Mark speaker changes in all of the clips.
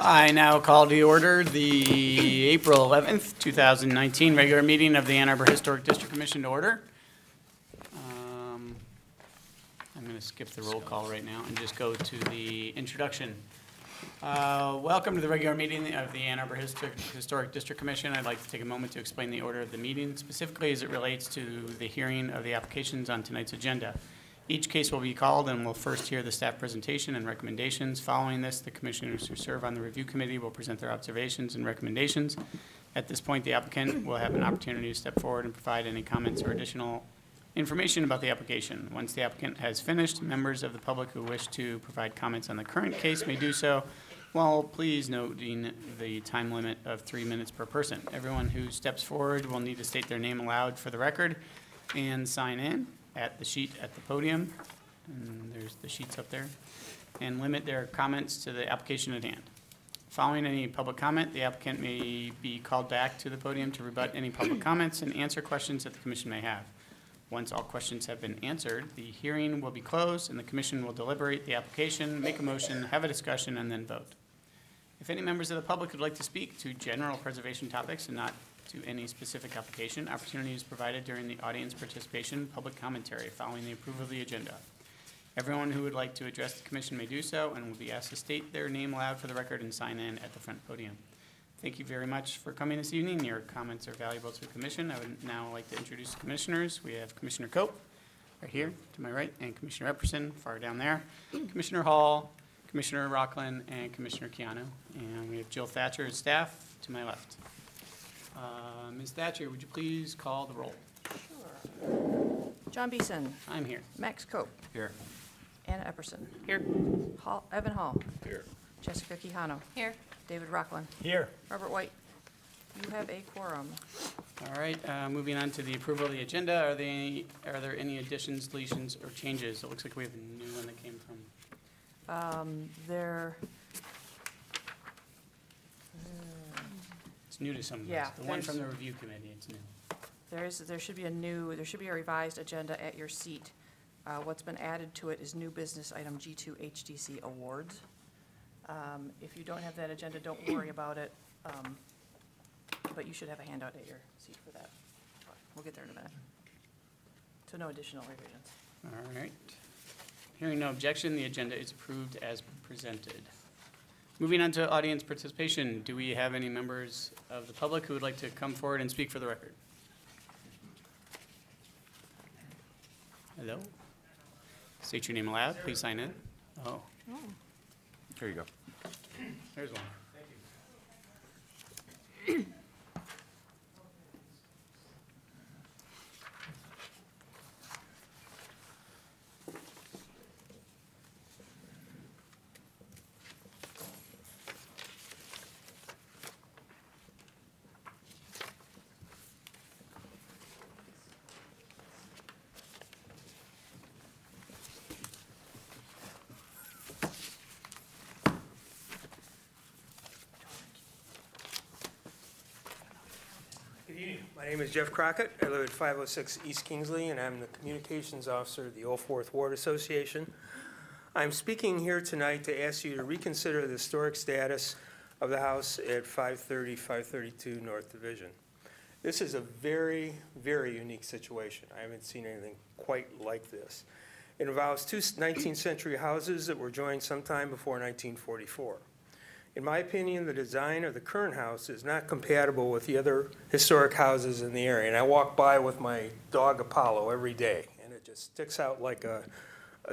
Speaker 1: I now call to order the April 11th, 2019 regular meeting of the Ann Arbor Historic District Commission to order. I'm going to skip the roll call right now and just go to the introduction. Welcome to the regular meeting of the Ann Arbor Historic District Commission. I'd like to take a moment to explain the order of the meeting, specifically as it relates to the hearing of the applications on tonight's agenda. Each case will be called and we'll first hear the staff presentation and recommendations. Following this, the commissioners who serve on the review committee will present their observations and recommendations. At this point, the applicant will have an opportunity to step forward and provide any comments or additional information about the application. Once the applicant has finished, members of the public who wish to provide comments on the current case may do so, while please noting the time limit of 3 minutes per person. Everyone who steps forward will need to state their name aloud for the record and sign in at the sheet at the podium, and there's the sheets up there, and limit their comments to the application at hand. Following any public comment, the applicant may be called back to the podium to rebut any public comments and answer questions that the commission may have. Once all questions have been answered, the hearing will be closed and the commission will deliberate the application, make a motion, have a discussion, and then vote. If any members of the public would like to speak to general preservation topics and not to any specific application, opportunity is provided during the audience participation public commentary following the approval of the agenda. Everyone who would like to address the commission may do so and will be asked to state their name aloud for the record and sign in at the front podium. Thank you very much for coming this evening. Your comments are valuable to the commission. I would now like to introduce the commissioners. We have Commissioner Cope right here to my right, and Commissioner Epperson far down there, Commissioner Hall, Commissioner Rockland, and Commissioner Keanu. And we have Jill Thatcher as staff to my left. Ms. Thatcher, would you please call the roll?
Speaker 2: Sure. John Beeson.
Speaker 1: I'm here.
Speaker 2: Max Cope.
Speaker 1: Here.
Speaker 2: Anna Epperson.
Speaker 1: Here.
Speaker 2: Evan Hall.
Speaker 3: Here.
Speaker 2: Jessica Quijano.
Speaker 4: Here.
Speaker 2: David Rockland.
Speaker 3: Here.
Speaker 2: Robert White. You have a quorum.
Speaker 1: All right, moving on to the approval of the agenda. Are there any additions, deletions, or changes? It looks like we have a new one that came from. It's new to some of us.
Speaker 2: Yeah,
Speaker 1: The one from the review committee, it's new.
Speaker 2: There should be a revised agenda at your seat. What's been added to it is new business item G2 HDC awards. If you don't have that agenda, don't worry about it. But you should have a handout at your seat for that. We'll get there in a minute. So no additional revisions.
Speaker 1: All right. Hearing no objection, the agenda is approved as presented. Moving on to audience participation, do we have any members of the public who would like to come forward and speak for the record? Hello? State your name aloud. Please sign in. Oh.
Speaker 3: Here you go.
Speaker 1: There's one.
Speaker 5: Good evening. My name is Jeff Crockett. I live at 506 East Kingsley, and I'm the Communications Officer of the Old Fourth Ward Association. I'm speaking here tonight to ask you to reconsider the historic status of the house at 532 North Division. This is a very, very unique situation. I haven't seen anything quite like this. It involves two 19th century houses that were joined sometime before 1944. In my opinion, the design of the current house is not compatible with the other historic houses in the area. And I walk by with my dog Apollo every day, and it just sticks out like a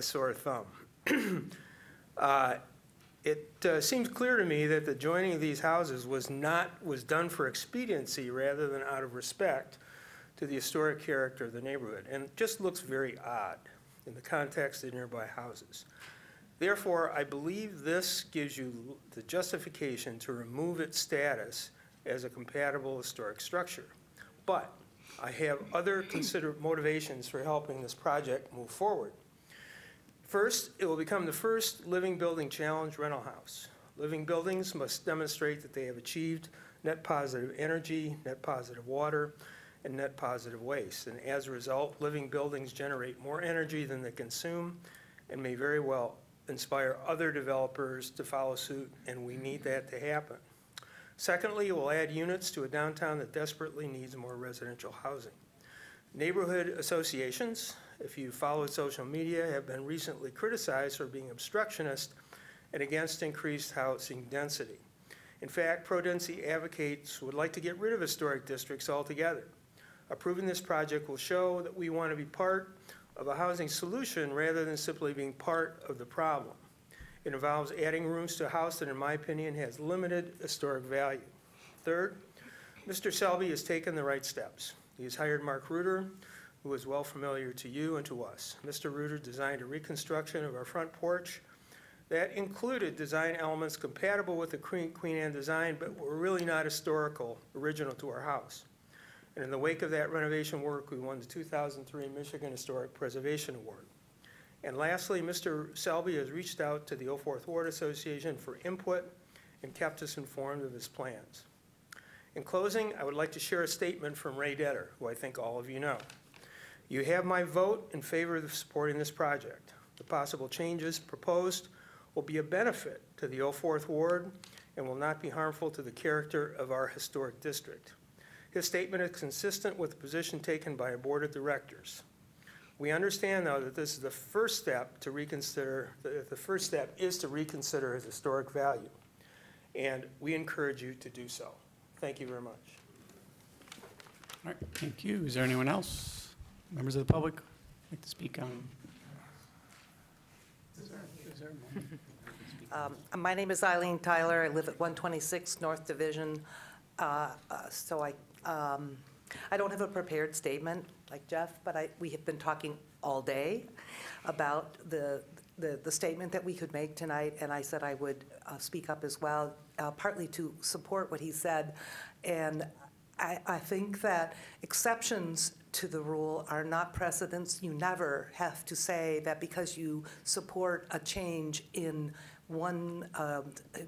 Speaker 5: sore thumb. It seems clear to me that the joining of these houses was done for expediency rather than out of respect to the historic character of the neighborhood. And it just looks very odd in the context of nearby houses. Therefore, I believe this gives you the justification to remove its status as a compatible historic structure. But I have other considered motivations for helping this project move forward. First, it will become the first Living Building Challenge rental house. Living buildings must demonstrate that they have achieved net positive energy, net positive water, and net positive waste. And as a result, living buildings generate more energy than they consume and may very well inspire other developers to follow suit, and we need that to happen. Secondly, it will add units to a downtown that desperately needs more residential housing. Neighborhood associations, if you followed social media, have been recently criticized for being obstructionist and against increased housing density. In fact, pro-density advocates would like to get rid of historic districts altogether. Approving this project will show that we want to be part of a housing solution rather than simply being part of the problem. It involves adding rooms to a house that, in my opinion, has limited historic value. Third, Mr. Selby has taken the right steps. He has hired Mark Reuter, who is well familiar to you and to us. Mr. Reuter designed a reconstruction of our front porch that included design elements compatible with the Queen Anne design, but were really not historical, original to our house. And in the wake of that renovation work, we won the 2003 Michigan Historic Preservation Award. And lastly, Mr. Selby has reached out to the 04th Ward Association for input and kept us informed of his plans. In closing, I would like to share a statement from Ray Detter, who I think all of you know. You have my vote in favor of supporting this project. The possible changes proposed will be a benefit to the 04th Ward and will not be harmful to the character of our historic district. His statement is consistent with the position taken by a board of directors. We understand, though, that this is the first step to reconsider, the first step is to reconsider his historic value, and we encourage you to do so. Thank you very much.
Speaker 1: All right, thank you. Is there anyone else? Members of the public like to speak on? Is there one?
Speaker 4: My name is Eileen Tyler. I live at 126 North Division. So I don't have a prepared statement like Jeff, but we have been talking all day about the statement that we could make tonight, and I said I would speak up as well, partly to support what he said. And I think that exceptions to the rule are not precedents. You never have to say that because you support a change in one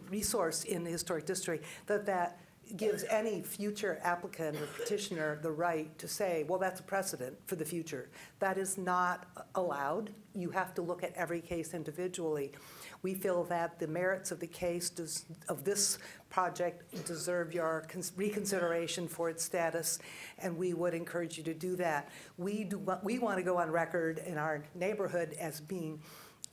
Speaker 4: resource in the historic district, that gives any future applicant or petitioner the right to say, well, that's a precedent for the future. That is not allowed. You have to look at every case individually. We feel that the merits of the case of this project deserve your reconsideration for its status, and we would encourage you to do that. We want to go on record in our neighborhood as being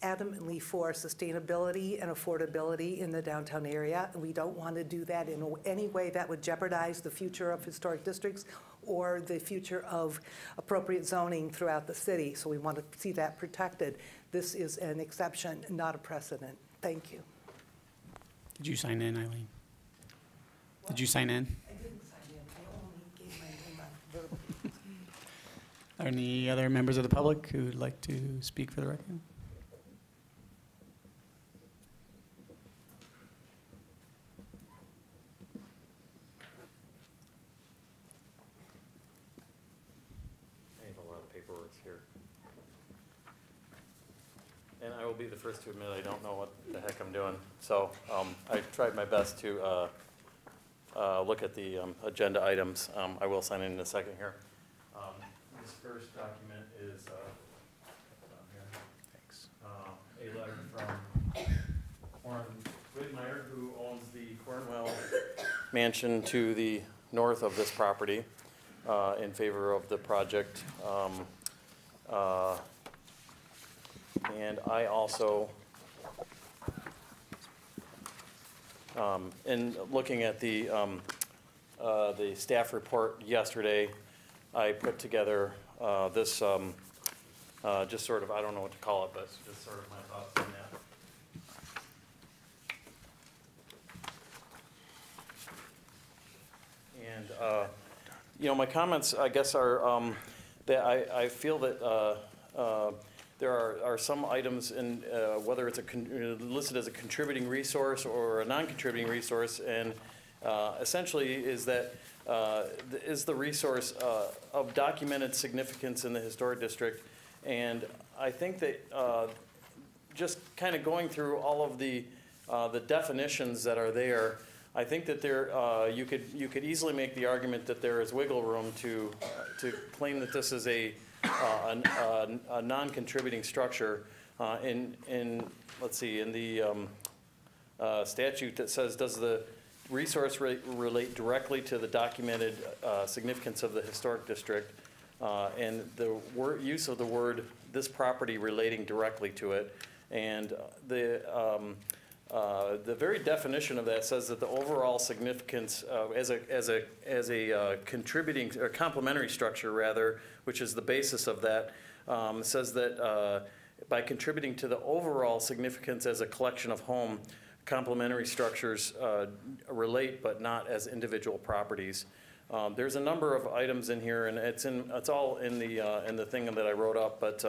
Speaker 4: adamantly for sustainability and affordability in the downtown area, and we don't want to do that in any way that would jeopardize the future of historic districts or the future of appropriate zoning throughout the city. So we want to see that protected. This is an exception, not a precedent. Thank you.
Speaker 1: Did you sign in, Eileen? Did you sign in?
Speaker 4: I didn't sign in. I only gave my name on verbal.
Speaker 1: Are any other members of the public who would like to speak for the record?
Speaker 3: And I will be the first to admit I don't know what the heck I'm doing. So I tried my best to look at the agenda items. I will sign in a second here. This first document is
Speaker 1: Thanks.
Speaker 3: A letter from Warren Whitmire, who owns the Cornwell Mansion to the north of this property, in favor of the project. And I also, in looking at the staff report yesterday, I put together this, just sort of, I don't know what to call it, but just sort of my thoughts on that. And, you know, my comments, I guess, are that I feel that there are some items in whether it's listed as a contributing resource or a non-contributing resource, and essentially is that is the resource of documented significance in the historic district. And I think that just kind of going through all of the definitions that are there, I think that there you could easily make the argument that there is wiggle room to claim that this is a non-contributing structure, let's see, in the statute that says, does the resource relate directly to the documented significance of the historic district? And the use of the word, this property relating directly to it. And the very definition of that says that the overall significance as a contributing or complementary structure rather, which is the basis of that, says that by contributing to the overall significance as a collection of home, complementary structures relate but not as individual properties. There's a number of items in here, and it's all in the thing that I wrote up. But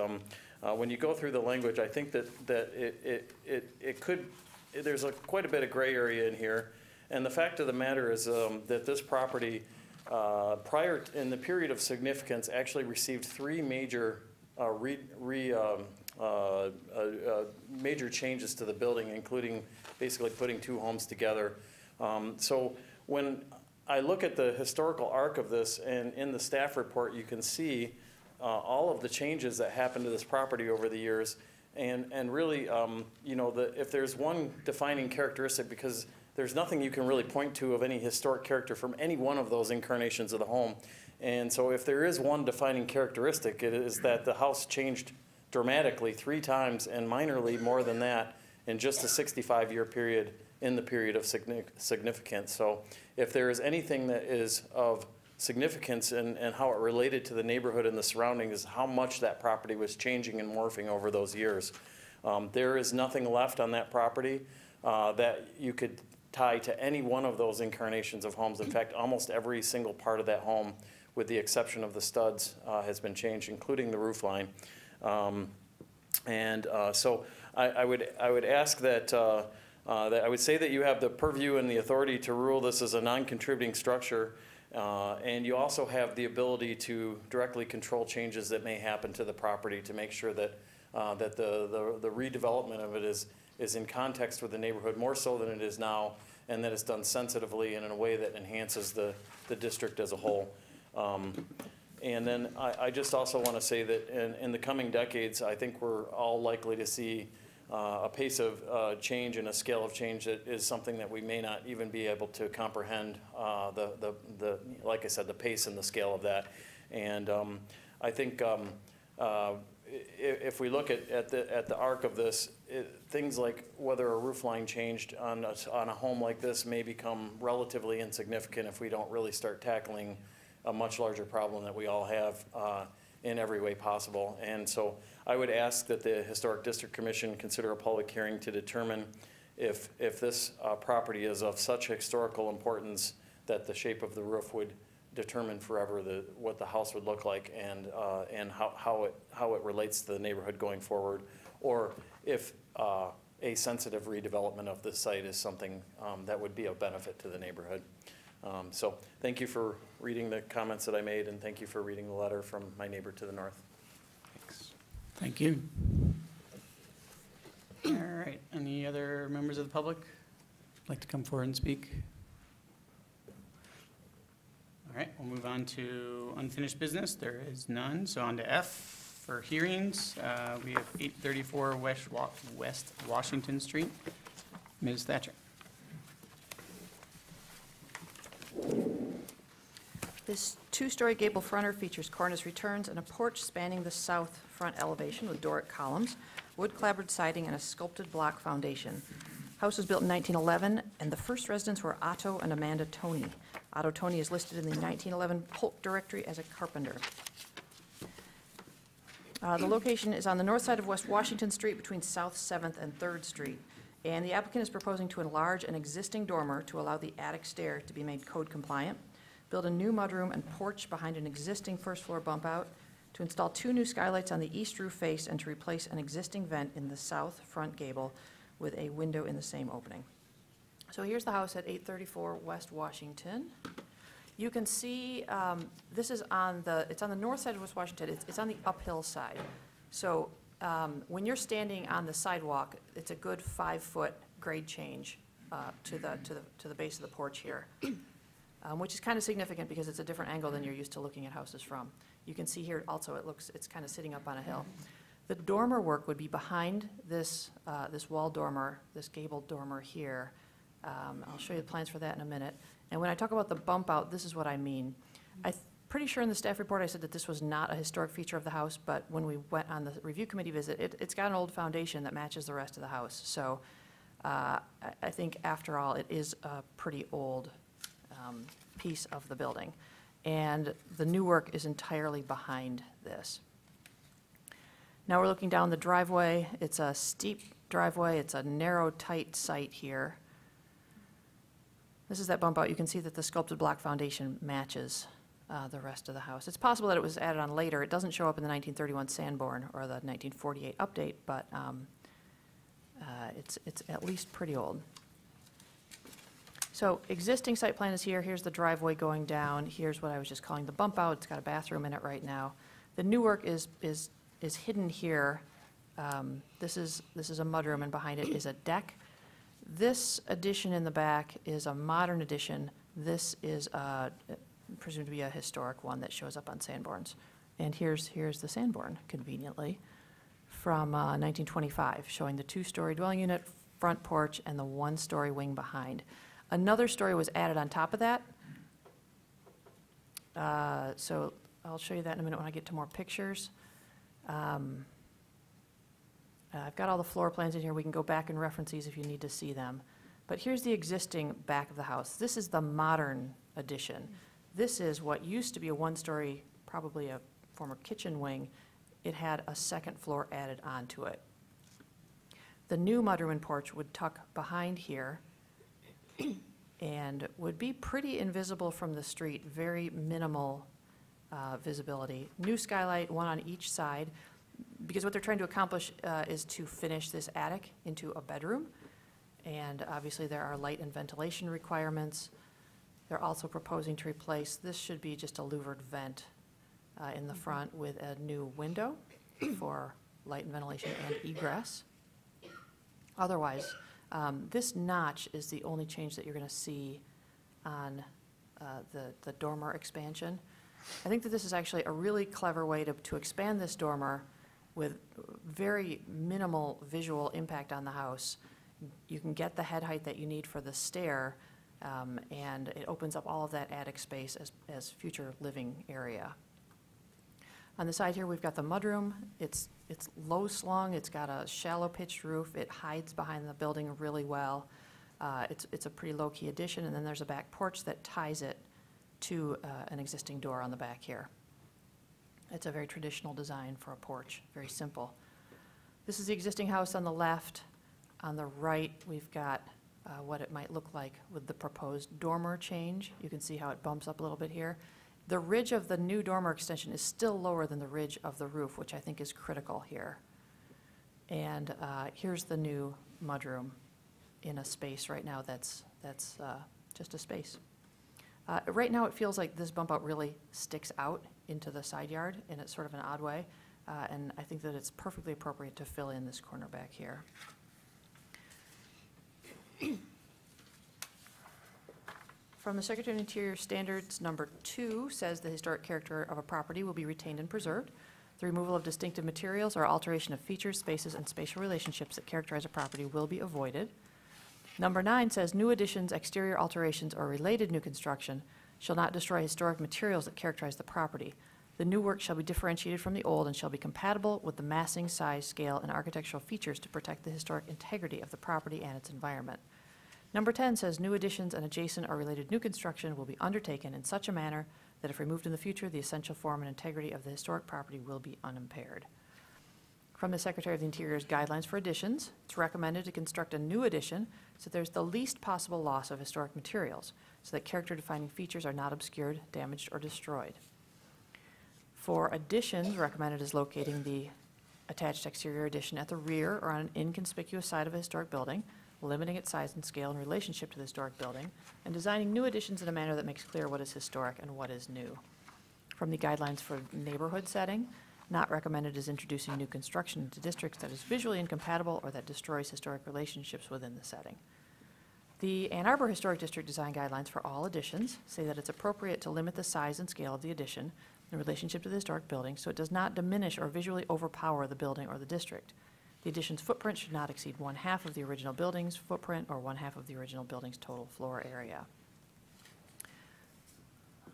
Speaker 3: when you go through the language, I think that it could. There's quite a bit of gray area in here, and the fact of the matter is that this property, in the period of significance, actually received three major major changes to the building, including basically putting two homes together. So when I look at the historical arc of this, and in the staff report, you can see all of the changes that happened to this property over the years. And really, you know, if there's one defining characteristic, because there's nothing you can really point to of any historic character from any one of those incarnations of the home. And so if there is one defining characteristic, it is that the house changed dramatically 3 times and minorly more than that in just a 65-year period in the period of significance. So if there is anything that is of significance and how it related to the neighborhood and the surroundings, is how much that property was changing and morphing over those years. There is nothing left on that property that you could tie to any one of those incarnations of homes. In fact, almost every single part of that home, with the exception of the studs, has been changed, including the roof line. So I would ask that I would say that you have the purview and the authority to rule this as a non-contributing structure, and you also have the ability to directly control changes that may happen to the property to make sure that the redevelopment of it is in context with the neighborhood more so than it is now, and that it's done sensitively and in a way that enhances the district as a whole. And then I just also want to say that in the coming decades, I think we're all likely to see a pace of change and a scale of change that is something that we may not even be able to comprehend, like I said, the pace and the scale of that. And I think if we look at the arc of this, things like whether a roof line changed on a home like this may become relatively insignificant if we don't really start tackling a much larger problem that we all have in every way possible. And so I would ask that the Historic District Commission consider a public hearing to determine if this property is of such historical importance that the shape of the roof would determine forever what the house would look like and how it relates to the neighborhood going forward, or if a sensitive redevelopment of the site is something that would be of benefit to the neighborhood. So thank you for reading the comments that I made, and thank you for reading the letter from my neighbor to the north.
Speaker 1: Thanks. Thank you. All right, any other members of the public like to come forward and speak? All right, we'll move on to unfinished business. There is none, so on to F for hearings. We have 834 West Washington Street. Ms. Thatcher.
Speaker 2: This 2-story gable fronter features cornice returns and a porch spanning the south front elevation with Doric columns, wood clapboard siding, and a sculpted block foundation. House was built in 1911, and the first residents were Otto and Amanda Toney. Otto Toney is listed in the 1911 Polk Directory as a carpenter. The location is on the north side of West Washington Street between South 7th and 3rd Street, and the applicant is proposing to enlarge an existing dormer to allow the attic stair to be made code compliant, build a new mudroom and porch behind an existing first-floor bump out, to install 2 new skylights on the east roof face, and to replace an existing vent in the south front gable with a window in the same opening. So here's the house at 834 West Washington. You can see this is it's on the north side of West Washington. It's on the uphill side. So when you're standing on the sidewalk, it's a good 5-foot grade change to the base of the porch here. Which is kind of significant because it's a different angle than you're used to looking at houses from. You can see here also it's kind of sitting up on a hill. The dormer work would be behind this, this wall dormer, this gabled dormer here. I'll show you the plans for that in a minute. And when I talk about the bump out, this is what I mean. I'm pretty sure in the staff report I said that this was not a historic feature of the house, but when we went on the review committee visit, it's got an old foundation that matches the rest of the house. So I think after all, it is a pretty old piece of the building. And the new work is entirely behind this. Now we're looking down the driveway. It's a steep driveway. It's a narrow, tight site here. This is that bump out. You can see that the sculpted block foundation matches the rest of the house. It's possible that it was added on later. It doesn't show up in the 1931 Sanborn or the 1948 update, but it's at least pretty old. So existing site plan is here. Here's the driveway going down. Here's what I was just calling the bump out. It's got a bathroom in it right now. The new work is hidden here. This is a mudroom, and behind it is a deck. This addition in the back is a modern addition. This is presumed to be a historic one that shows up on Sanborns. And here's the Sanborn, conveniently, from 1925, showing the 2-story dwelling unit, front porch, and the 1-story wing behind. Another story was added on top of that. So I'll show you that in a minute when I get to more pictures. I've got all the floor plans in here. We can go back and reference these if you need to see them. But here's the existing back of the house. This is the modern addition. This is what used to be a 1-story, probably a former kitchen wing. It had a second floor added onto it. The new mudroom and porch would tuck behind here and would be pretty invisible from the street, very minimal visibility. New skylight, one on each side, because what they're trying to accomplish is to finish this attic into a bedroom. And obviously there are light and ventilation requirements. They're also proposing to replace, this should be just a louvered vent in the front with a new window for light and ventilation and egress. Otherwise, this notch is the only change that you're going to see on the dormer expansion. I think that this is actually a really clever way to expand this dormer with very minimal visual impact on the house. You can get the head height that you need for the stair, and it opens up all of that attic space as future living area. On the side here, we've got the mudroom. It's low slung. It's got a shallow pitched roof. It hides behind the building really well. It's a pretty low-key addition, and then there's a back porch that ties it to an existing door on the back here. It's a very traditional design for a porch, very simple. This is the existing house on the left. On the right, we've got what it might look like with the proposed dormer change. You can see how it bumps up a little bit here. The ridge of the new dormer extension is still lower than the ridge of the roof, which I think is critical here. And here's the new mudroom in a space right now that's just a space. Right now, it feels like this bump out really sticks out into the side yard in a sort of an odd way, and I think that it's perfectly appropriate to fill in this corner back here. From the Secretary of Interior Standards number 2 says the historic character of a property will be retained and preserved. The removal of distinctive materials or alteration of features, spaces, and spatial relationships that characterize a property will be avoided. Number 9 says new additions, exterior alterations, or related new construction shall not destroy historic materials that characterize the property. The new work shall be differentiated from the old and shall be compatible with the massing, size, scale, and architectural features to protect the historic integrity of the property and its environment. Number 10 says new additions and adjacent or related new construction will be undertaken in such a manner that if removed in the future, the essential form and integrity of the historic property will be unimpaired. From the Secretary of the Interior's guidelines for additions, it's recommended to construct a new addition so there's the least possible loss of historic materials, so that character-defining features are not obscured, damaged, or destroyed. For additions, recommended is locating the attached exterior addition at the rear or on an inconspicuous side of a historic building, limiting its size and scale in relationship to the historic building, and designing new additions in a manner that makes clear what is historic and what is new. From the guidelines for neighborhood setting, not recommended is introducing new construction into districts that is visually incompatible or that destroys historic relationships within the setting. The Ann Arbor Historic District Design Guidelines for all additions say that it's appropriate to limit the size and scale of the addition in relationship to the historic building, so it does not diminish or visually overpower the building or the district. The addition's footprint should not exceed 1/2 of the original building's footprint or 1/2 of the original building's total floor area.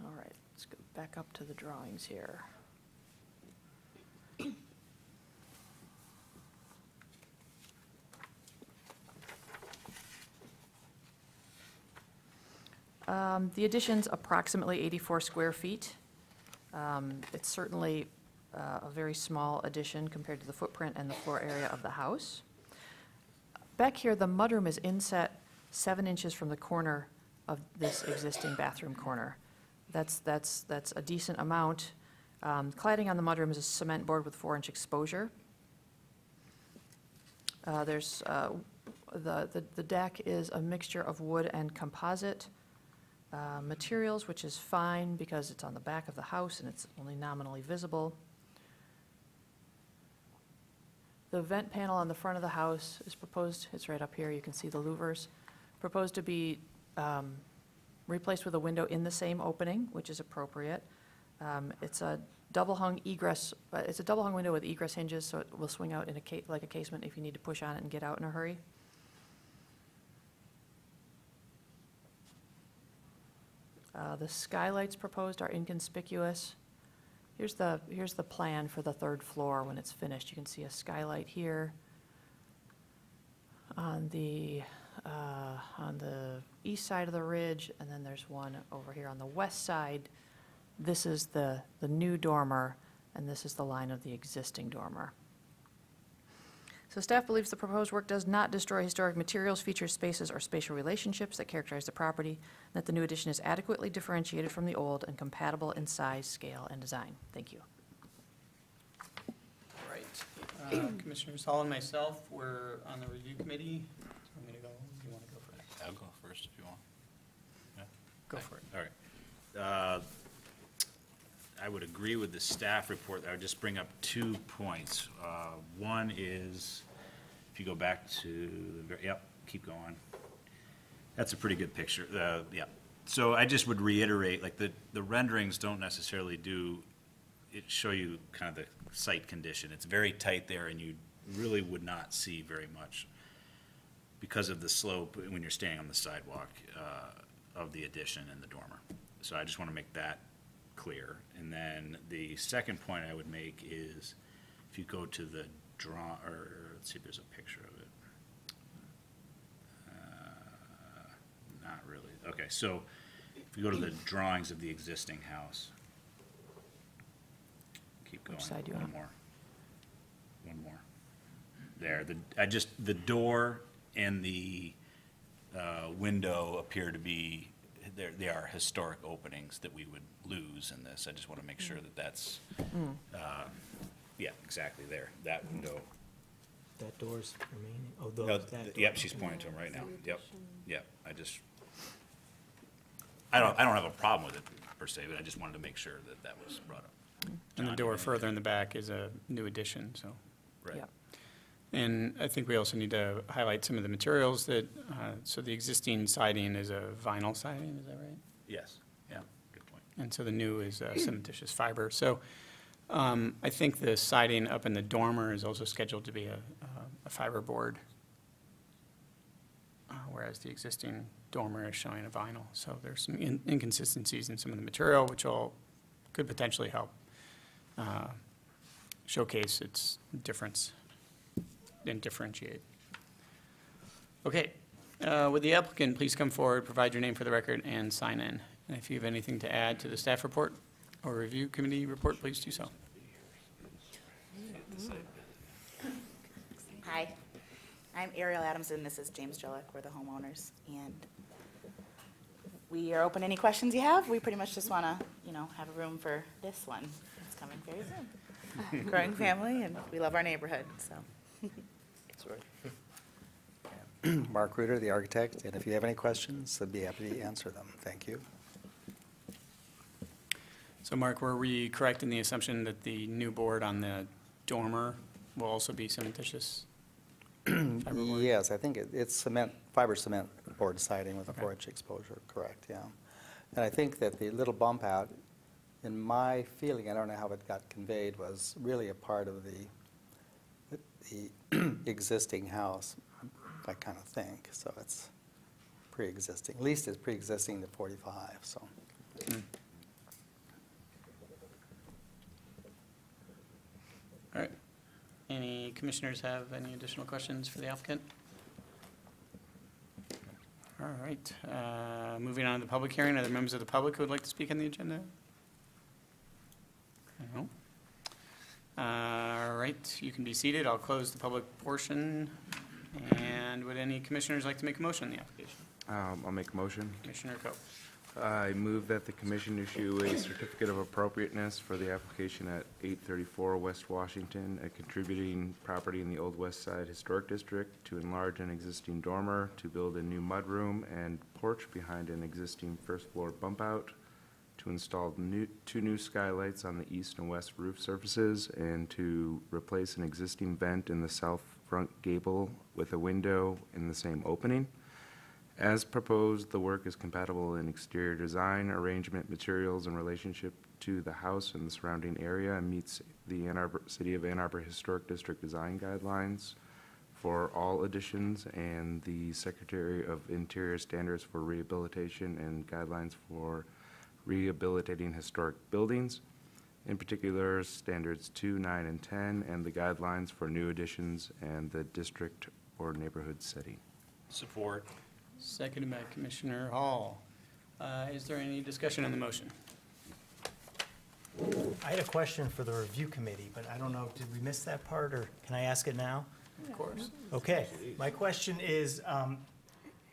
Speaker 2: All right, let's go back up to the drawings here. The addition's approximately 84 square feet. It's certainly a very small addition compared to the footprint and the floor area of the house. Back here, the mudroom is inset 7 inches from the corner of this existing bathroom corner. That's a decent amount. Cladding on the mudroom is a cement board with 4-inch exposure. The deck is a mixture of wood and composite materials, which is fine because it's on the back of the house and it's only nominally visible. The vent panel on the front of the house is proposed, it's right up here, you can see the louvers, proposed to be replaced with a window in the same opening, which is appropriate. It's a double-hung egress, it's a double-hung window with egress hinges, so it will swing out in like a casement if you need to push on it and get out in a hurry. The skylights proposed are inconspicuous. Here's the plan for the 3rd floor when it's finished. You can see a skylight here on the east side of the ridge, and then there's one over here on the west side. This is the new dormer, and this is the line of the existing dormer. So staff believes the proposed work does not destroy historic materials, features, spaces, or spatial relationships that characterize the property, and that the new addition is adequately differentiated from the old and compatible in size, scale, and design. Thank you.
Speaker 1: All right. Commissioner Saul and myself, we're on the review committee. Do you want me to go? Do you want to go first?
Speaker 6: I'll go first if you want. Yeah.
Speaker 1: Go for it.
Speaker 6: All right. I would agree with the staff report. I would just bring up 2 points. One is, if you go back to yep, keep going. That's a pretty good picture. Yeah. So I just would reiterate, like the renderings don't necessarily show you kind of the site condition. It's very tight there, and you really would not see very much because of the slope when you're standing on the sidewalk of the addition and the dormer. So I just want to make that clear. And then the second point I would make is, if you go to the let's see if there's a picture of it. Not really. Okay, so if you go to the drawings of the existing house, keep going.
Speaker 2: Which side do you want?
Speaker 6: One more. There. The door and the window appear to be. They are historic openings that we would lose in this. I just want to make sure that that's, yeah, exactly there, that window.
Speaker 7: That door's remaining, oh,
Speaker 6: No,
Speaker 7: those, that door.
Speaker 6: yep, she's pointing to them right now. Yep, yep. I don't have a problem with it per se, but I just wanted to make sure that that was brought up.
Speaker 1: And the
Speaker 6: John,
Speaker 1: door
Speaker 6: you
Speaker 1: further in
Speaker 6: think?
Speaker 1: the back is a new addition, so.
Speaker 6: Right.
Speaker 2: Yeah.
Speaker 1: And I think we also need to highlight some of the materials that, so the existing siding is a vinyl siding, is that right?
Speaker 6: Yes, yeah, good point.
Speaker 1: And so the new is cementitious fiber. So I think the siding up in the dormer is also scheduled to be a fiber board, whereas the existing dormer is showing a vinyl. So there's some inconsistencies in some of the material, which could potentially help showcase its difference and differentiate. Okay, would the applicant please come forward, provide your name for the record, and sign in? And if you have anything to add to the staff report or review committee report, please do so.
Speaker 8: Hi, I'm Ariel Adamson. This is James Jellick. We're the homeowners, and we are open to any questions you have. We pretty much just want to, have a room for this one. It's coming very soon. Growing family, and we love our neighborhood. So,
Speaker 3: That's right.
Speaker 9: Mark Reuter, the architect, and if you have any questions, I'd be happy to answer them. Thank you.
Speaker 1: So Mark, were we correct in the assumption that the new board on the dormer will also be cementitious? Fiber board?
Speaker 9: Yes, I think it's fiber cement board siding with a
Speaker 1: Okay.
Speaker 9: 4-inch exposure, correct, yeah. And I think that the little bump out in my feeling, I don't know how it got conveyed, was really a part of the existing house, I kind of think. So it's pre-existing, at least it's pre-existing to 45, so.
Speaker 1: All right. Any commissioners have any additional questions for the applicant? All right, moving on to the public hearing. Are there members of the public who would like to speak on the agenda? No. All right, you can be seated. I'll close the public portion. And would any commissioners like to make a motion on the application?
Speaker 10: I'll make a motion.
Speaker 1: Commissioner Coe.
Speaker 10: I move that the commission issue a certificate of appropriateness for the application at 834 West Washington, a contributing property in the Old West Side Historic District, to enlarge an existing dormer, to build a new mudroom and porch behind an existing first-floor bump-out, to install two new skylights on the east and west roof surfaces, and to replace an existing vent in the south front gable with a window in the same opening. As proposed, the work is compatible in exterior design, arrangement, materials, and relationship to the house and the surrounding area, and meets the City of Ann Arbor Historic District design guidelines for all additions and the Secretary of Interior standards for rehabilitation and guidelines for rehabilitating historic buildings, in particular standards 2, 9, and 10, and the guidelines for new additions and the district or neighborhood setting.
Speaker 6: Support.
Speaker 1: Seconded by Commissioner Hall. Is there any discussion on the motion?
Speaker 7: I had a question for the review committee, but I don't know, did we miss that part, or can I ask it now?
Speaker 1: Of course.
Speaker 7: Okay, my question is,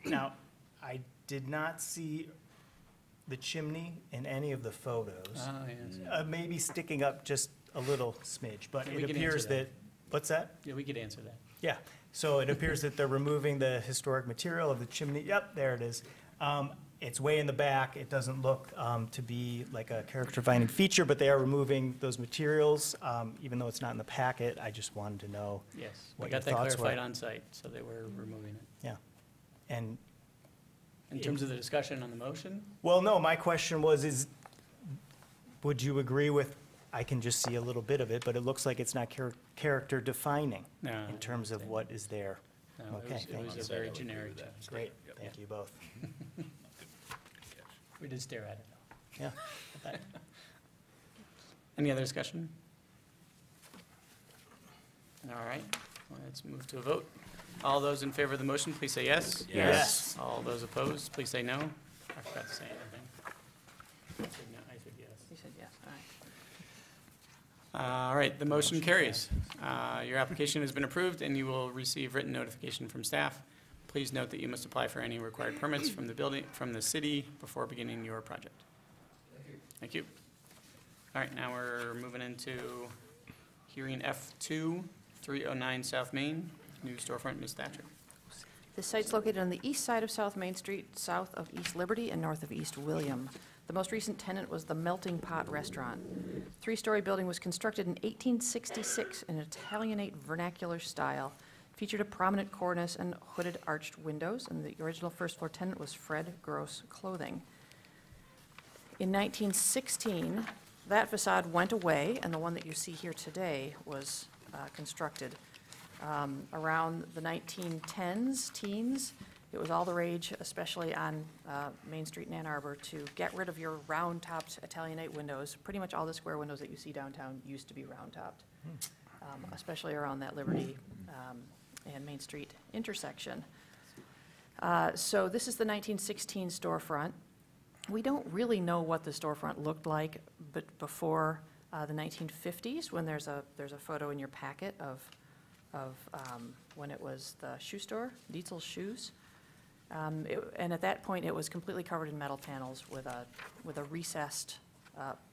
Speaker 7: now, I did not see the chimney in any of the photos.
Speaker 1: Oh, yes.
Speaker 7: Maybe sticking up just a little smidge, but
Speaker 1: Yeah, we
Speaker 7: it
Speaker 1: can
Speaker 7: appears
Speaker 1: answer that.
Speaker 7: that, what's that?
Speaker 1: Yeah, we could answer that.
Speaker 7: Yeah, so it appears that they're removing the historic material of the chimney. Yep, there it is. It's way in the back. It doesn't look to be like a character-defining feature, but they are removing those materials, even though it's not in the packet. I just wanted to know.
Speaker 1: Yes, we
Speaker 7: What
Speaker 1: got
Speaker 7: your
Speaker 1: that
Speaker 7: thoughts
Speaker 1: clarified
Speaker 7: were.
Speaker 1: on site, so they were removing it.
Speaker 7: Yeah. And,
Speaker 1: In terms of the discussion on the motion,
Speaker 7: well, no, my question was, would you agree with, I can just see a little bit of it, but it looks like it's not character-defining
Speaker 1: No, I
Speaker 7: in terms of
Speaker 1: understand.
Speaker 7: what is there.
Speaker 1: no,
Speaker 7: Okay,
Speaker 1: it was
Speaker 7: thanks.
Speaker 1: a very generic term.
Speaker 7: Great, thank you both.
Speaker 1: We did stare at it.
Speaker 7: Yeah.
Speaker 1: Any other discussion? All right, let's move to a vote. All those in favor of the motion, please say yes.
Speaker 7: Yes.
Speaker 1: All those opposed, please say no. I forgot to say anything. I said no, I said yes.
Speaker 2: You said yes, all right.
Speaker 1: All right, the motion carries. Your application has been approved, and you will receive written notification from staff. Please note that you must apply for any required permits from the city before beginning your project. Thank you. All right, now we're moving into hearing F2, 309 South Main, new storefront, Ms. Thatcher.
Speaker 2: The site's located on the east side of South Main Street, south of East Liberty and north of East William. The most recent tenant was the Melting Pot Restaurant. Three-story building was constructed in 1866 in Italianate vernacular style. Featured a prominent cornice and hooded arched windows, and the original first-floor tenant was Fred Gross Clothing. In 1916, that facade went away, and the one that you see here today was constructed. Around the 1910s, teens, it was all the rage, especially on Main Street in Ann Arbor, to get rid of your round-topped Italianate windows. Pretty much all the square windows that you see downtown used to be round-topped, especially around that Liberty and Main Street intersection. So this is the 1916 storefront. We don't really know what the storefront looked like, but before the 1950s, when there's a photo in your packet of when it was the shoe store, Dietzel's Shoes. And at that point, it was completely covered in metal panels with a recessed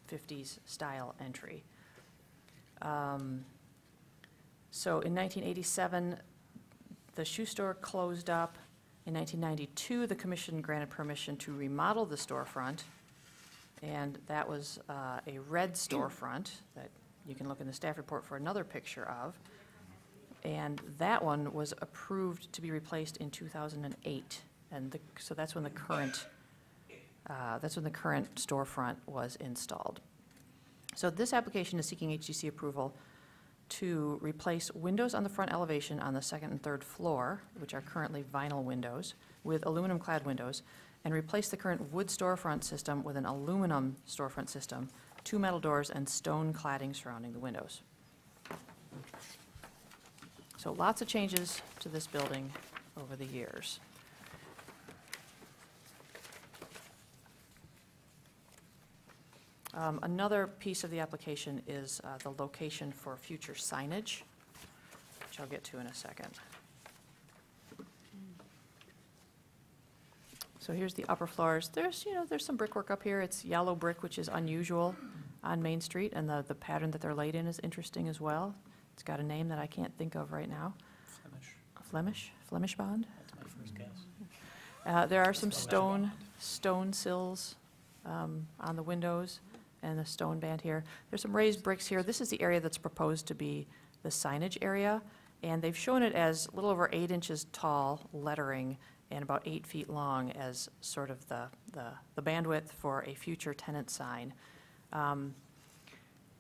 Speaker 2: 50s style entry. So in 1987, the shoe store closed up. In 1992, the commission granted permission to remodel the storefront, and that was a red storefront that you can look in the staff report for another picture of. And that one was approved to be replaced in 2008, and so that's when the current storefront was installed. So this application is seeking HDC approval to replace windows on the front elevation on the second and third floor, which are currently vinyl windows, with aluminum-clad windows, and replace the current wood storefront system with an aluminum storefront system, 2 metal doors, and stone cladding surrounding the windows. So lots of changes to this building over the years. Another piece of the application is the location for future signage, which I'll get to in a second. So here's the upper floors. There's some brickwork up here. It's yellow brick, which is unusual on Main Street, and the pattern that they're laid in is interesting as well. It's got a name that I can't think of right now. Flemish bond?
Speaker 1: That's my first guess.
Speaker 2: There are some stone sills on the windows and a stone band here. There's some raised bricks here. This is the area that's proposed to be the signage area, and they've shown it as a little over 8 inches tall lettering and about 8 feet long as sort of the bandwidth for a future tenant sign.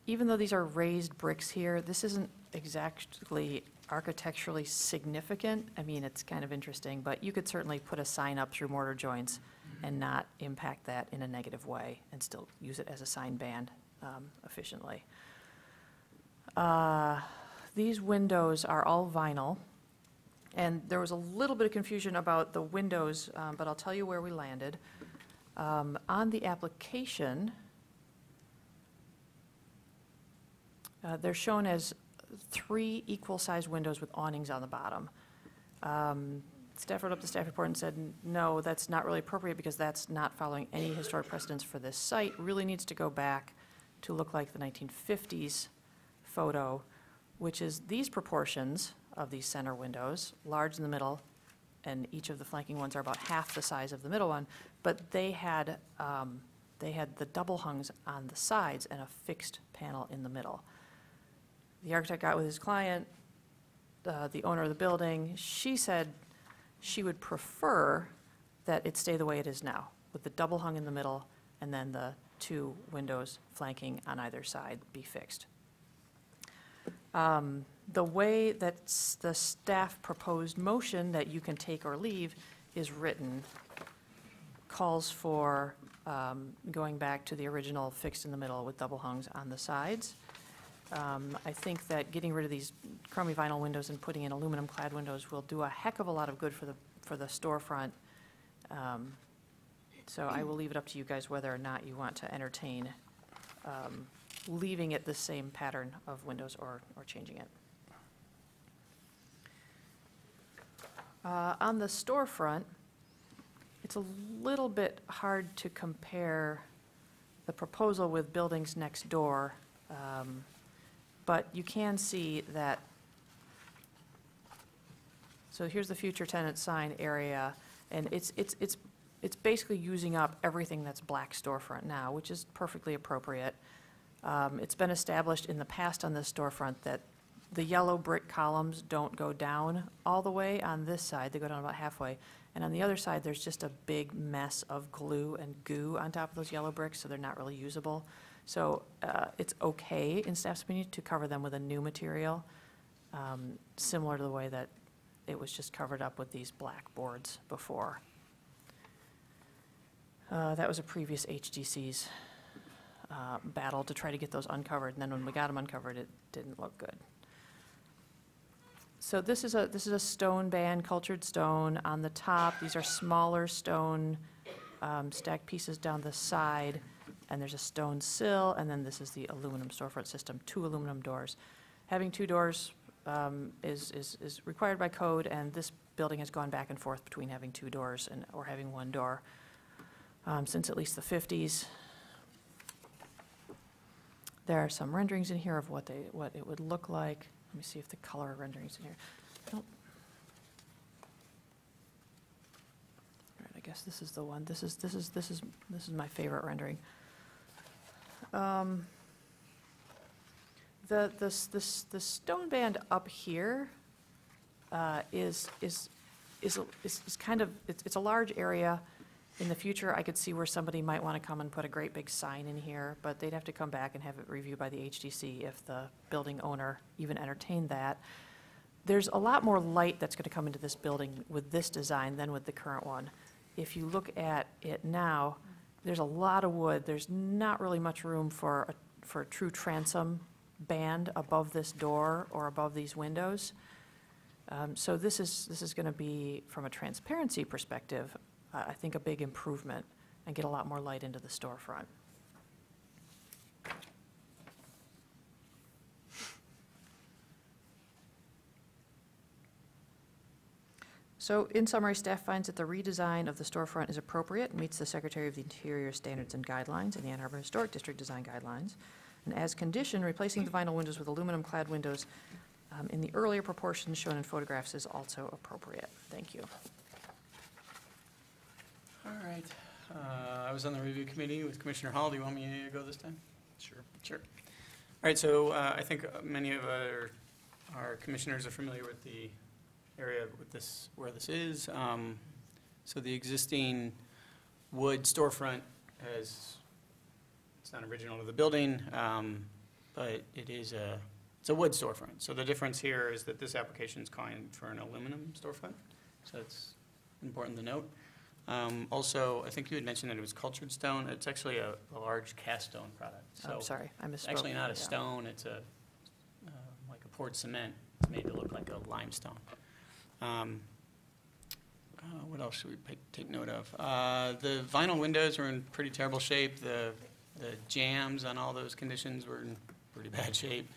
Speaker 2: Even though these are raised bricks here, this isn't exactly architecturally significant. I mean, it's kind of interesting, but you could certainly put a sign up through mortar joints and not impact that in a negative way and still use it as a sign band efficiently. These windows are all vinyl, and there was a little bit of confusion about the windows, but I'll tell you where we landed. On the application, they're shown as 3 equal-sized windows with awnings on the bottom. Staff wrote up the staff report and said, no, that's not really appropriate because that's not following any historic precedents for this site. Really needs to go back to look like the 1950s photo, which is these proportions of these center windows, large in the middle, and each of the flanking ones are about half the size of the middle one, but they had the double hungs on the sides and a fixed panel in the middle. The architect got with his client, the owner of the building. She said she would prefer that it stay the way it is now, with the double hung in the middle and then the 2 windows flanking on either side be fixed. The way that the staff proposed motion that you can take or leave is written calls for going back to the original fixed in the middle with double hungs on the sides. I think that getting rid of these crummy vinyl windows and putting in aluminum clad windows will do a heck of a lot of good for the storefront. So I will leave it up to you guys whether or not you want to entertain leaving it the same pattern of windows or changing it. On the storefront, it's a little bit hard to compare the proposal with buildings next door. But you can see that, so here's the future tenant sign area, and it's basically using up everything that's black storefront now, which is perfectly appropriate. It's been established in the past on this storefront that the yellow brick columns don't go down all the way on this side, they go down about halfway. And on the other side, there's just a big mess of glue and goo on top of those yellow bricks, so they're not really usable. So it's okay, in staff's opinion, to cover them with a new material, similar to the way that it was just covered up with these black boards before. That was a previous HDC's battle to try to get those uncovered, and then when we got them uncovered, it didn't look good. So this is a stone band, cultured stone on the top. These are smaller stone stacked pieces down the side. And there's a stone sill, and then this is the aluminum storefront system, 2 aluminum doors. Having 2 doors is required by code, and this building has gone back and forth between having 2 doors or having 1 door since at least the 50s. There are some renderings in here of what it would look like. Let me see if the color renderings in here. Nope. All right, I guess this is the one. This is my favorite rendering. The stone band up here is kind of, it's a large area, In the future, I could see where somebody might want to come and put a great big sign in here, but they'd have to come back and have it reviewed by the HDC if the building owner even entertained that. There's a lot more light that's going to come into this building with this design than with the current one. If you look at it now, there's a lot of wood. There's not really much room for a true transom band above this door or above these windows. So this is going to be, from a transparency perspective, I think a big improvement and get a lot more light into the storefront. So in summary, staff finds that the redesign of the storefront is appropriate and meets the Secretary of the Interior standards and guidelines and the Ann Arbor Historic District design guidelines. And as conditioned, replacing the vinyl windows with aluminum-clad windows in the earlier proportions shown in photographs is also appropriate. Thank you.
Speaker 1: All right. I was on the review committee with Commissioner Hall. Do you want me to go this time?
Speaker 6: Sure.
Speaker 1: Sure. All right, so I think many of our commissioners are familiar with the area with this, where this is. So the existing wood storefront it's not original to the building, but it's a wood storefront. So the difference here is that this application is calling for an aluminum storefront. So it's important to note. Also, I think you had mentioned that it was cultured stone. It's actually a large cast stone product. So
Speaker 2: I'm sorry, I misspoke.
Speaker 1: it's actually not a
Speaker 2: Yeah.
Speaker 1: stone. It's like a poured cement. It's made to look like a limestone. What else should we take note of? The vinyl windows are in pretty terrible shape. The jambs on all those conditions were in pretty bad shape.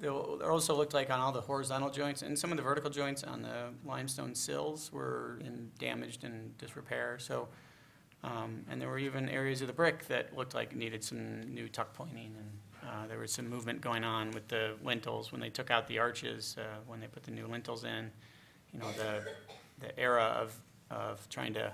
Speaker 1: They also looked like on all the horizontal joints and some of the vertical joints on the limestone sills were damaged and disrepair. So, and there were even areas of the brick that looked like needed some new tuck pointing, and there was some movement going on with the lintels when they took out the arches, when they put the new lintels in. You know, the era of trying to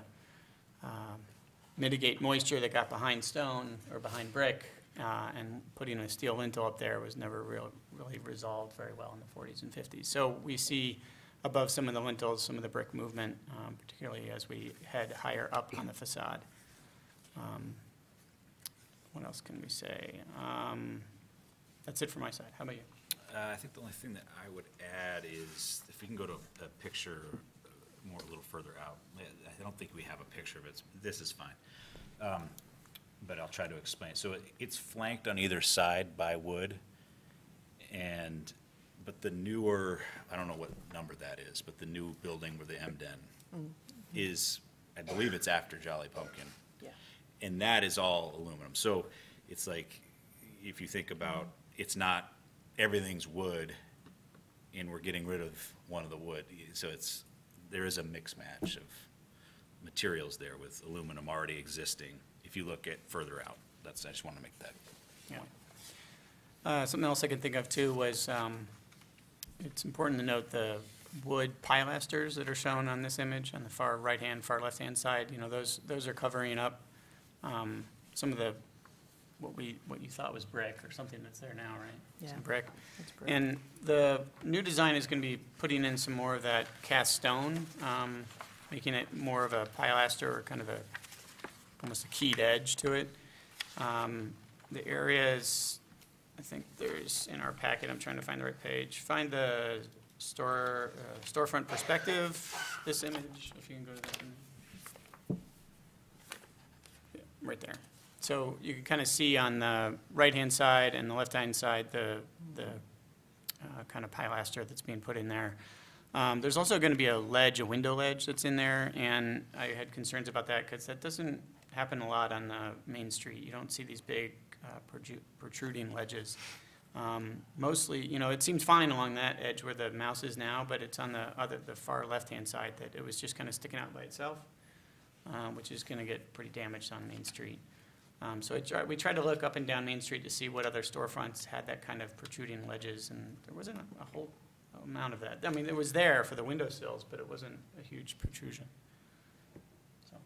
Speaker 1: mitigate moisture that got behind stone or behind brick, and putting a steel lintel up there was never really resolved very well in the 40s and 50s. So we see above some of the lintels, some of the brick movement, particularly as we head higher up on the facade. What else can we say? That's it for my side. How about you?
Speaker 6: I think the only thing that I would add is if we can go to a picture more a little further out. I don't think we have a picture of it. This is fine. But I'll try to explain. So it's flanked on either side by wood, but the newer, I don't know what number that is, but the new building where the M-Den is, I believe it's after Jolly Pumpkin.
Speaker 2: Yeah.
Speaker 6: And that is all aluminum. So it's like, if you think about, it's not, everything's wood, and we're getting rid of one of the wood. So there is a mix match of materials there with aluminum already existing. If you look at further out, I just want to make that point.
Speaker 1: Yeah. Something else I can think of too was it's important to note the wood pilasters that are shown on this image on the far right-hand, far left-hand side. You know, those are covering up some of the what you thought was brick or something that's there now, right?
Speaker 2: Yeah.
Speaker 1: Some brick.
Speaker 2: It's brick.
Speaker 1: And the new design is going to be putting in some more of that cast stone, making it more of a pilaster or kind of almost a keyed edge to it. The areas, I think there's in our packet, I'm trying to find the right page. Find the storefront perspective, this image, if you can go to that image. Yeah, right there. So you can kind of see on the right-hand side and the left-hand side the kind of pilaster that's being put in there. There's also going to be a window ledge that's in there, and I had concerns about that because that doesn't happen a lot on the main street. You don't see these big protruding ledges. Mostly, you know, it seems fine along that edge where the mouse is now, but it's on the far left-hand side that it was just kind of sticking out by itself, which is going to get pretty damaged on Main Street. So we tried to look up and down Main Street to see what other storefronts had that kind of protruding ledges, and there wasn't a whole amount of that. I mean, it was there for the windowsills, but it wasn't a huge protrusion. So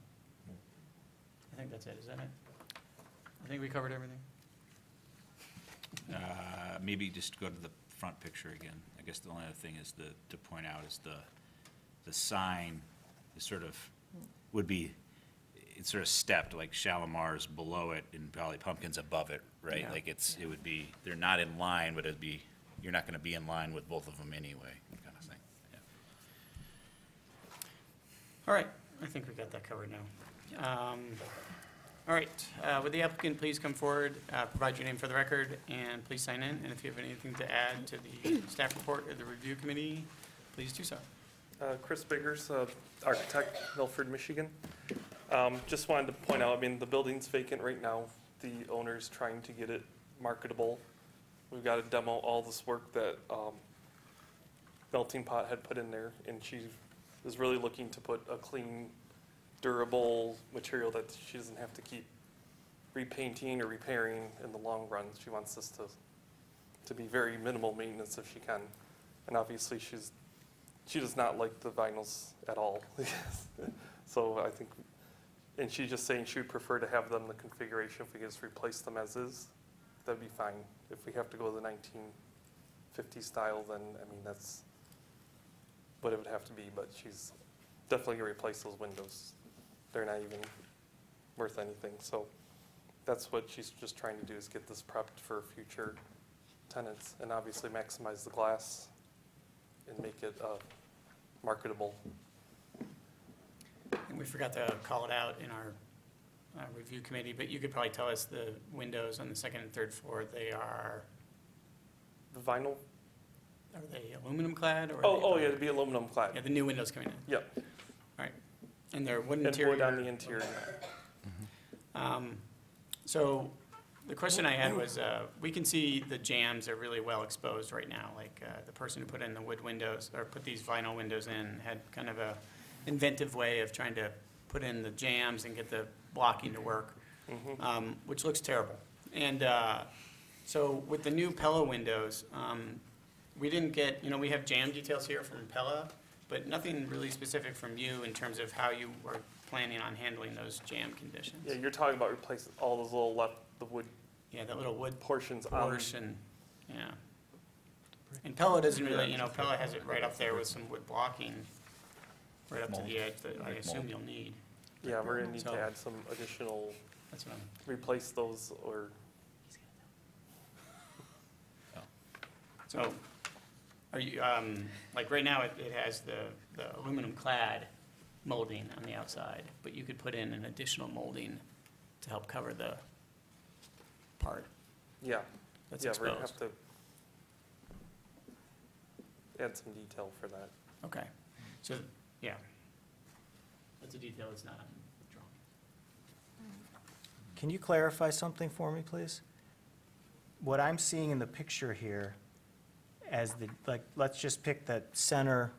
Speaker 1: I think that's it. Is that it? I think we covered everything.
Speaker 6: Maybe just go to the front picture again. I guess the only other thing is to point out is the sign is sort of would be, it's sort of stepped, like Shalimar's below it and Valley Pumpkin's above it, right?
Speaker 1: Yeah.
Speaker 6: Like it would be, they're not in line, but it'd be, you're not gonna be in line with both of them anyway, kind of thing. Yeah.
Speaker 1: All right, I think we got that covered now. All right, would the applicant please come forward, provide your name for the record, and please sign in? And if you have anything to add to the staff report or the review committee, please do so.
Speaker 11: Chris Biggers, architect, Milford, Michigan. Just wanted to point out, I mean, the building's vacant right now. The owner's trying to get it marketable. We've got to demo all this work that Melting Pot had put in there, and she is really looking to put a clean, durable material that she doesn't have to keep repainting or repairing in the long run. She wants this to be very minimal maintenance if she can. And obviously, she does not like the vinyls at all. So I think, and she's just saying she would prefer to have them the configuration if we just replace them as is. That'd be fine. If we have to go to the 1950 style, then, I mean, that's what it would have to be, but she's definitely gonna replace those windows. They're not even worth anything, so that's what she's just trying to do, is get this prepped for future tenants, and obviously maximize the glass and make it marketable.
Speaker 1: And we forgot to call it out in our review committee, but you could probably tell us the windows on the second and third floor, they are,
Speaker 11: The vinyl,
Speaker 1: are they aluminum clad or? are
Speaker 11: oh,
Speaker 1: they-
Speaker 11: yeah, it'd be aluminum clad.
Speaker 1: Yeah, the new windows coming in,
Speaker 11: Yep,
Speaker 1: all right. And they're wooden
Speaker 11: and
Speaker 1: interior?
Speaker 11: wood on the interior.
Speaker 1: So the question I had was, we can see the jambs are really well exposed right now. Like the person who put in the wood windows, or put these vinyl windows in, had kind of a inventive way of trying to put in the jambs and get the blocking to work, which looks terrible. And so with the new Pella windows, we didn't get, we have jam details here from Pella, but nothing really specific from you in terms of how you were planning on handling those jam conditions.
Speaker 11: Yeah, you're talking about replacing all those little the wood
Speaker 1: Yeah, that little wood
Speaker 11: portions on.
Speaker 1: portion, yeah. And Pella doesn't really, Pella has it right up there with some wood blocking, right up to the edge that I assume you'll need.
Speaker 11: Yeah, we're gonna need
Speaker 1: So-
Speaker 11: to add some additional,
Speaker 1: That's what I'm,
Speaker 11: replace those, or,
Speaker 1: so, are you, like, right now, it has the aluminum clad molding on the outside, but you could put in an additional molding to help cover the part
Speaker 11: yeah.
Speaker 1: that's
Speaker 11: Yeah, we're gonna have
Speaker 1: exposed.
Speaker 11: to add some detail for that.
Speaker 1: Okay, so, yeah. That's a detail that's not on the drawing.
Speaker 7: Can you clarify something for me, please? What I'm seeing in the picture here as the, like, let's just pick that center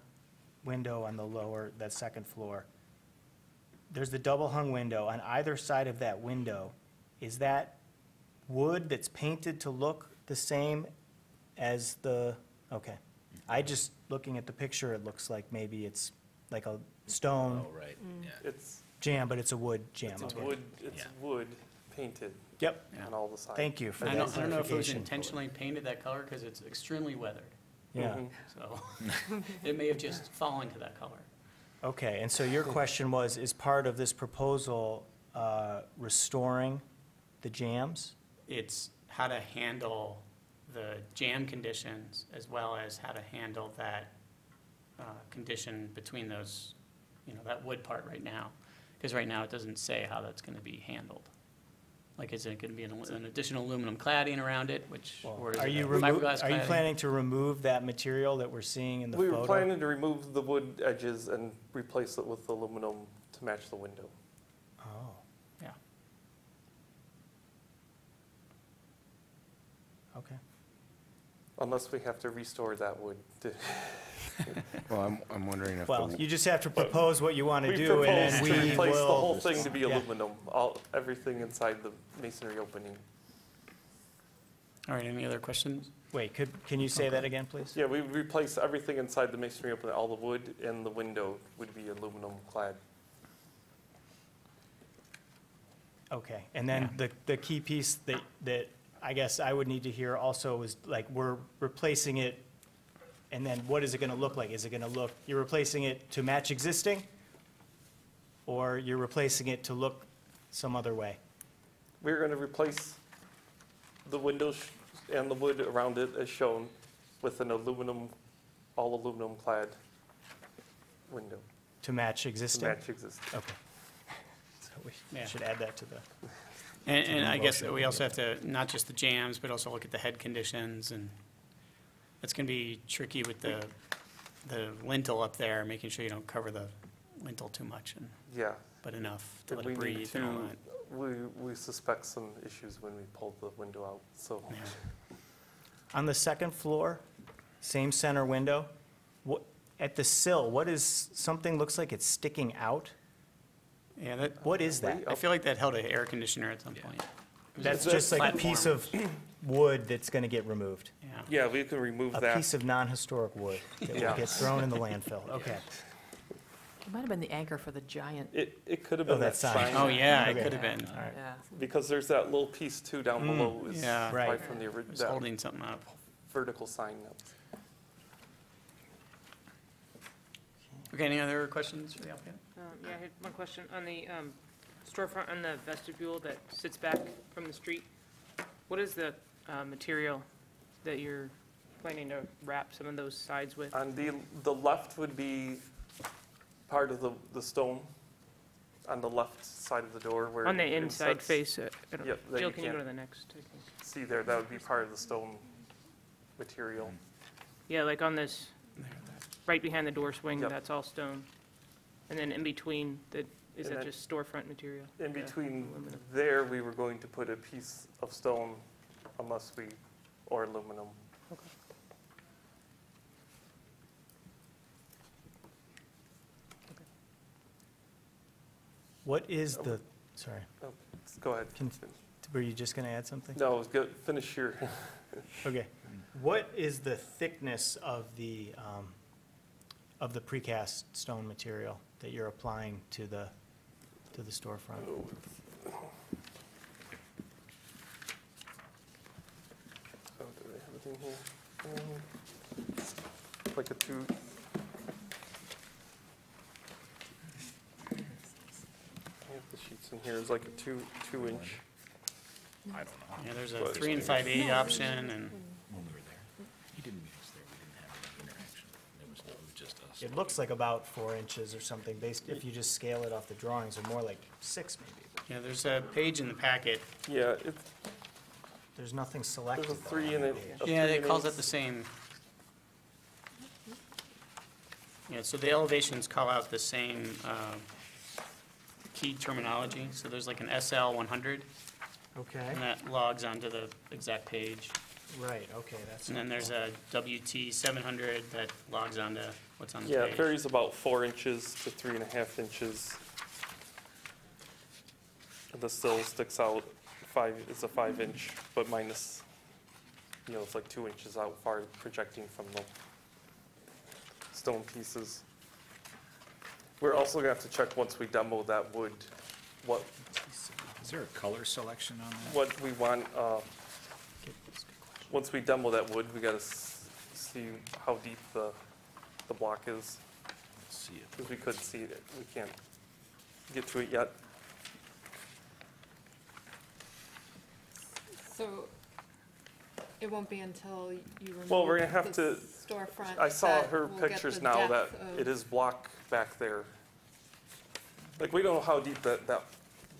Speaker 7: window on the lower, that second floor. There's the double hung window. On either side of that window, is that wood that's painted to look the same as the, okay. I just, looking at the picture, it looks like maybe it's like a stone
Speaker 6: Oh, right, yeah.
Speaker 11: It's,
Speaker 7: jam, but it's a wood jam.
Speaker 11: it's
Speaker 7: Okay.
Speaker 11: wood, it's
Speaker 6: Yeah.
Speaker 11: wood painted
Speaker 7: Yep,
Speaker 1: Yeah.
Speaker 11: on all the sides.
Speaker 7: thank you for
Speaker 1: I
Speaker 7: that
Speaker 1: don't know if it was
Speaker 7: clarification.
Speaker 1: intentionally painted that color, because it's extremely weathered,
Speaker 7: Yeah.
Speaker 11: Mhm.
Speaker 1: so it may have just fallen to that color.
Speaker 7: Okay, and so your question was, is part of this proposal restoring the jams?
Speaker 1: It's how to handle the jam conditions, as well as how to handle that condition between those, that wood part right now. Because right now, it doesn't say how that's going to be handled. Like, is it going to be an additional aluminum cladding around it, which, or is
Speaker 7: Are
Speaker 1: it
Speaker 7: you
Speaker 1: a fiberglass
Speaker 7: are you
Speaker 1: cladding?
Speaker 7: planning to remove that material that we're seeing in the
Speaker 11: We
Speaker 7: photo?
Speaker 11: were planning to remove the wood edges and replace it with aluminum to match the window.
Speaker 7: Oh,
Speaker 1: Yeah.
Speaker 7: okay.
Speaker 11: Unless we have to restore that wood.
Speaker 10: Well, I'm wondering if
Speaker 7: Well,
Speaker 10: the,
Speaker 7: you just have to propose what you want to
Speaker 11: We
Speaker 7: do, and
Speaker 11: propose
Speaker 7: then
Speaker 11: to
Speaker 7: we
Speaker 11: replace the whole
Speaker 7: will.
Speaker 11: thing to be
Speaker 7: Yeah.
Speaker 11: aluminum, everything inside the masonry opening.
Speaker 1: All right, any other questions?
Speaker 7: Wait, can you say that again, please?
Speaker 11: Yeah, we would replace everything inside the masonry opening, all the wood and the window would be aluminum clad.
Speaker 7: Okay, and then the key piece that I guess I would need to hear also is, like, we're replacing it, and then what is it gonna look like? Is it gonna look, you're replacing it to match existing? or you're replacing it to look some other way?
Speaker 11: We're going to replace the windows and the wood around it as shown with an all aluminum clad window
Speaker 7: To match
Speaker 11: to
Speaker 7: existing?
Speaker 11: match existing.
Speaker 7: Okay. So we
Speaker 1: Yeah.
Speaker 7: should add that to the,
Speaker 1: And I guess that we also have to, not just the jams, but also look at the head conditions, and it's gonna be tricky with the lintel up there, making sure you don't cover the lintel too much,
Speaker 11: Yeah.
Speaker 1: but enough to
Speaker 11: And
Speaker 1: let
Speaker 11: we
Speaker 1: it
Speaker 11: need
Speaker 1: breathe and all
Speaker 11: to,
Speaker 1: that.
Speaker 11: we suspect some issues when we pulled the window out, so.
Speaker 1: Yeah.
Speaker 7: on the second floor, same center window, at the sill, what is, something looks like it's sticking out?
Speaker 1: Yeah, that,
Speaker 7: What is that?
Speaker 1: I feel like that held an air conditioner at some point.
Speaker 7: That's
Speaker 11: It's a
Speaker 7: just like a piece of wood that's gonna get removed.
Speaker 1: Yeah.
Speaker 11: Yeah, we can remove
Speaker 7: A
Speaker 11: that.
Speaker 7: piece of non-historic wood that will
Speaker 11: Yeah.
Speaker 7: get thrown in the landfill, okay.
Speaker 2: It might have been the anchor for the giant,
Speaker 11: It could have
Speaker 7: Oh,
Speaker 11: been that
Speaker 7: that sign.
Speaker 11: sign.
Speaker 1: Oh, yeah, it
Speaker 7: Okay.
Speaker 1: could have been.
Speaker 7: All right.
Speaker 2: yeah.
Speaker 11: Because there's that little piece too down below is
Speaker 1: yeah.
Speaker 11: right
Speaker 7: Right.
Speaker 11: from the
Speaker 1: It was
Speaker 11: that
Speaker 1: holding something up.
Speaker 11: vertical sign. That was-
Speaker 1: Okay, any other questions for the applicant?
Speaker 12: Yeah, I had one question on the storefront on the vestibule that sits back from the street. What is the material that you're planning to wrap some of those sides with?
Speaker 11: On the left would be part of the stone on the left side of the door where.
Speaker 12: On the
Speaker 11: it
Speaker 12: inside
Speaker 11: sets.
Speaker 12: face?
Speaker 11: Yep, that
Speaker 12: Jill,
Speaker 11: you
Speaker 12: can you go to
Speaker 11: can't
Speaker 12: the next? I think?
Speaker 11: see there, that would be part of the stone material.
Speaker 12: Yeah, like on this, right behind the door swing,
Speaker 11: Yep.
Speaker 12: that's all stone. And then in between, is
Speaker 11: And
Speaker 12: that
Speaker 11: then
Speaker 12: just storefront material?
Speaker 11: In
Speaker 12: Yeah,
Speaker 11: between
Speaker 12: aluminum.
Speaker 11: there, we were going to put a piece of stone or aluminum.
Speaker 7: What is the, sorry,
Speaker 11: Go ahead.
Speaker 7: were you just gonna add something?
Speaker 11: No, it was good. Finish your,
Speaker 7: Okay. What is the thickness of the precast stone material that you're applying to the storefront?
Speaker 11: oh, do they have it in here? Like a two. I have the sheets in here. It's like a two inch.
Speaker 6: I don't know.
Speaker 1: Yeah, there's a
Speaker 11: But-
Speaker 1: 3 and 5/8 option, and
Speaker 6: When we were there, he didn't meet us there, we didn't have any interaction. It was just us.
Speaker 7: It looks like about 4 inches or something, based, if you just scale it off the drawings, or more like 6 maybe.
Speaker 1: yeah, there's a page in the packet.
Speaker 11: Yeah, it's,
Speaker 7: There's nothing selected.
Speaker 11: there's a
Speaker 7: though
Speaker 11: 3
Speaker 7: on
Speaker 11: and
Speaker 7: the
Speaker 11: a.
Speaker 7: page.
Speaker 1: Yeah,
Speaker 11: three
Speaker 1: it
Speaker 11: and
Speaker 1: calls
Speaker 11: eight.
Speaker 1: it the same. Yeah, so the elevations call out the same key terminology. So there's like an SL 100,
Speaker 7: Okay,
Speaker 1: and that logs onto the exact page.
Speaker 7: right, okay, that's.
Speaker 1: And then there's a WT 700 that logs onto what's on the
Speaker 11: Yeah, it
Speaker 1: page.
Speaker 11: varies about 4 inches to 3.5 inches. And the sill sticks out it's a 5 inch, but minus, it's like 2 inches out far projecting from the stone pieces. We're also gonna have to check once we demo that wood, what
Speaker 6: Is there a color selection on that?
Speaker 11: what we want, once we demo that wood, we gotta see how deep the block is,
Speaker 6: Let's see it.
Speaker 11: because we could see it, we can't get to it yet.
Speaker 13: So it won't be until you remove
Speaker 11: Well, we're gonna have
Speaker 13: the
Speaker 11: to-
Speaker 13: storefront.
Speaker 11: I saw
Speaker 13: that
Speaker 11: her
Speaker 13: we'll get
Speaker 11: pictures
Speaker 13: the
Speaker 11: now that
Speaker 13: depth of-
Speaker 11: it is block back there. Like, we don't know how deep that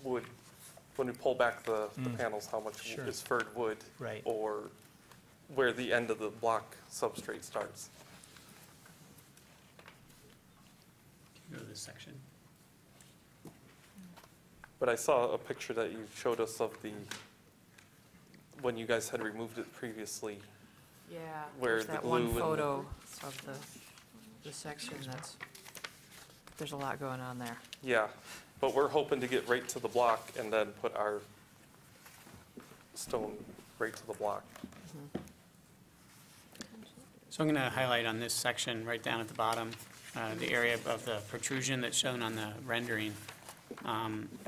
Speaker 11: wood, when we pull back the panels, how much
Speaker 7: Sure.
Speaker 11: is furred wood.
Speaker 7: Right.
Speaker 11: Or where the end of the block substrate starts.
Speaker 1: Go to this section.
Speaker 11: But I saw a picture that you showed us of when you guys had removed it previously.
Speaker 2: Yeah,
Speaker 11: Where
Speaker 2: there's
Speaker 11: the
Speaker 2: that one
Speaker 11: glue and-
Speaker 2: photo of the section there's a lot going on there.
Speaker 11: Yeah, but we're hoping to get right to the block and then put our stone right to the block.
Speaker 1: So I'm going to highlight on this section right down at the bottom, the area of the protrusion that's shown on the rendering.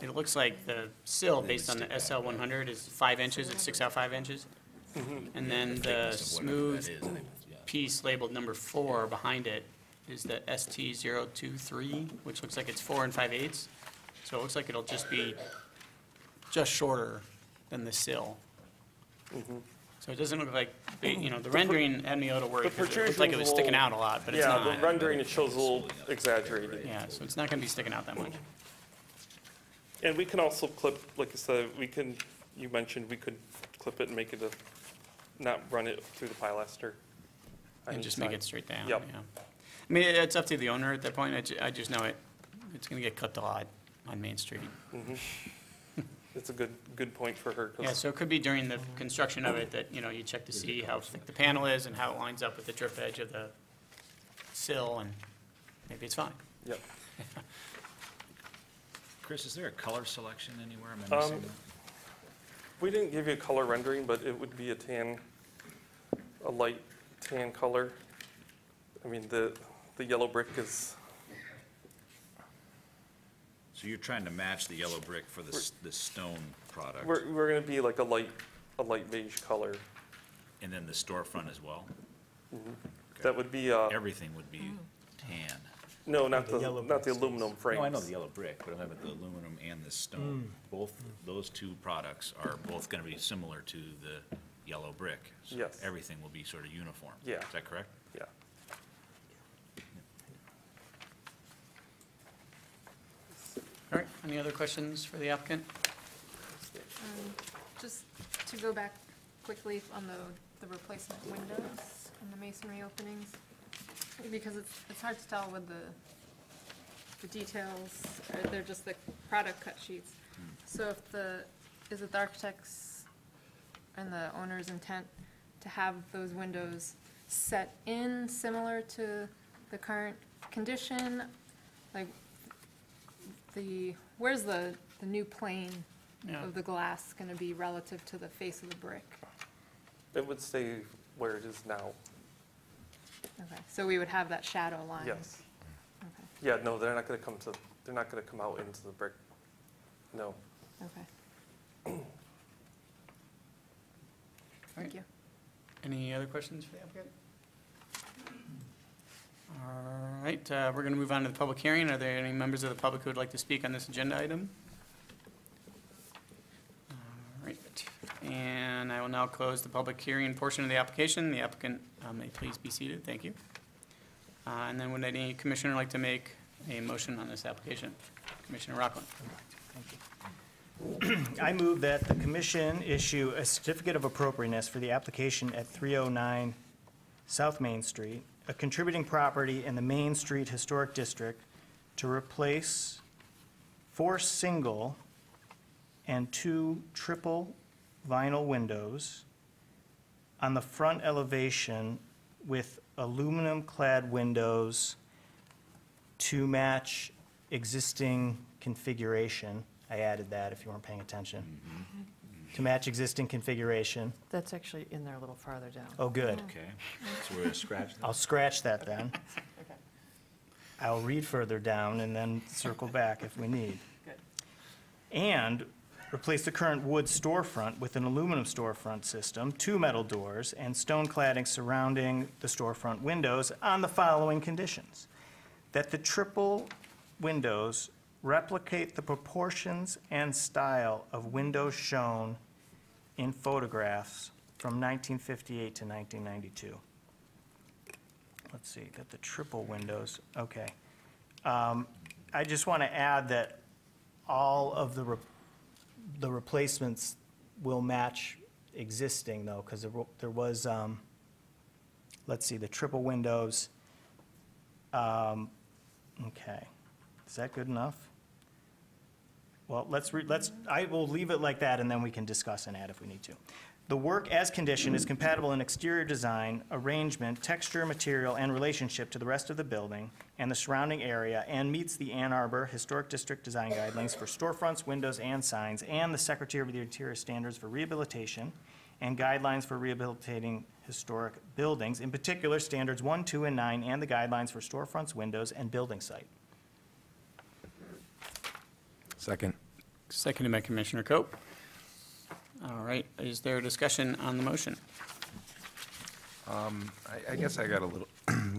Speaker 1: It looks like the sill, based on the SL 100, is 5 inches, it sticks out 5 inches. And then the
Speaker 6: Thickness of whatever that
Speaker 1: smooth
Speaker 6: is, I think, yeah.
Speaker 1: piece labeled number 4 behind it is the ST 023, which looks like it's 4 and 5/8. So it looks like it'll just be just shorter than the sill. So it doesn't look like, the rendering had me a little worried,
Speaker 11: The
Speaker 1: because it looked like it was
Speaker 11: protrusion's a
Speaker 1: sticking
Speaker 11: little-
Speaker 1: out a lot, but it's
Speaker 11: Yeah,
Speaker 1: not.
Speaker 11: the rendering, it shows a little exaggerated.
Speaker 1: Yeah, so it's not gonna be sticking out that much.
Speaker 11: And we can also clip, like I said, you mentioned we could clip it and make it not run it through the pilaster. on
Speaker 1: And
Speaker 11: each
Speaker 1: just make
Speaker 11: side.
Speaker 1: it straight down,
Speaker 11: Yep.
Speaker 1: yeah. I mean, it's up to the owner at that point, I just know it's gonna get clipped a lot on Main Street.
Speaker 11: It's a good point for her. 'cause-
Speaker 1: Yeah, so it could be during the construction of it that, you check to see how thick the panel is and how it lines up with the drip edge of the sill, and maybe it's fine.
Speaker 11: Yep.
Speaker 6: Chris, is there a color selection anywhere? Am I missing that?
Speaker 11: We didn't give you a color rendering, but it would be a light tan color. I mean, the yellow brick is,
Speaker 6: So you're trying to match the yellow brick for the stone product,
Speaker 11: we're gonna be like a light beige color.
Speaker 6: and then the storefront as well?
Speaker 11: That would be,
Speaker 6: Everything would be tan.
Speaker 11: no, not
Speaker 7: The yellow
Speaker 11: not the
Speaker 7: bricks.
Speaker 11: aluminum frames.
Speaker 6: No, I know the yellow brick, but I'm talking about the aluminum and the stone. Both, those two products are both gonna be similar to the yellow brick. So
Speaker 11: Yes.
Speaker 6: everything will be sort of uniform.
Speaker 11: Yeah.
Speaker 6: Is that correct?
Speaker 11: Yeah.
Speaker 1: All right, any other questions for the applicant?
Speaker 13: Just to go back quickly on the replacement windows and the masonry openings, because it's hard to tell with the details, or they're just the product cut sheets. So is it the architect's and the owner's intent to have those windows set in similar to the current condition? Like, where's the new plane
Speaker 1: Yeah.
Speaker 13: of the glass gonna be relative to the face of the brick?
Speaker 11: It would stay where it is now.
Speaker 13: Okay, so we would have that shadow line?
Speaker 11: Yes.
Speaker 13: Okay,
Speaker 11: Yeah, no, they're not gonna come out into the brick. No.
Speaker 13: okay. Thank you.
Speaker 1: Any other questions for the applicant? All right, we're going to move on to the public hearing. Are there any members of the public who would like to speak on this agenda item? All right, and I will now close the public hearing portion of the application. The applicant may please be seated. Thank you. And then would any commissioner like to make a motion on this application? Commissioner Rockland.
Speaker 7: I move that the commission issue a certificate of appropriateness for the application at 309 South Main Street, a contributing property in the Main Street Historic District, to replace 4 single and 2 triple vinyl windows on the front elevation with aluminum-clad windows to match existing configuration. I added that if you weren't paying attention. To match existing configuration.
Speaker 2: That's actually in there a little farther down.
Speaker 7: Oh, good.
Speaker 6: Okay, so we're gonna scratch that.
Speaker 7: I'll scratch that then.
Speaker 2: Okay.
Speaker 7: I'll read further down and then circle back if we need.
Speaker 2: Good.
Speaker 7: And replace the current wood storefront with an aluminum storefront system, 2 metal doors, and stone cladding surrounding the storefront windows on the following conditions: that the triple windows replicate the proportions and style of windows shown in photographs from 1958 to 1992. Let's see, that the triple windows, okay. I just want to add that all of the replacements will match existing, though, because there was, let's see, the triple windows. Okay, is that good enough? Well, I will leave it like that, and then we can discuss and add if we need to. The work as conditioned is compatible in exterior design, arrangement, texture, material, and relationship to the rest of the building and the surrounding area, and meets the Ann Arbor Historic District Design Guidelines for storefronts, windows, and signs, and the Secretary of the Interior Standards for Rehabilitation and Guidelines for Rehabilitating Historic Buildings, in particular, Standards 1, 2, and 9, and the Guidelines for storefronts, windows, and building site.
Speaker 10: Second.
Speaker 1: Seconded by Commissioner Cope. All right, is there a discussion on the motion?
Speaker 10: I guess I got a little,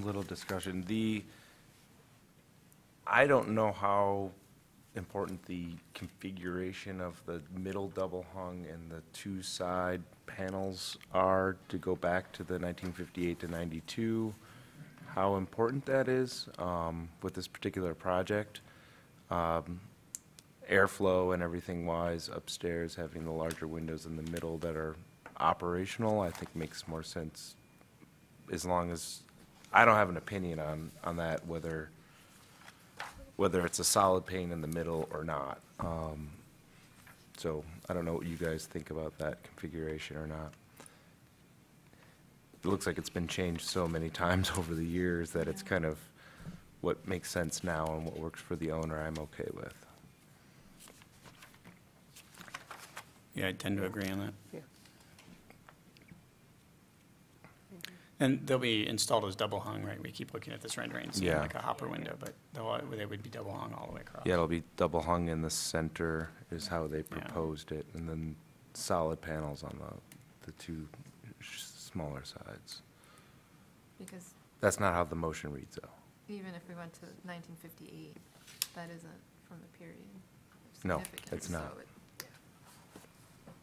Speaker 10: little discussion. I don't know how important the configuration of the middle double hung and the two side panels are to go back to the 1958 to 92, how important that is with this particular project. Airflow and everything wise upstairs, having the larger windows in the middle that are operational, I think makes more sense, as long as, I don't have an opinion on that, whether it's a solid pane in the middle or not. So I don't know what you guys think about that configuration or not. It looks like it's been changed so many times over the years that it's kind of what makes sense now and what works for the owner I'm okay with.
Speaker 1: Yeah, I tend to agree on that.
Speaker 12: Yeah.
Speaker 1: And they'll be installed as double hung, right? We keep looking at this rendering, seeing
Speaker 10: Yeah.
Speaker 1: like a hopper window, but they would be double hung all the way across.
Speaker 10: Yeah, it'll be double hung in the center is how they proposed it, and then solid panels on the two smaller sides.
Speaker 13: Because
Speaker 10: That's not how the motion reads, though.
Speaker 13: even if we went to 1958, that isn't from the period of
Speaker 10: No,
Speaker 13: significance.
Speaker 10: it's not.
Speaker 13: So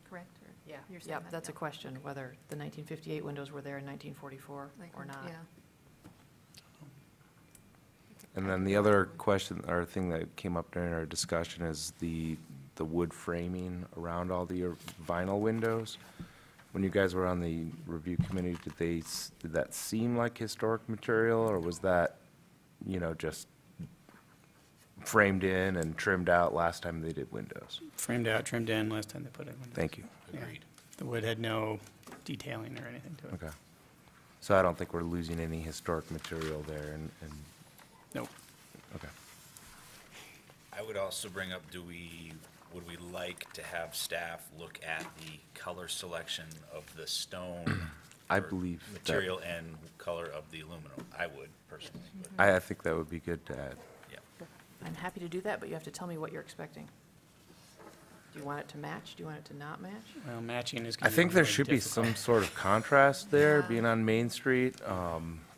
Speaker 13: correct, or?
Speaker 2: Yeah,
Speaker 13: You're saying
Speaker 2: yep,
Speaker 13: that,
Speaker 2: that's a
Speaker 13: yeah.
Speaker 2: question, whether the 1958 windows were there in 1944
Speaker 13: Like,
Speaker 2: or not.
Speaker 13: Yeah.
Speaker 10: And then the other question, or thing that came up during our discussion is the wood framing around all the vinyl windows. When you guys were on the review committee, did that seem like historic material, or was that, just framed in and trimmed out last time they did windows?
Speaker 1: Framed out, trimmed in last time they put it.
Speaker 10: Thank you.
Speaker 1: Yeah. The wood had no detailing or anything to it.
Speaker 10: Okay. So I don't think we're losing any historic material there, and
Speaker 1: Nope.
Speaker 10: okay.
Speaker 6: I would also bring up, would we like to have staff look at the color selection of the stone?
Speaker 10: I
Speaker 6: or
Speaker 10: believe that-
Speaker 6: material and color of the aluminum? I would personally, but,
Speaker 10: I think that would be good to add.
Speaker 6: yeah.
Speaker 2: I'm happy to do that, but you have to tell me what you're expecting. Do you want it to match? Do you want it to not match?
Speaker 1: Well, matching is
Speaker 10: I
Speaker 1: going to be
Speaker 10: think there
Speaker 1: really
Speaker 10: should be
Speaker 1: difficult.
Speaker 10: some sort of contrast there,
Speaker 13: Yeah.
Speaker 10: being on Main Street.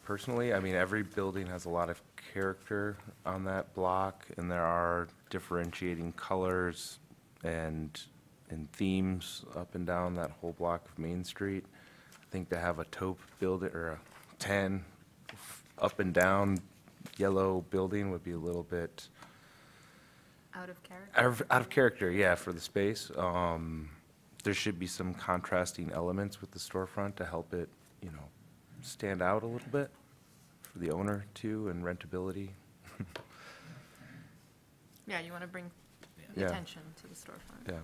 Speaker 10: Personally, I mean, every building has a lot of character on that block, and there are differentiating colors and themes up and down that whole block of Main Street. I think to have a taupe building, or a tan up and down yellow building would be a little bit
Speaker 13: Out of character?
Speaker 10: out of character, yeah, for the space. There should be some contrasting elements with the storefront to help it, stand out a little bit for the owner too, and rentability.
Speaker 13: Yeah, you want to bring
Speaker 10: Yeah.
Speaker 13: attention to the storefront.
Speaker 10: Yeah,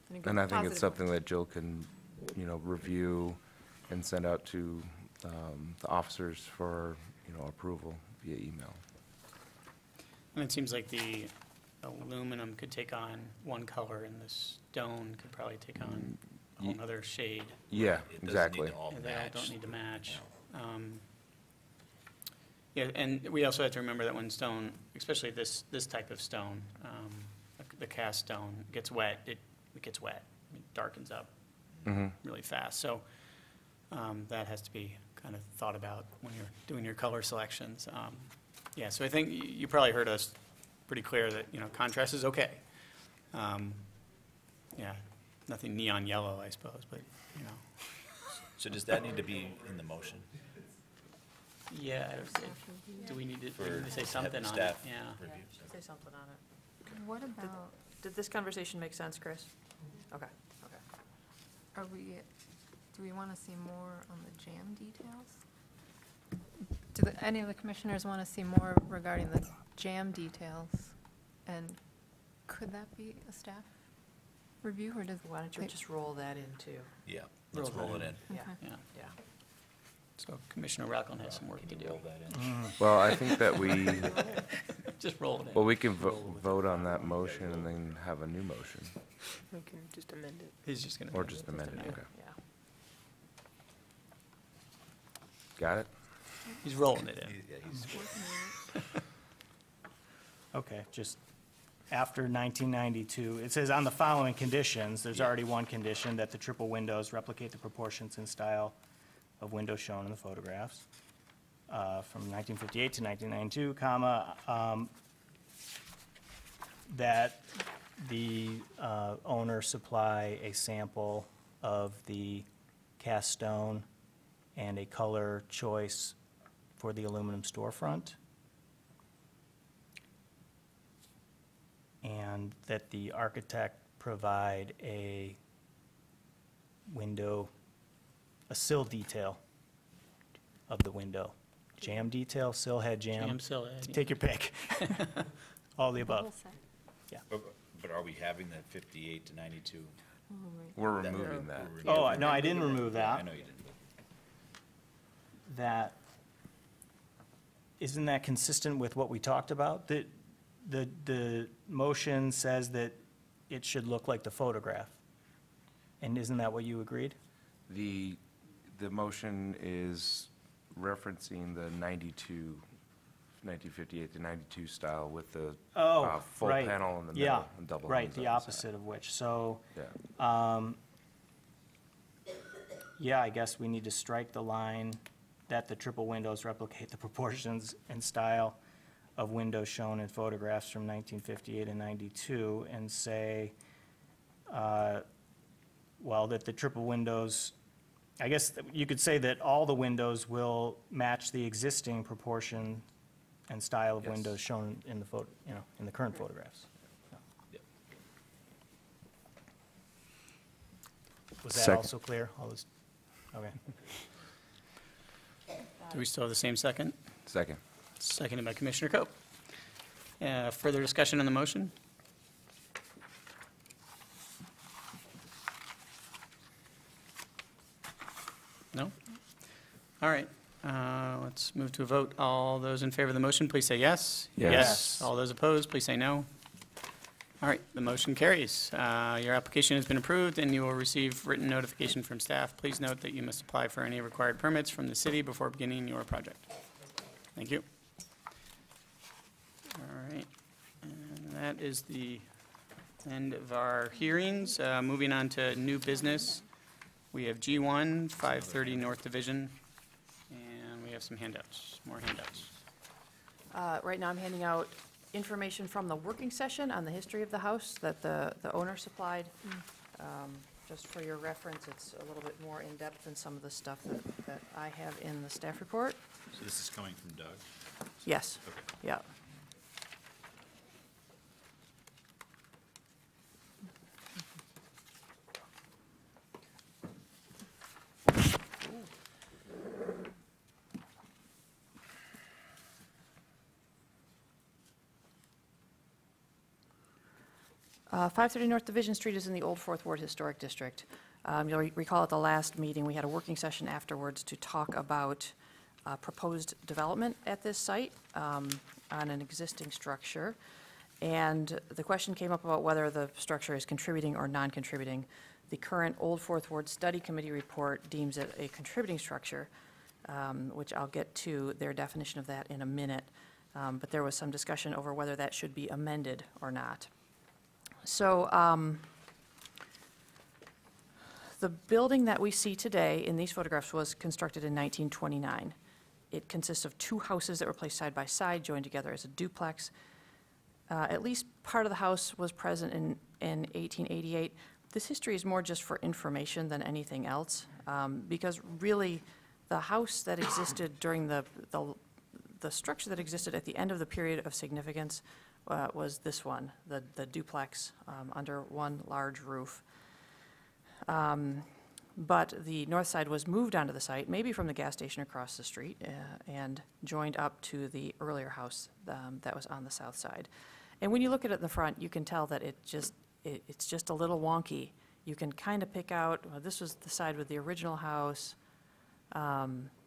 Speaker 13: in a good,
Speaker 10: and I think
Speaker 13: positive
Speaker 10: it's
Speaker 13: way.
Speaker 10: something that Jill can, review and send out to the officers for, approval via email.
Speaker 1: And it seems like the aluminum could take on one color, and the stone could probably take on a whole other shade.
Speaker 10: Yeah,
Speaker 6: It doesn't need
Speaker 10: exactly.
Speaker 6: to all
Speaker 1: Yeah, they all
Speaker 6: match.
Speaker 1: don't need to match. Yeah, and we also have to remember that when stone, especially this type of stone, the cast stone gets wet, it gets wet, it darkens up
Speaker 10: Mhm.
Speaker 1: really fast. So that has to be kind of thought about when you're doing your color selections. Yeah, so I think you probably heard us pretty clear that, contrast is okay. Yeah, nothing neon yellow, I suppose, but,
Speaker 6: So does that need to be in the motion?
Speaker 1: yeah, do we need to say
Speaker 6: have
Speaker 1: something on it?
Speaker 6: staff
Speaker 1: Yeah.
Speaker 6: review?
Speaker 2: Say something on it.
Speaker 13: What about,
Speaker 2: Did this conversation make sense, Chris? Okay, okay.
Speaker 13: do we want to see more on the jam details? Do any of the commissioners want to see more regarding the jam details? And could that be a staff review, or does?
Speaker 2: Why don't you just roll that into?
Speaker 6: Yeah, let's roll it in.
Speaker 2: Yeah,
Speaker 13: Okay.
Speaker 1: Yeah,
Speaker 2: yeah.
Speaker 1: so Commissioner Racklin has some work to do.
Speaker 6: Roll that in.
Speaker 10: Well, I think that we,
Speaker 1: Just roll it in.
Speaker 10: well, we can vote on that motion and then have a new motion,
Speaker 12: We can just amend it.
Speaker 1: He's just gonna.
Speaker 10: or just amend it, okay.
Speaker 2: Yeah.
Speaker 10: Got it?
Speaker 1: He's rolling it in.
Speaker 6: Yeah, he's
Speaker 7: Okay, just after 1992, it says on the following conditions, there's already one condition, that the triple windows replicate the proportions and style of windows shown in the photographs. From 1958 to 1992, comma, that the owner supply a sample of the cast stone and a color choice for the aluminum storefront. And that the architect provide a window, a sill detail of the window. Jam detail, sill head jam.
Speaker 1: Jam, sill head, yeah.
Speaker 7: Take your pick. All the
Speaker 13: The whole
Speaker 7: above.
Speaker 13: set.
Speaker 6: But are we having that 58 to 92?
Speaker 10: We're removing that.
Speaker 7: Oh, no, I didn't remove
Speaker 6: I
Speaker 7: that.
Speaker 6: know you didn't.
Speaker 7: That, isn't that consistent with what we talked about? The motion says that it should look like the photograph. And isn't that what you agreed?
Speaker 10: The motion is referencing the 1958 to 92 style with the full
Speaker 7: right.
Speaker 10: panel in the
Speaker 7: Yeah,
Speaker 10: middle and double
Speaker 7: right,
Speaker 10: hings
Speaker 7: the
Speaker 10: on
Speaker 7: opposite of which. So,
Speaker 10: Yeah.
Speaker 7: yeah, I guess we need to strike the line that the triple windows replicate the proportions and style of windows shown in photographs from 1958 and 92 and say, well, that the triple windows, I guess you could say that all the windows will match the existing proportion and style of
Speaker 6: Yes.
Speaker 7: windows shown in the photo, in the current photographs.
Speaker 6: Yep.
Speaker 7: Was that
Speaker 10: Second.
Speaker 7: also clear? All those, okay.
Speaker 1: Do we still have the same second?
Speaker 10: Second.
Speaker 1: Seconded by Commissioner Cope. Further discussion on the motion? No? All right, let's move to a vote. All those in favor of the motion, please say yes.
Speaker 10: Yes.
Speaker 1: All those opposed, please say no. All right, the motion carries. Your application has been approved, and you will receive written notification from staff. Please note that you must apply for any required permits from the city before beginning your project. Thank you. All right, and that is the end of our hearings. Moving on to new business, we have G1, 530 North Division, and we have some handouts, more handouts.
Speaker 2: Right now, I'm handing out information from the working session on the history of the house that the owner supplied. Just for your reference, it's a little bit more in-depth than some of the stuff that I have in the staff report.
Speaker 6: So this is coming from Doug?
Speaker 2: Yes,
Speaker 6: Okay.
Speaker 2: yeah. Uh, 530 North Division Street is in the Old Fourth Ward Historic District. You'll recall at the last meeting, we had a working session afterwards to talk about proposed development at this site on an existing structure. And the question came up about whether the structure is contributing or non-contributing. The current Old Fourth Ward Study Committee report deems it a contributing structure, which I'll get to their definition of that in a minute. But there was some discussion over whether that should be amended or not. So the building that we see today in these photographs was constructed in 1929. It consists of two houses that were placed side by side, joined together as a duplex. At least part of the house was present in 1888. This history is more just for information than anything else, because really the house that existed during the structure that existed at the end of the period of significance was this one, the duplex under one large roof. But the north side was moved onto the site, maybe from the gas station across the street, and joined up to the earlier house that was on the south side. And when you look at it in the front, you can tell that it's just a little wonky. You can kind of pick out, well, this was the side with the original house.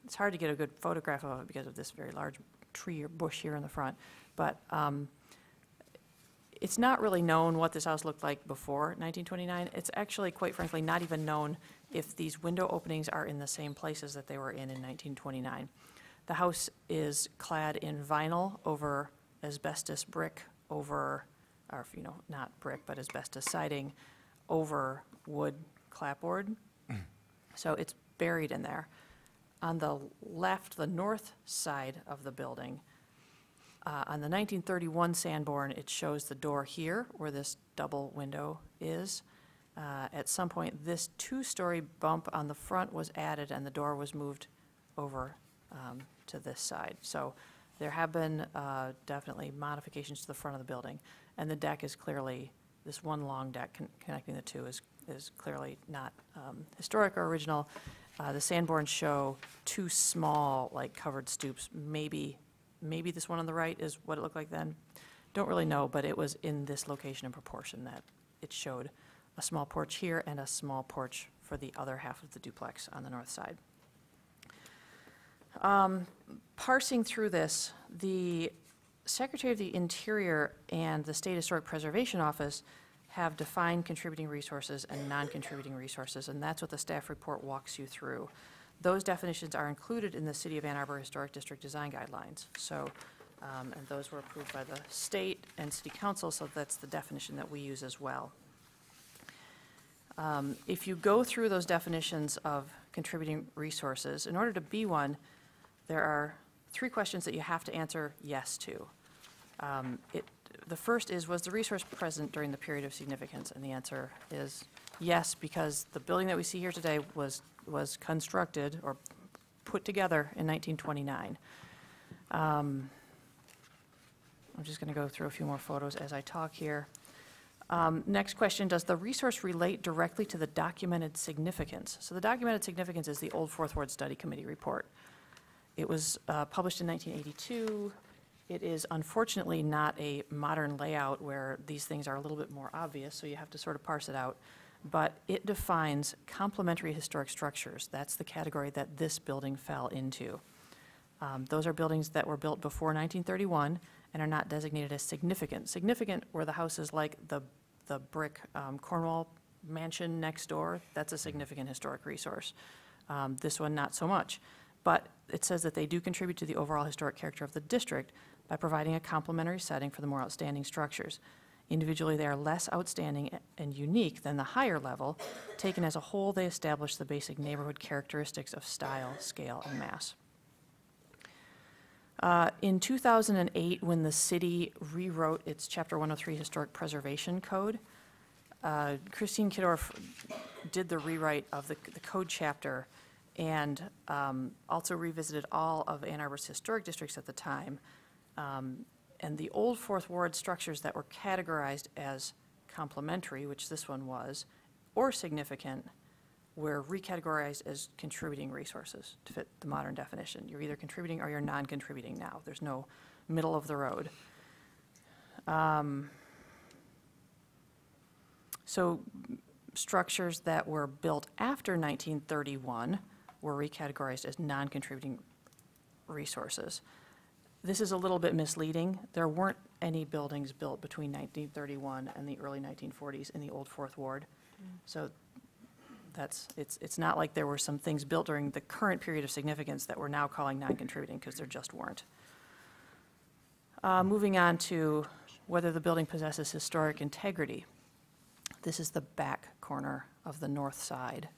Speaker 2: It's hard to get a good photograph of it because of this very large tree or bush here in the front. But it's not really known what this house looked like before 1929. It's actually, quite frankly, not even known if these window openings are in the same places that they were in 1929. The house is clad in vinyl over asbestos brick over, or not brick, but asbestos siding over wood clapboard. So it's buried in there. On the left, the north side of the building, On the 1931 Sanborn, it shows the door here where this double window is. At some point, this two-story bump on the front was added and the door was moved over to this side. So there have been definitely modifications to the front of the building. And the deck is clearly, this one long deck connecting the two is clearly not historic or original. The Sanborns show two small, like, covered stoops. Maybe this one on the right is what it looked like then. Don't really know, but it was in this location and proportion that it showed a small porch here and a small porch for the other half of the duplex on the north side. Parsing through this, the Secretary of the Interior and the State Historic Preservation Office have defined contributing resources and non-contributing resources, and that's what the staff report walks you through. Those definitions are included in the City of Ann Arbor Historic District Design Guidelines. So, and those were approved by the state and city council, so that's the definition that we use as well. If you go through those definitions of contributing resources, in order to be one, there are 3 questions that you have to answer yes to. The first is, was the resource present during the period of significance? And the answer is yes, because the building that we see here today was constructed or put together in 1929. I'm just going to go through a few more photos as I talk here. Next question, does the resource relate directly to the documented significance? So the documented significance is the Old Fourth Ward Study Committee report. It was published in 1982. It is unfortunately not a modern layout where these things are a little bit more obvious, so you have to sort of parse it out. But it defines complementary historic structures. That's the category that this building fell into. Those are buildings that were built before 1931 and are not designated as significant. Significant were the houses like the brick Cornwall mansion next door. That's a significant historic resource. This one, not so much. But it says that they do contribute to the overall historic character of the district by providing a complementary setting for the more outstanding structures. Individually, they are less outstanding and unique than the higher level. Taken as a whole, they establish the basic neighborhood characteristics of style, scale, and mass. In 2008, when the city rewrote its Chapter 103 Historic Preservation Code, Christine Kidorf did the rewrite of the code chapter and also revisited all of Ann Arbor's historic districts at the time. And the old Fourth Ward structures that were categorized as complementary, which this one was, or significant, were recategorized as contributing resources to fit the modern definition. You're either contributing or you're non-contributing now. There's no middle of the road. So structures that were built after 1931 were recategorized as non-contributing resources. This is a little bit misleading. There weren't any buildings built between 1931 and the early 1940s in the old Fourth Ward. So it's not like there were some things built during the current period of significance that we're now calling non-contributing, because there just weren't. Moving on to whether the building possesses historic integrity. This is the back corner of the north side.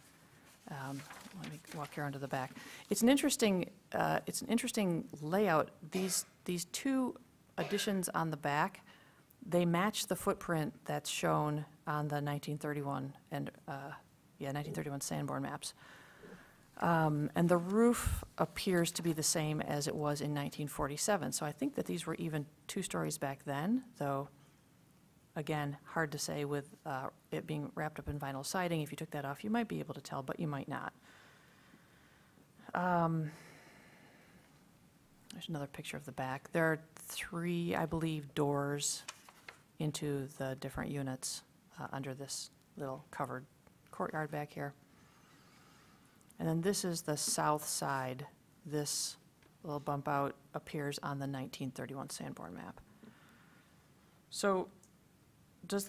Speaker 2: Let me walk here onto the back. It's an interesting layout. These 2 additions on the back, they match the footprint that's shown on the 1931 and 1931 Sanborn maps. And the roof appears to be the same as it was in 1947. So I think that these were even 2 stories back then, though, again, hard to say with it being wrapped up in vinyl siding. If you took that off, you might be able to tell, but you might not. There's another picture of the back. There are 3, I believe, doors into the different units under this little covered courtyard back here. And then this is the south side. This little bump out appears on the 1931 Sanborn map. So does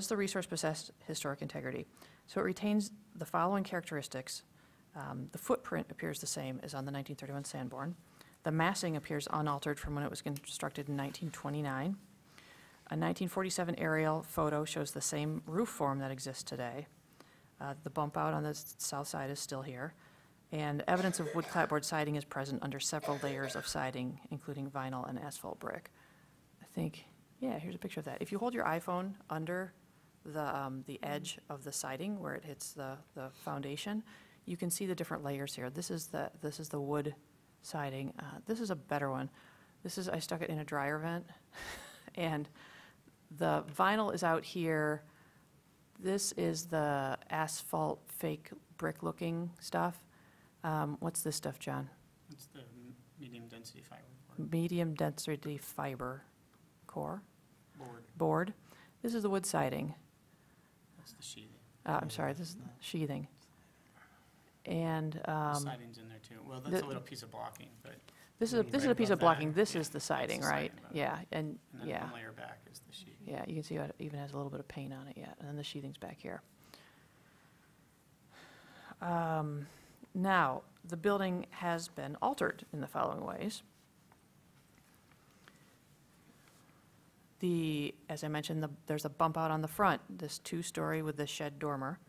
Speaker 2: the resource possess historic integrity? So it retains the following characteristics. The footprint appears the same as on the 1931 Sanborn. The massing appears unaltered from when it was constructed in 1929. A 1947 aerial photo shows the same roof form that exists today. The bump out on the south side is still here. And evidence of wood clapboard siding is present under several layers of siding, including vinyl and asphalt brick. I think, yeah, here's a picture of that. If you hold your iPhone under the edge of the siding where it hits the foundation, you can see the different layers here. This is the wood siding. This is a better one. I stuck it in a dryer vent, and the vinyl is out here. This is the asphalt fake brick-looking stuff. What's this stuff, John?
Speaker 1: It's the medium density fiber board.
Speaker 2: Medium density fiber core? Board. This is the wood siding.
Speaker 1: That's the sheathing.
Speaker 2: I'm sorry, this is the sheathing. And
Speaker 1: The siding's in there too. Well, that's a little piece of blocking, but.
Speaker 2: this is
Speaker 1: right
Speaker 2: a piece of
Speaker 1: above
Speaker 2: blocking.
Speaker 1: that,
Speaker 2: This
Speaker 1: yeah,
Speaker 2: is the
Speaker 1: that's
Speaker 2: siding,
Speaker 1: the
Speaker 2: right?
Speaker 1: siding above it.
Speaker 2: Yeah, and
Speaker 1: And then
Speaker 2: yeah.
Speaker 1: one layer back is the sheathing.
Speaker 2: Yeah, you can see it even has a little bit of paint on it yet, and then the sheathing's back here. Now, the building has been altered in the following ways. As I mentioned, there's a bump out on the front. This 2-story with the shed dormer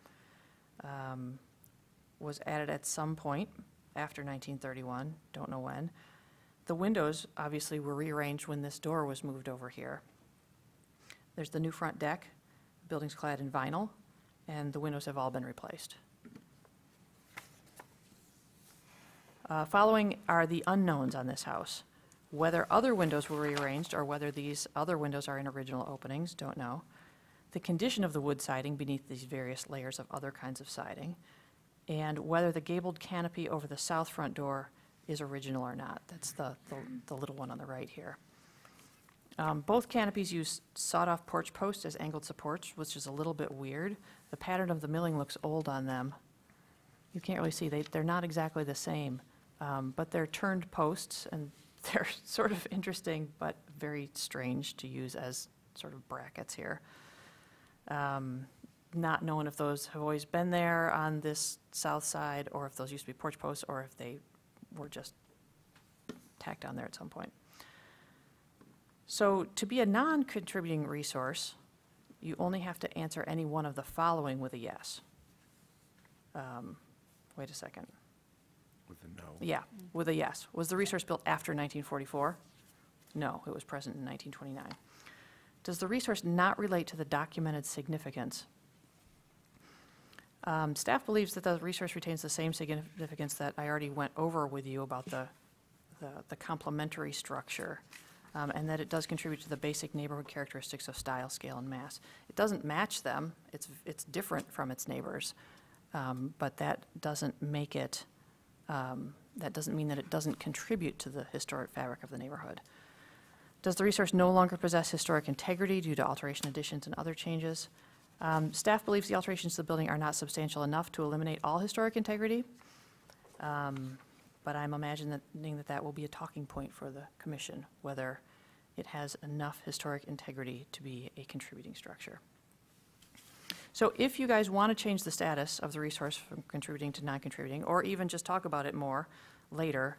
Speaker 2: was added at some point after 1931, don't know when. The windows obviously were rearranged when this door was moved over here. There's the new front deck, building's clad in vinyl, and the windows have all been replaced. Following are the unknowns on this house. Whether other windows were rearranged or whether these other windows are in original openings, don't know. The condition of the wood siding beneath these various layers of other kinds of siding, and whether the gabled canopy over the south front door is original or not. That's the little one on the right here. Both canopies use sawed-off porch posts as angled supports, which is a little bit weird. The pattern of the milling looks old on them. You can't really see, they're not exactly the same, but they're turned posts, and they're sort of interesting, but very strange to use as sort of brackets here. Not knowing if those have always been there on this south side, or if those used to be porch posts, or if they were just tacked on there at some point. So to be a non-contributing resource, you only have to answer any one of the following with a yes. Wait a second.
Speaker 10: With a no.
Speaker 2: Yeah, with a yes. Was the resource built after 1944? No, it was present in 1929. Does the resource not relate to the documented significance? Staff believes that the resource retains the same significance that I already went over with you about the complementary structure, and that it does contribute to the basic neighborhood characteristics of style, scale, and mass. It doesn't match them. It's different from its neighbors, but that doesn't make it, that doesn't mean that it doesn't contribute to the historic fabric of the neighborhood. Does the resource no longer possess historic integrity due to alteration, additions, and other changes? Staff believes the alterations to the building are not substantial enough to eliminate all historic integrity, but I'm imagining that will be a talking point for the commission, whether it has enough historic integrity to be a contributing structure. So if you guys want to change the status of the resource from contributing to non-contributing, or even just talk about it more later,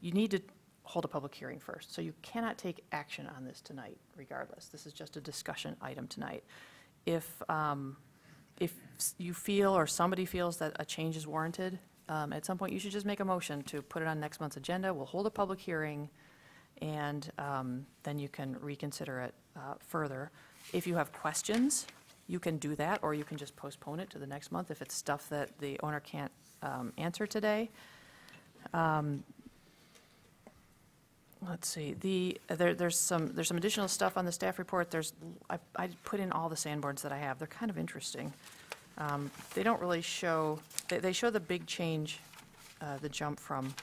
Speaker 2: you need to hold a public hearing first. So you cannot take action on this tonight regardless. This is just a discussion item tonight. If you feel or somebody feels that a change is warranted, at some point you should just make a motion to put it on next month's agenda. We'll hold a public hearing, and then you can reconsider it further. If you have questions, you can do that, or you can just postpone it to the next month if it's stuff that the owner can't answer today. Let's see, there's some additional stuff on the staff report. I put in all the sandboards that I have. They're kind of interesting. They don't really show, they show the big change, the jump from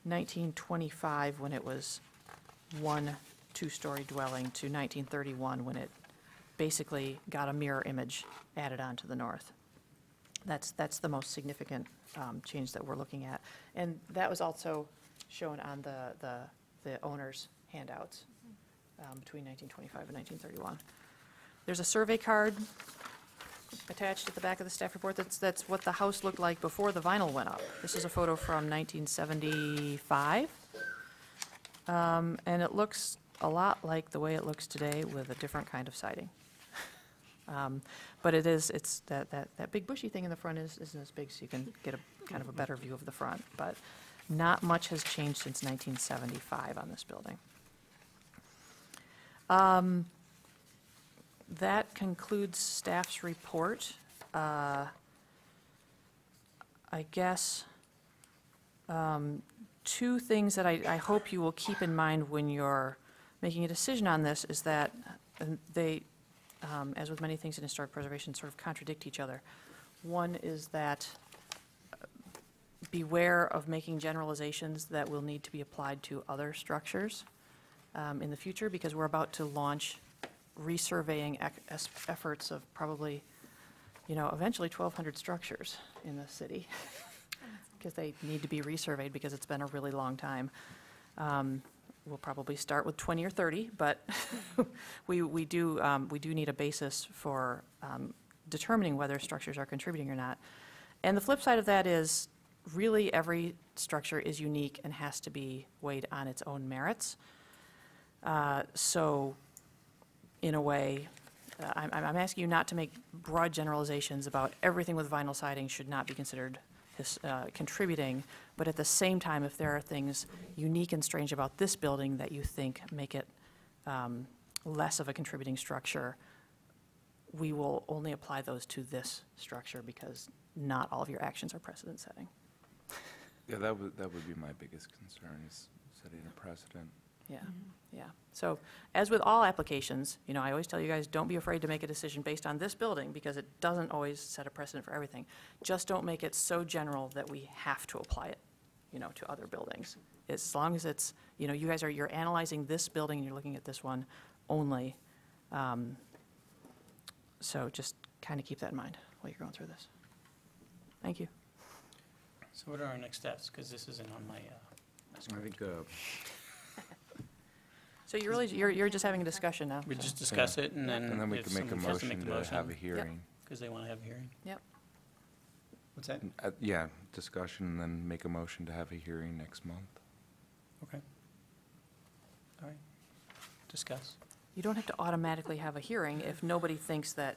Speaker 2: 1925 when it was one 2-story dwelling to 1931 when it basically got a mirror image added on to the north. That's the most significant change that we're looking at. And that was also shown on the owner's handouts between 1925 and 1931. There's a survey card attached at the back of the staff report. That's what the house looked like before the vinyl went up. This is a photo from 1975. And it looks a lot like the way it looks today with a different kind of siding. But it's that big bushy thing in the front isn't as big, so you can get a kind of a better view of the front. But not much has changed since 1975 on this building. That concludes staff's report. I guess two things that I hope you will keep in mind when you're making a decision on this is that they, as with many things in historic preservation, sort of contradict each other. One is that beware of making generalizations that will need to be applied to other structures in the future, because we're about to launch resurveying efforts of probably, eventually 1,200 structures in the city, because they need to be resurveyed because it's been a really long time. We'll probably start with 20 or 30, but we do need a basis for determining whether structures are contributing or not. And the flip side of that is really every structure is unique and has to be weighed on its own merits. So in a way, I'm asking you not to make broad generalizations about everything with vinyl siding should not be considered contributing, but at the same time, if there are things unique and strange about this building that you think make it less of a contributing structure, we will only apply those to this structure because not all of your actions are precedent setting.
Speaker 10: Yeah, that would be my biggest concern, is setting a precedent.
Speaker 2: Yeah, yeah. So as with all applications, I always tell you guys, don't be afraid to make a decision based on this building because it doesn't always set a precedent for everything. Just don't make it so general that we have to apply it, to other buildings. As long as it's, you guys you're analyzing this building and you're looking at this one only. So just kind of keep that in mind while you're going through this. Thank you.
Speaker 1: So what are our next steps? Because this isn't on my
Speaker 10: I
Speaker 1: script.
Speaker 10: think,
Speaker 2: So you're just having a discussion now.
Speaker 1: We
Speaker 2: so.
Speaker 1: just discuss it, and then
Speaker 10: we
Speaker 1: if
Speaker 10: can make a
Speaker 1: someone wants to
Speaker 10: motion
Speaker 1: make the
Speaker 10: to have a
Speaker 1: motion,
Speaker 10: hearing.
Speaker 1: because they want to have a hearing.
Speaker 2: Yep.
Speaker 1: What's that?
Speaker 10: Yeah, discussion, and then make a motion to have a hearing next month.
Speaker 1: Okay. All right. Discuss.
Speaker 2: You don't have to automatically have a hearing if nobody thinks that,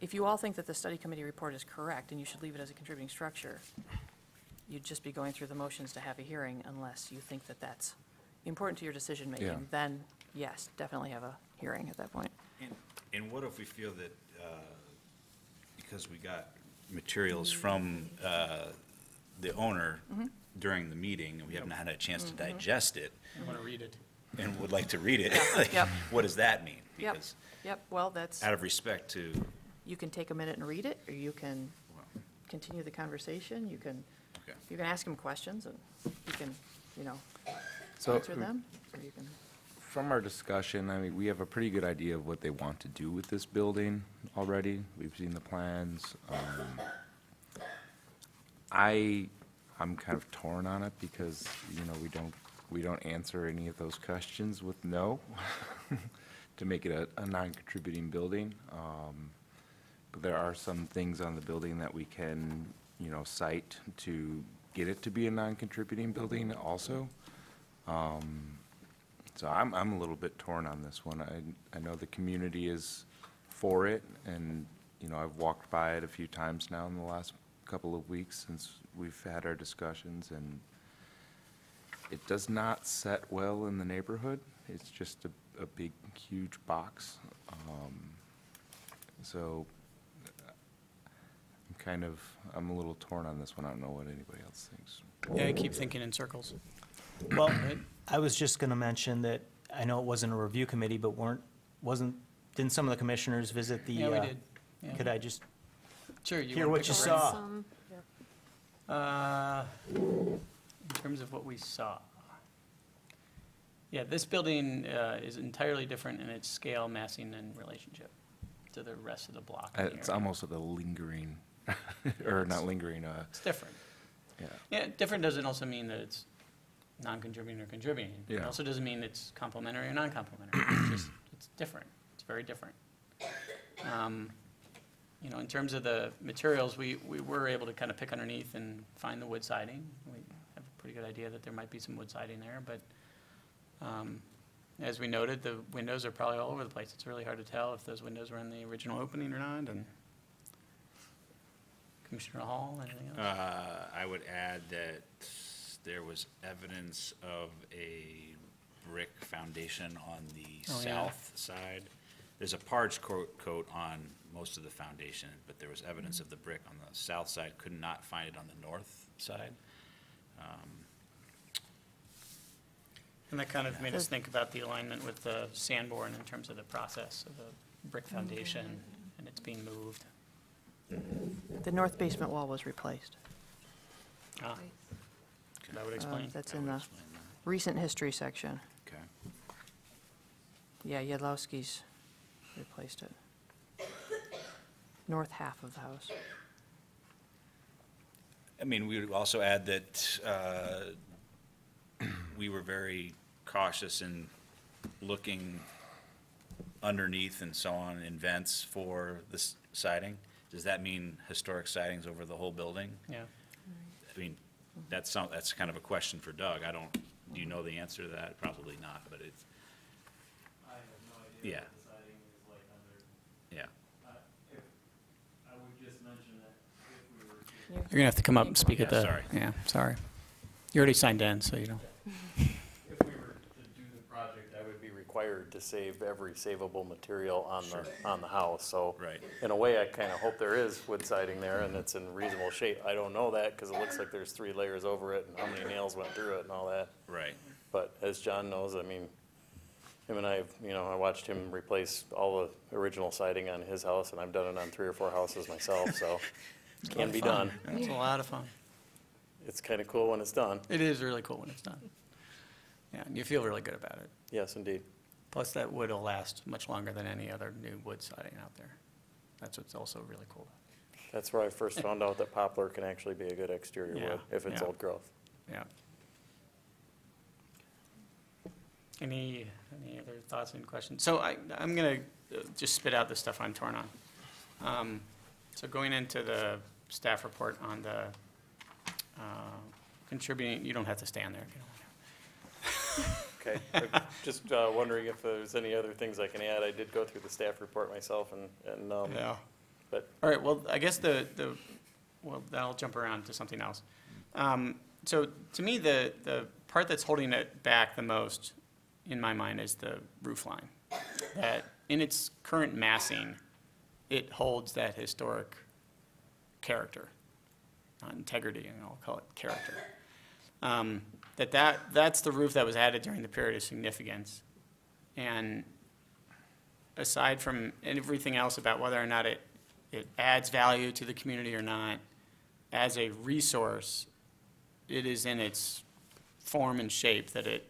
Speaker 2: if you all think that the study committee report is correct and you should leave it as a contributing structure, you'd just be going through the motions to have a hearing unless you think that that's important to your decision making.
Speaker 10: Yeah.
Speaker 2: Then, yes, definitely have a hearing at that point.
Speaker 6: And what if we feel that, because we got materials from the owner during the meeting, and we haven't had a chance to digest it,
Speaker 1: I want to read it.
Speaker 6: and would like to read it, like,
Speaker 2: Yep.
Speaker 6: what does that mean?
Speaker 2: Yep.
Speaker 6: Because
Speaker 2: Yep, well, that's,
Speaker 6: out of respect to,
Speaker 2: you can take a minute and read it, or you can
Speaker 6: well,
Speaker 2: continue the conversation. You can
Speaker 6: okay.
Speaker 2: ask them questions, and you can,
Speaker 10: So,
Speaker 2: answer them, or you can.
Speaker 10: from our discussion, I mean, we have a pretty good idea of what they want to do with this building already. We've seen the plans. I'm kind of torn on it because, we don't answer any of those questions with no to make it a non-contributing building. But there are some things on the building that we can, cite to get it to be a non-contributing building also. So I'm a little bit torn on this one. I know the community is for it, and, I've walked by it a few times now in the last couple of weeks since we've had our discussions, and it does not set well in the neighborhood. It's just a big, huge box. So I'm a little torn on this one. I don't know what anybody else thinks.
Speaker 1: Yeah, I keep thinking in circles.
Speaker 7: Well, I was just going to mention that I know it wasn't a review committee, but didn't some of the commissioners visit the?
Speaker 1: Yeah, we did. Yeah.
Speaker 7: Could I just
Speaker 1: Sure. You
Speaker 7: hear
Speaker 1: wanna
Speaker 7: what
Speaker 1: pick
Speaker 7: you
Speaker 1: a
Speaker 7: saw?
Speaker 13: Some,
Speaker 1: In terms of what we saw. Yeah, this building is entirely different in its scale, massing, and relationship to the rest of the block. in the
Speaker 10: It's
Speaker 1: area.
Speaker 10: almost a lingering, or not lingering,
Speaker 1: It's different.
Speaker 10: yeah.
Speaker 1: Yeah, different doesn't also mean that it's non-contributing or contributing. It
Speaker 10: Yeah.
Speaker 1: also doesn't mean it's complementary or non-complementary. It's just, it's different. It's very different. In terms of the materials, we were able to kind of pick underneath and find the wood siding. We have a pretty good idea that there might be some wood siding there, but as we noted, the windows are probably all over the place. It's really hard to tell if those windows were in the original opening or not, and Commissioner Hall, anything else?
Speaker 6: I would add that there was evidence of a brick foundation on the
Speaker 1: Oh, yeah.
Speaker 6: south side. There's a parge coat on most of the foundation, but there was evidence of the brick on the south side. Could not find it on the north side.
Speaker 1: And that kind of made us think about the alignment with the Sanborn in terms of the process of the brick foundation, and it's being moved.
Speaker 2: The north basement wall was replaced.
Speaker 1: Ah, that would explain.
Speaker 2: That's
Speaker 6: That
Speaker 2: in
Speaker 6: would
Speaker 2: the
Speaker 6: explain that.
Speaker 2: recent history section.
Speaker 6: Okay.
Speaker 2: Yeah, Yadlowski's replaced it. North half of the house.
Speaker 6: I mean, we would also add that we were very cautious in looking underneath and so on in vents for this siding. Does that mean historic sidings over the whole building?
Speaker 1: Yeah.
Speaker 6: I mean, that's kind of a question for Doug. Do you know the answer to that? Probably not, but it's,
Speaker 14: I have no idea
Speaker 6: yeah,
Speaker 14: what the siding is like under,
Speaker 6: yeah.
Speaker 14: I would just mention that if we were to
Speaker 1: You're going to have to come up and speak at
Speaker 6: Yeah,
Speaker 1: the.
Speaker 6: sorry.
Speaker 1: Yeah, sorry. You already signed in, so you don't.
Speaker 3: If we were to do the project, I would be required to save every savable material on the house, so.
Speaker 6: Right.
Speaker 3: In a way, I kind of hope there is wood siding there and it's in reasonable shape. I don't know that because it looks like there's 3 layers over it and how many nails went through it and all that.
Speaker 6: Right.
Speaker 3: But as John knows, I mean, him and I, I watched him replace all the original siding on his house, and I've done it on 3 or 4 houses myself, so it can be done.
Speaker 1: It's a lot of fun.
Speaker 3: It's kind of cool when it's done.
Speaker 1: It is really cool when it's done. Yeah, and you feel really good about it.
Speaker 3: Yes, indeed.
Speaker 1: Plus, that wood will last much longer than any other new wood siding out there. That's what's also really cool.
Speaker 3: That's where I first found out that poplar can actually be a good exterior
Speaker 1: Yeah,
Speaker 3: wood if it's
Speaker 1: yeah.
Speaker 3: old growth.
Speaker 1: Yeah. Any other thoughts and questions? So I'm going to just spit out the stuff I'm torn on. So going into the staff report on the contributing, you don't have to stand there if you don't want to.
Speaker 3: Okay, I'm just wondering if there's any other things I can add. I did go through the staff report myself and
Speaker 1: Yeah.
Speaker 3: but
Speaker 1: All right, well, I guess well, I'll jump around to something else. So to me, the part that's holding it back the most, in my mind, is the roof line. That in its current massing, it holds that historic character, not integrity, and I'll call it character. That's the roof that was added during the period of significance. And aside from everything else about whether or not it adds value to the community or not, as a resource, it is in its form and shape that it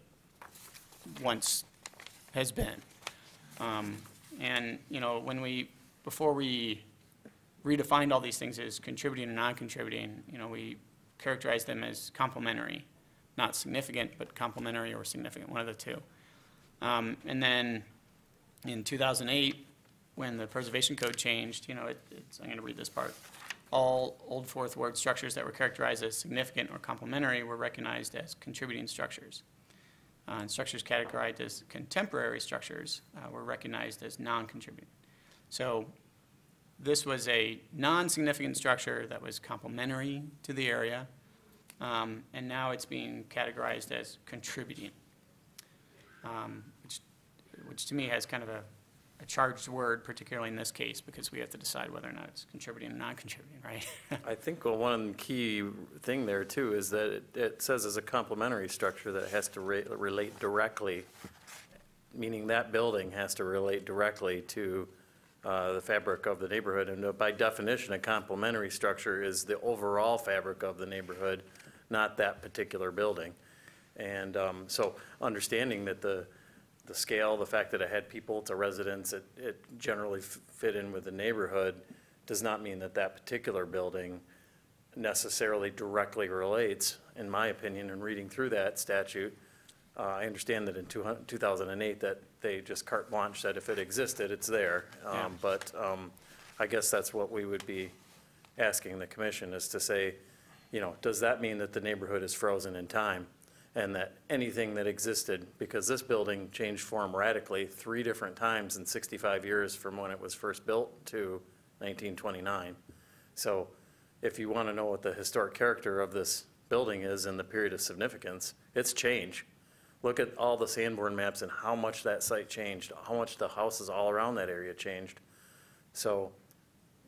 Speaker 1: once has been. And, before we redefined all these things as contributing and non-contributing, we characterized them as complementary, not significant, but complementary or significant, one of the two. And then in 2008, when the preservation code changed, I'm going to read this part. All Old Fourth Ward structures that were characterized as significant or complementary were recognized as contributing structures. And structures categorized as contemporary structures were recognized as non-contributing. So this was a non-significant structure that was complementary to the area, and now it's being categorized as contributing, which to me has kind of a charged word, particularly in this case, because we have to decide whether or not it's contributing or non-contributing, right?
Speaker 3: I think one key thing there too is that it says as a complementary structure that it has to relate directly, meaning that building has to relate directly to the fabric of the neighborhood. And by definition, a complementary structure is the overall fabric of the neighborhood, not that particular building. And so understanding that the scale, the fact that it had people, it's a residence, it generally fit in with the neighborhood, does not mean that that particular building necessarily directly relates, in my opinion, in reading through that statute. I understand that in 2008 that they just carte blanche said if it existed, it's there.
Speaker 1: Yeah.
Speaker 3: But I guess that's what we would be asking the commission is to say, does that mean that the neighborhood is frozen in time? and that anything that existed, because this building changed form radically 3 different times in 65 years from when it was first built to 1929. So if you want to know what the historic character of this building is in the period of significance, it's changed. Look at all the Sanborn maps and how much that site changed, how much the houses all around that area changed. So,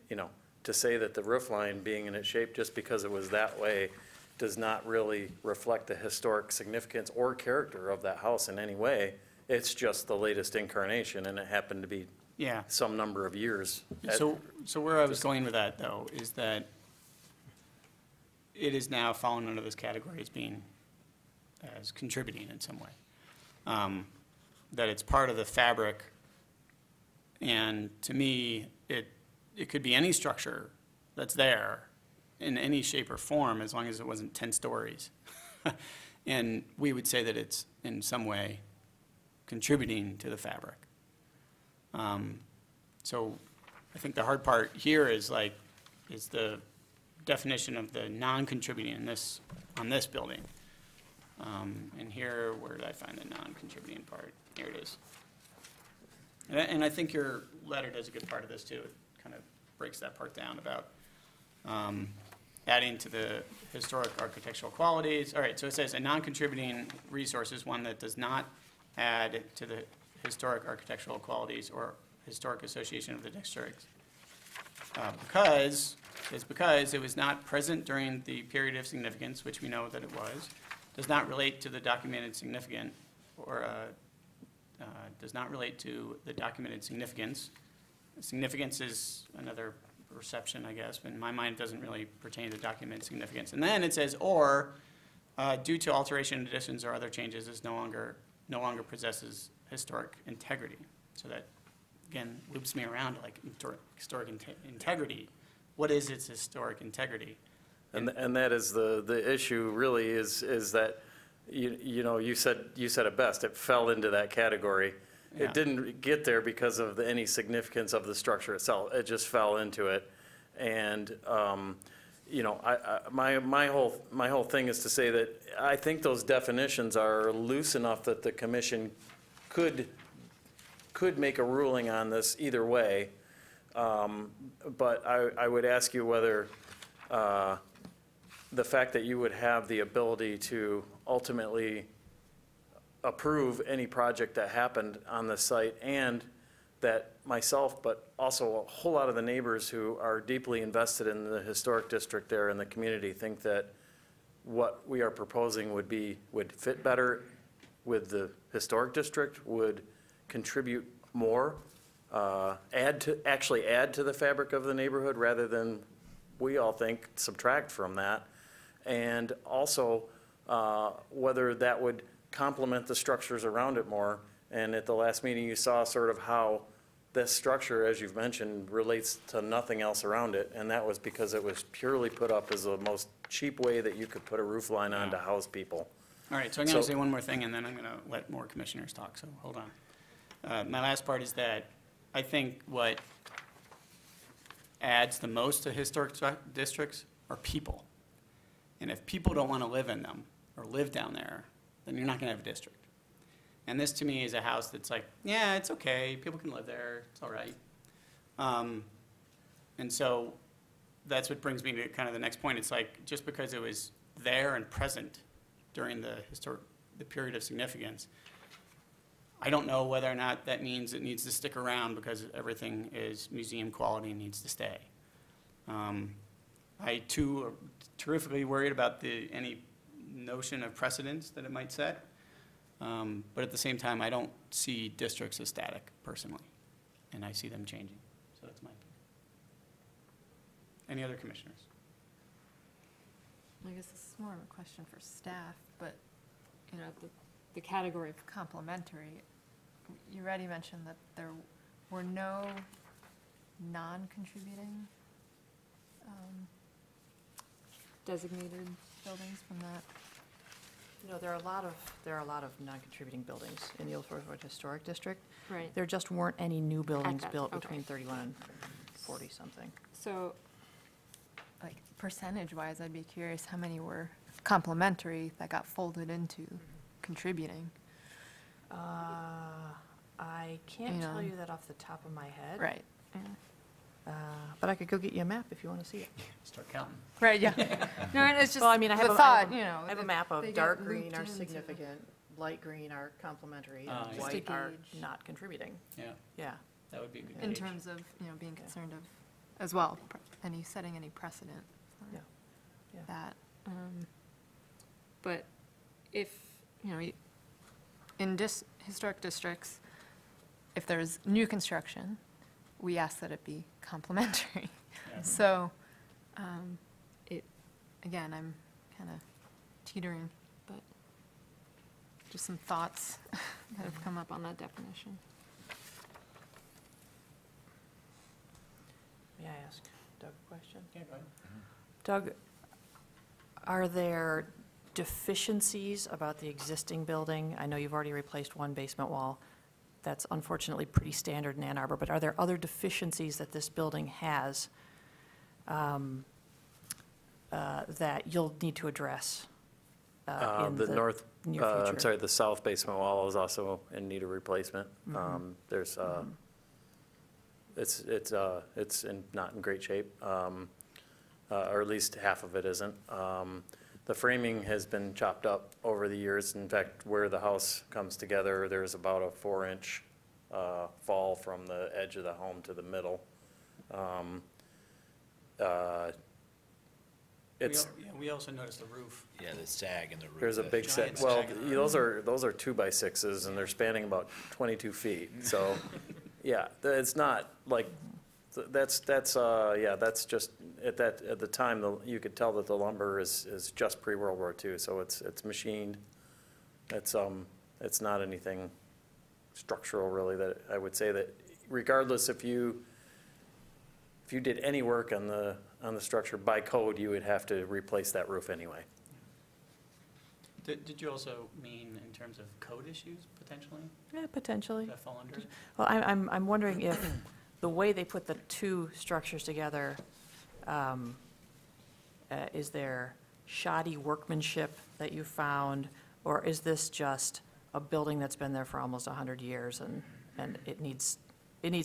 Speaker 3: you know, to say that the roof line being in its shape just because it was that way does not really reflect the historic significance or character of that house in any way. It's just the latest incarnation, and it happened to be
Speaker 1: Yeah.
Speaker 3: some number of years.
Speaker 1: So where I was going with that, though, is that it is now fallen under this category as contributing in some way. That it's part of the fabric, and to me, it could be any structure that's there in any shape or form, as long as it wasn't 10 stories. And we would say that it's in some way contributing to the fabric. So I think the hard part here is the definition of the non-contributing on this building. And here, where did I find the non-contributing part? Here it is. And I think your letter does a good part of this too. It kind of breaks that part down about adding to the historic architectural qualities. All right, so it says a non-contributing resource is one that does not add to the historic architectural qualities or historic association of the district because it was not present during the period of significance, which we know that it was, does not relate to the documented significant or does not relate to the documented significance. Significance is another perception, I guess, but in my mind, it doesn't really pertain to documented significance. And then it says, or due to alteration, additions, or other changes, is no longer possesses historic integrity. So that, again, loops me around to like historic integrity. What is its historic integrity?
Speaker 3: And that is the issue really is that, you know, you said it best, it fell into that category.
Speaker 1: Yeah.
Speaker 3: It didn't get there because of any significance of the structure itself. It just fell into it. And, you know, my whole thing is to say that I think those definitions are loose enough that the commission could make a ruling on this either way. But I would ask you whether the fact that you would have the ability to ultimately approve any project that happened on the site, and that myself, but also a whole lot of the neighbors who are deeply invested in the historic district there in the community think that what we are proposing would fit better with the historic district, would contribute more, add to the fabric of the neighborhood rather than, we all think, subtract from that. And also whether that would complement the structures around it more. And at the last meeting, you saw sort of how this structure, as you've mentioned, relates to nothing else around it. And that was because it was purely put up as the most cheap way that you could put a roof line on to house people.
Speaker 1: All right, so I'm going to say one more thing, and then I'm going to let more commissioners talk, so hold on. My last part is that I think what adds the most to historic districts are people. And if people don't want to live in them or live down there, then you're not going to have a district. And this, to me, is a house that's like, yeah, it's okay. People can live there. It's all right. And so that's what brings me to kind of the next point. It's like, just because it was there and present during the period of significance, I don't know whether or not that means it needs to stick around because everything is museum quality and needs to stay. I, too, am terrifically worried about any notion of precedence that it might set. But at the same time, I don't see districts as static, personally, and I see them changing. So that's my opinion. Any other commissioners?
Speaker 13: I guess this is more of a question for staff, but, you know, the category of complementary, you already mentioned that there were no non-contributing designated buildings from that.
Speaker 2: You know, there are a lot of non-contributing buildings in the Old Fort Worth Historic District.
Speaker 13: Right.
Speaker 2: There just weren't any new buildings
Speaker 13: Gotcha,
Speaker 2: built
Speaker 13: okay.
Speaker 2: between 31 and 40-something.
Speaker 13: So, like, percentage-wise, I'd be curious how many were complementary that got folded into contributing.
Speaker 2: I can't
Speaker 13: You
Speaker 2: tell
Speaker 13: know.
Speaker 2: you that off the top of my head.
Speaker 13: Right.
Speaker 2: But I could go get you a map if you want to see it.
Speaker 1: Start counting.
Speaker 13: Right, yeah. No, and it's just
Speaker 2: Well, I mean, I have
Speaker 13: the
Speaker 2: a- I
Speaker 13: thought,
Speaker 2: have a-
Speaker 13: you know.
Speaker 2: I have a
Speaker 13: that
Speaker 2: map
Speaker 13: they
Speaker 2: of
Speaker 13: get
Speaker 2: dark green
Speaker 13: looped
Speaker 2: are
Speaker 13: into-
Speaker 2: significant, light green are complementary,
Speaker 1: Ah,
Speaker 2: and
Speaker 1: yeah.
Speaker 2: white
Speaker 13: Just to
Speaker 2: are
Speaker 13: gauge.
Speaker 2: not contributing.
Speaker 1: Yeah,
Speaker 2: Yeah.
Speaker 1: that would be a good
Speaker 13: In
Speaker 1: gauge.
Speaker 13: terms of, being concerned of, as well, setting any precedent for
Speaker 2: Yeah. Yeah.
Speaker 13: that. But if, in historic districts, if there's new construction, we ask that it be complementary.
Speaker 1: Yeah.
Speaker 13: So, again, I'm kind of teetering, but just some thoughts that have come up on that definition.
Speaker 2: May I ask Doug a question?
Speaker 1: Yeah, go ahead.
Speaker 2: Doug, are there deficiencies about the existing building? I know you've already replaced one basement wall. That's unfortunately pretty standard in Ann Arbor, but are there other deficiencies that this building has that you'll need to address in
Speaker 3: The
Speaker 2: the
Speaker 3: north,
Speaker 2: near
Speaker 3: I'm
Speaker 2: future?
Speaker 3: sorry, the south basement wall is also in need of replacement. There's, it's not in great shape, or at least half of it isn't. The framing has been chopped up over the years. In fact, where the house comes together, there's about a 4-inch fall from the edge of the home to the middle. It's,
Speaker 1: We also noticed the roof.
Speaker 6: Yeah, the sag in the roof.
Speaker 3: there's a big
Speaker 1: Giant
Speaker 3: set, well,
Speaker 1: sag in the
Speaker 3: those are 2x6s, and they're spanning about 22 feet. So, yeah, it's not like, that's just, at the time, you could tell that the lumber is just pre-World War II, so it's machined. It's not anything structural, really, that I would say that regardless if you did any work on the structure by code, you would have to replace that roof anyway.
Speaker 1: Did you also mean in terms of code issues, potentially?
Speaker 2: Yeah, potentially.
Speaker 1: Does that fall under?
Speaker 2: Well, I'm wondering if the way they put the two structures together, is there shoddy workmanship that you found, or is this just a building that's been there for almost 100 years and it needs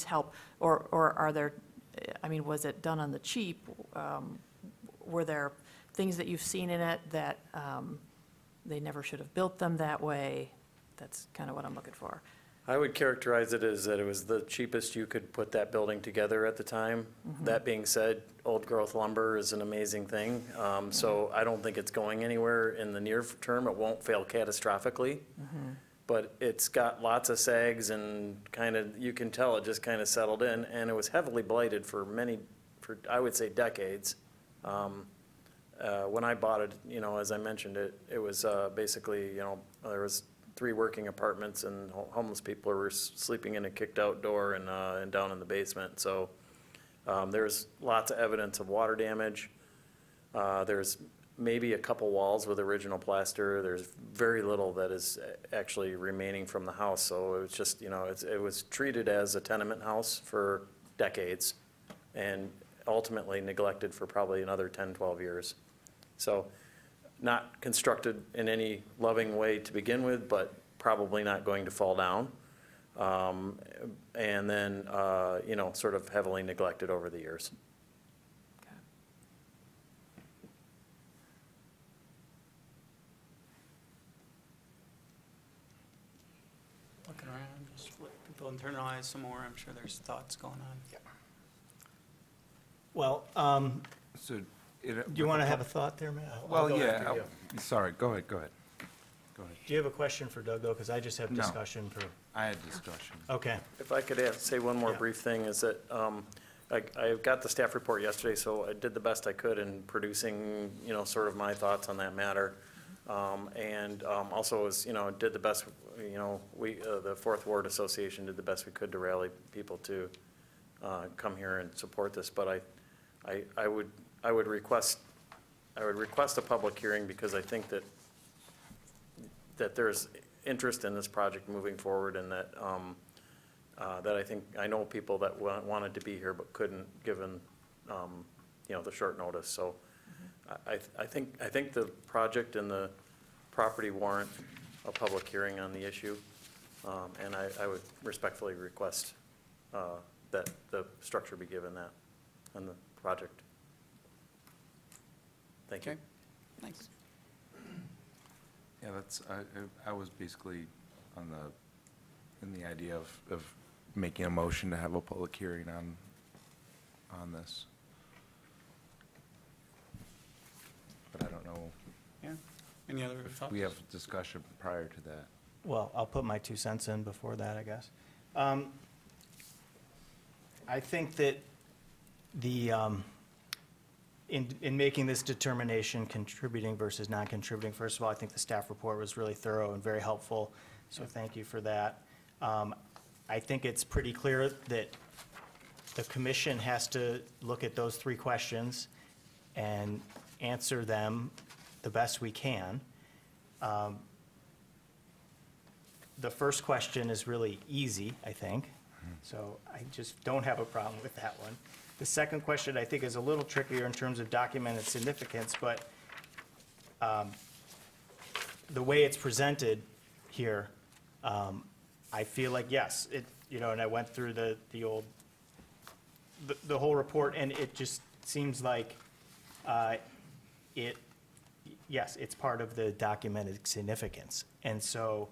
Speaker 2: help? Or are there, I mean, was it done on the cheap? Were there things that you've seen in it that they never should have built them that way? That's kind of what I'm looking for.
Speaker 3: I would characterize it as that it was the cheapest you could put that building together at the time. That being said, old growth lumber is an amazing thing. So I don't think it's going anywhere in the near term. It won't fail catastrophically. But it's got lots of sags and kind of, you can tell it just kind of settled in. And it was heavily blighted for I would say decades. When I bought it, as I mentioned, it was basically, there was 3 working apartments and homeless people were sleeping in a kicked out door and down in the basement. So there's lots of evidence of water damage. There's maybe a couple walls with original plaster. There's very little that is actually remaining from the house. So it was just, it was treated as a tenement house for decades and ultimately neglected for probably another 10, 12 years. So not constructed in any loving way to begin with, but probably not going to fall down. And then, sort of heavily neglected over the years.
Speaker 1: Looking around, just let people internalize some more. I'm sure there's thoughts going on.
Speaker 7: Well,
Speaker 10: So,
Speaker 7: do you want to have a thought there, Matt? I'll
Speaker 10: well,
Speaker 7: go
Speaker 10: yeah,
Speaker 7: after you.
Speaker 10: sorry, go ahead. Go ahead.
Speaker 7: Do you have a question for Doug, though? Because I just have
Speaker 10: No.
Speaker 7: discussion for,
Speaker 10: I had discussion.
Speaker 7: okay.
Speaker 3: If I could say one more
Speaker 7: Yeah.
Speaker 3: brief thing, is that I got the staff report yesterday, so I did the best I could in producing, sort of my thoughts on that matter. And also did the best, the Fourth Ward Association did the best we could to rally people to come here and support this. But I would request a public hearing, because I think that there's interest in this project moving forward, and that I know people that wanted to be here but couldn't, given the short notice. So I think the project and the property warrant a public hearing on the issue, and I would respectfully request that the structure be given that on the project. Thank you.
Speaker 1: Okay, thanks.
Speaker 10: Yeah, that's, I was basically on in the idea of making a motion to have a public hearing on this. But I don't know,
Speaker 1: Yeah, any other thoughts?
Speaker 10: we have discussion prior to that.
Speaker 7: Well, I'll put my 2 cents in before that, I guess. I think that in making this determination, contributing versus non-contributing, first of all, I think the staff report was really thorough and very helpful, so thank you for that. I think it's pretty clear that the commission has to look at those 3 questions and answer them the best we can. The first question is really easy, I think, so I just don't have a problem with that one. The second question, I think, is a little trickier in terms of documented significance, but the way it's presented here, I feel like, yes, and I went through the whole report, and it just seems like yes, it's part of the documented significance. And so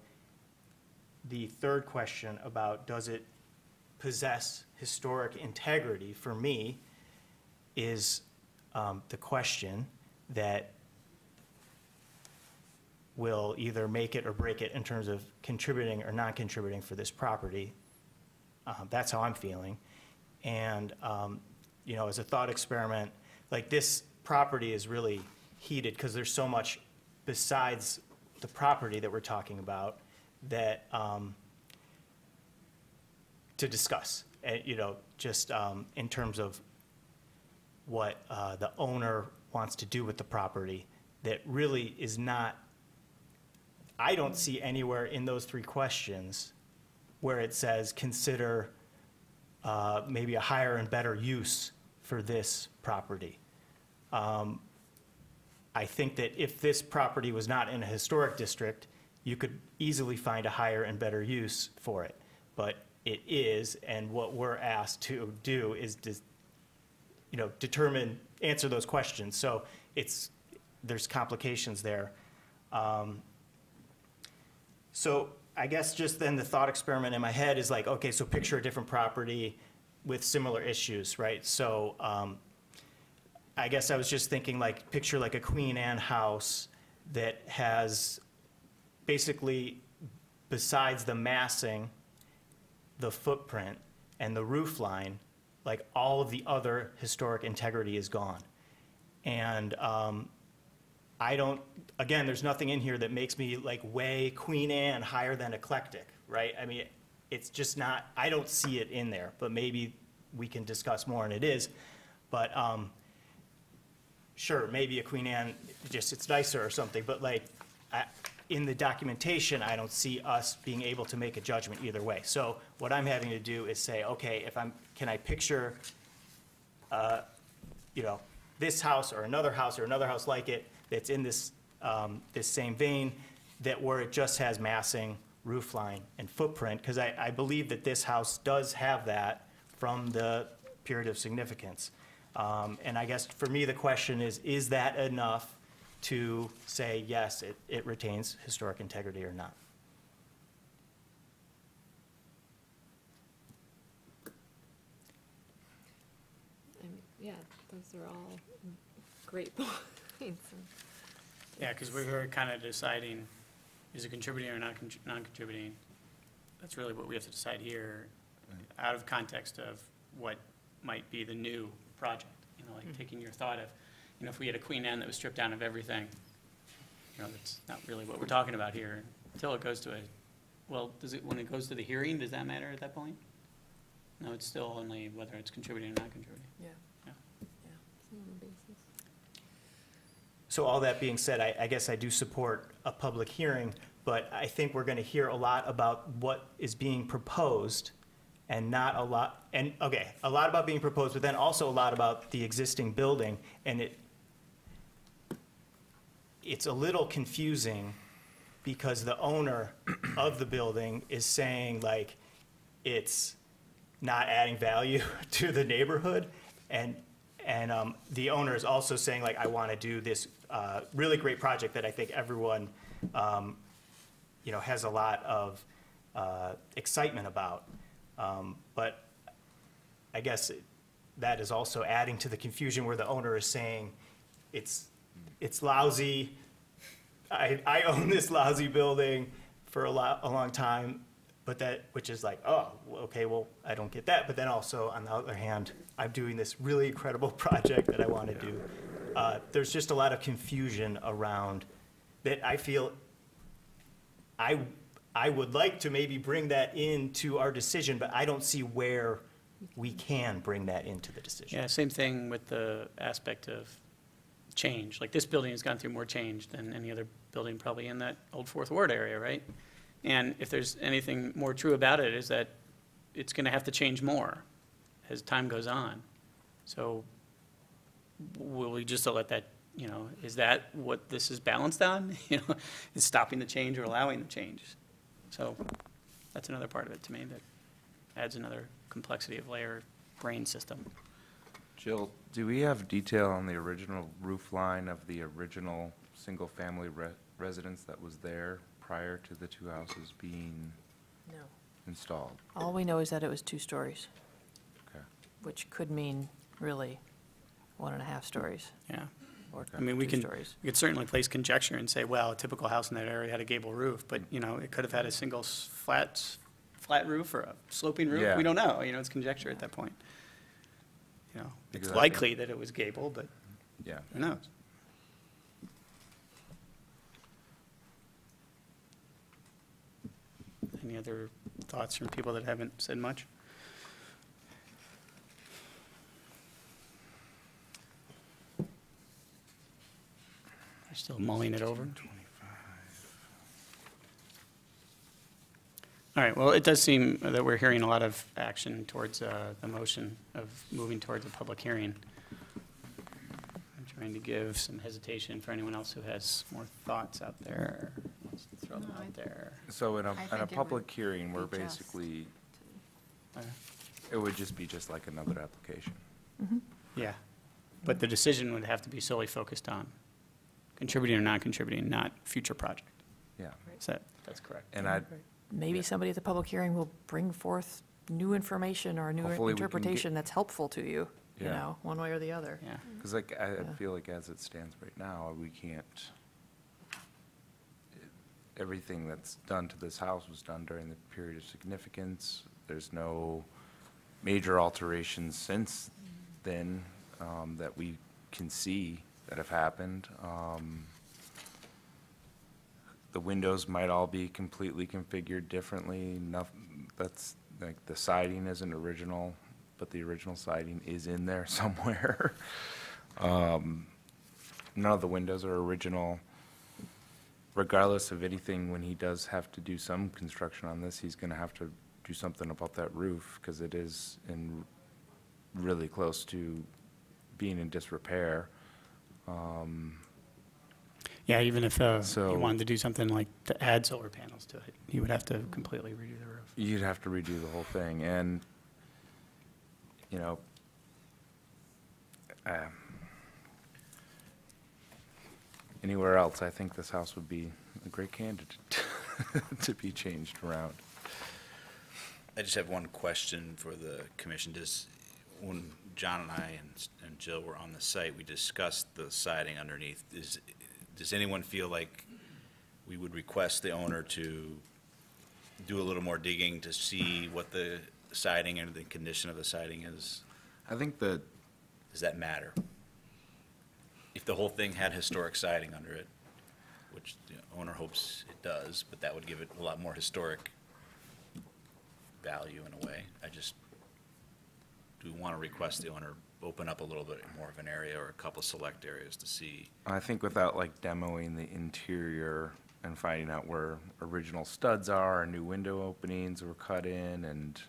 Speaker 7: the third question about does it possess historic integrity, for me, is the question that will either make it or break it in terms of contributing or non-contributing for this property. That's how I'm feeling. And, as a thought experiment, like this property is really heated because there's so much besides the property that we're talking about that to discuss, just in terms of what the owner wants to do with the property that really is not, I don't see anywhere in those 3 questions where it says consider maybe a higher and better use for this property. I think that if this property was not in a historic district, you could easily find a higher and better use for it. But it is, and what we're asked to do is answer those questions. So there's complications there. So I guess just then the thought experiment in my head is like, okay, so picture a different property with similar issues, right? So I guess I was just thinking like, picture like a Queen Anne house that has basically, besides the massing, the footprint, and the roof line, like all of the other historic integrity is gone. And again, there's nothing in here that makes me like weigh Queen Anne higher than eclectic, right? I mean, it's just not, I don't see it in there, but maybe we can discuss more, and it is. But sure, maybe a Queen Anne, it's nicer or something, but like, in the documentation, I don't see us being able to make a judgment either way. So what I'm having to do is say, okay, can I picture, this house or another house like it that's in this same vein, where it just has massing, roof line, and footprint, because I believe that this house does have that from the period of significance. And I guess for me, the question is that enough to say, yes, it retains historic integrity or not?
Speaker 13: Yeah, those are all great points.
Speaker 1: Yeah, because we're kind of deciding, is it contributing or non-contributing? That's really what we have to decide here, out of context of what might be the new project. Like taking your thought of, if we had a Queen Anne that was stripped down of everything, that's not really what we're talking about here. Until it goes to when it goes to the hearing, does that matter at that point? No, it's still only whether it's contributing or not contributing.
Speaker 13: Yeah.
Speaker 1: Yeah.
Speaker 13: Yeah. On the basis.
Speaker 7: So all that being said, I guess I do support a public hearing, but I think we're going to hear a lot about what is being proposed and not a lot, a lot about being proposed, but then also a lot about the existing building. And it's a little confusing because the owner of the building is saying like it's not adding value to the neighborhood, and the owner is also saying like, I want to do this really great project that I think everyone has a lot of excitement about. But I guess that is also adding to the confusion where the owner is saying it's lousy. I own this lousy building for a long time, but which is like, oh, okay, well, I don't get that. But then also, on the other hand, I'm doing this really incredible project that I want to do. There's just a lot of confusion around that. I feel I would like to maybe bring that into our decision, but I don't see where we can bring that into the decision.
Speaker 1: Yeah, same thing with the aspect of change. Like this building has gone through more change than any other building probably in that old Fourth Ward area, right? And if there's anything more true about it is that it's going to have to change more as time goes on. So will we just let that, is that what this is balanced on? Is stopping the change or allowing the change? So that's another part of it to me that adds another complexity of layer brain system.
Speaker 10: Jill, do we have detail on the original roof line of the original single-family residence that was there prior to the two houses being
Speaker 2: No.
Speaker 10: installed?
Speaker 2: All we know is that it was 2 stories,
Speaker 10: Okay.
Speaker 2: which could mean really 1.5 stories
Speaker 1: Yeah.
Speaker 2: or
Speaker 1: I mean, we
Speaker 2: 2
Speaker 1: can,
Speaker 2: stories.
Speaker 1: we could certainly place conjecture and say, well, a typical house in that area had a gable roof, but, it could have had a single flat roof or a sloping roof.
Speaker 10: Yeah.
Speaker 1: We don't know, it's conjecture at that point. It's
Speaker 10: Exactly.
Speaker 1: likely that it was gable, but
Speaker 10: Yeah.
Speaker 1: who knows? Any other thoughts from people that haven't said much? You're still mulling it over? All right, well, it does seem that we're hearing a lot of action towards the motion of moving towards a public hearing. I'm trying to give some hesitation for anyone else who has more thoughts out there. Let's throw them out there.
Speaker 10: So in
Speaker 13: I
Speaker 10: a
Speaker 13: think it
Speaker 10: public
Speaker 13: would
Speaker 10: hearing, we're
Speaker 13: be just
Speaker 10: basically,
Speaker 1: Okay.
Speaker 10: it would just be just like another application.
Speaker 1: Yeah, but the decision would have to be solely focused on contributing or non-contributing, not future project.
Speaker 10: Yeah.
Speaker 1: That's correct.
Speaker 10: And I,
Speaker 2: Maybe somebody at the public hearing will bring forth new information or a new
Speaker 10: Hopefully we can
Speaker 2: interpretation that's helpful to you,
Speaker 10: Yeah.
Speaker 2: one way or the other.
Speaker 1: Yeah,
Speaker 10: because I feel like as it stands right now, we can't, everything that's done to this house was done during the period of significance. There's no major alterations since then that we can see that have happened. The windows might all be completely configured differently. That's like the siding isn't original, but the original siding is in there somewhere. None of the windows are original. Regardless of anything, when he does have to do some construction on this, he's going to have to do something about that roof because it is in really close to being in disrepair.
Speaker 1: yeah, even if you
Speaker 10: So-
Speaker 1: wanted to do something like to add solar panels to it, you would have to completely redo the roof.
Speaker 10: You'd have to redo the whole thing, and, anywhere else, I think this house would be a great candidate to be changed around.
Speaker 6: I just have one question for the commission. When John and I and Jill were on the site, we discussed the siding underneath. Does anyone feel like we would request the owner to do a little more digging to see what the siding and the condition of the siding is?
Speaker 10: I think that,
Speaker 6: Does that matter? If the whole thing had historic siding under it, which the owner hopes it does, but that would give it a lot more historic value in a way. Do we want to request the owner open up a little bit more of an area or a couple select areas to see?
Speaker 10: I think without like demoing the interior and finding out where original studs are and new window openings were cut in, and,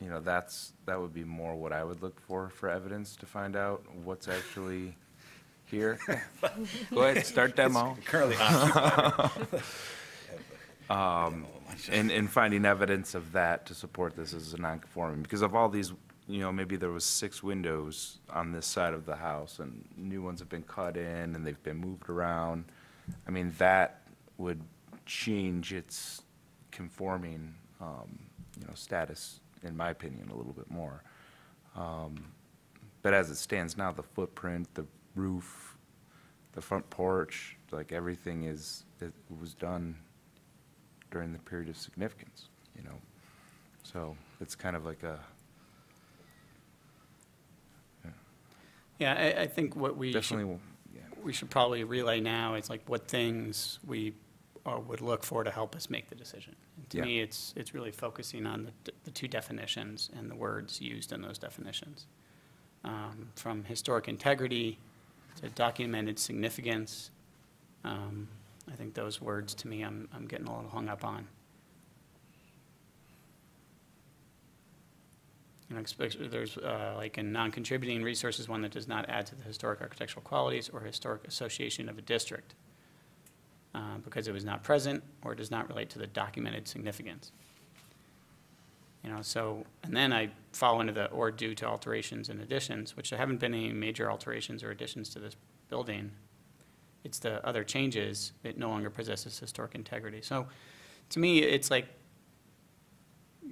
Speaker 10: that would be more what I would look for evidence to find out what's actually here. Go ahead, start demo.
Speaker 6: Currently
Speaker 10: And finding evidence of that to support this as a non-conforming, because of all these, maybe there was 6 windows on this side of the house, and new ones have been cut in, and they've been moved around. I mean, that would change its conforming, status, in my opinion, a little bit more. But as it stands now, the footprint, the roof, the front porch, like everything it was done during the period of significance, So it's kind of like a.
Speaker 1: Yeah, I think what we
Speaker 10: Definitely,
Speaker 1: we should probably relay now is like what things we would look for to help us make the decision. And to
Speaker 10: Yeah.
Speaker 1: me, it's really focusing on the 2 definitions and the words used in those definitions. From historic integrity to documented significance, I think those words, to me, I'm getting a little hung up on. Especially there's like a non-contributing resource is one that does not add to the historic architectural qualities or historic association of a district because it was not present or does not relate to the documented significance. So, and then I fall into the or due to alterations and additions, which there haven't been any major alterations or additions to this building. It's the other changes that no longer possesses historic integrity. So to me, it's like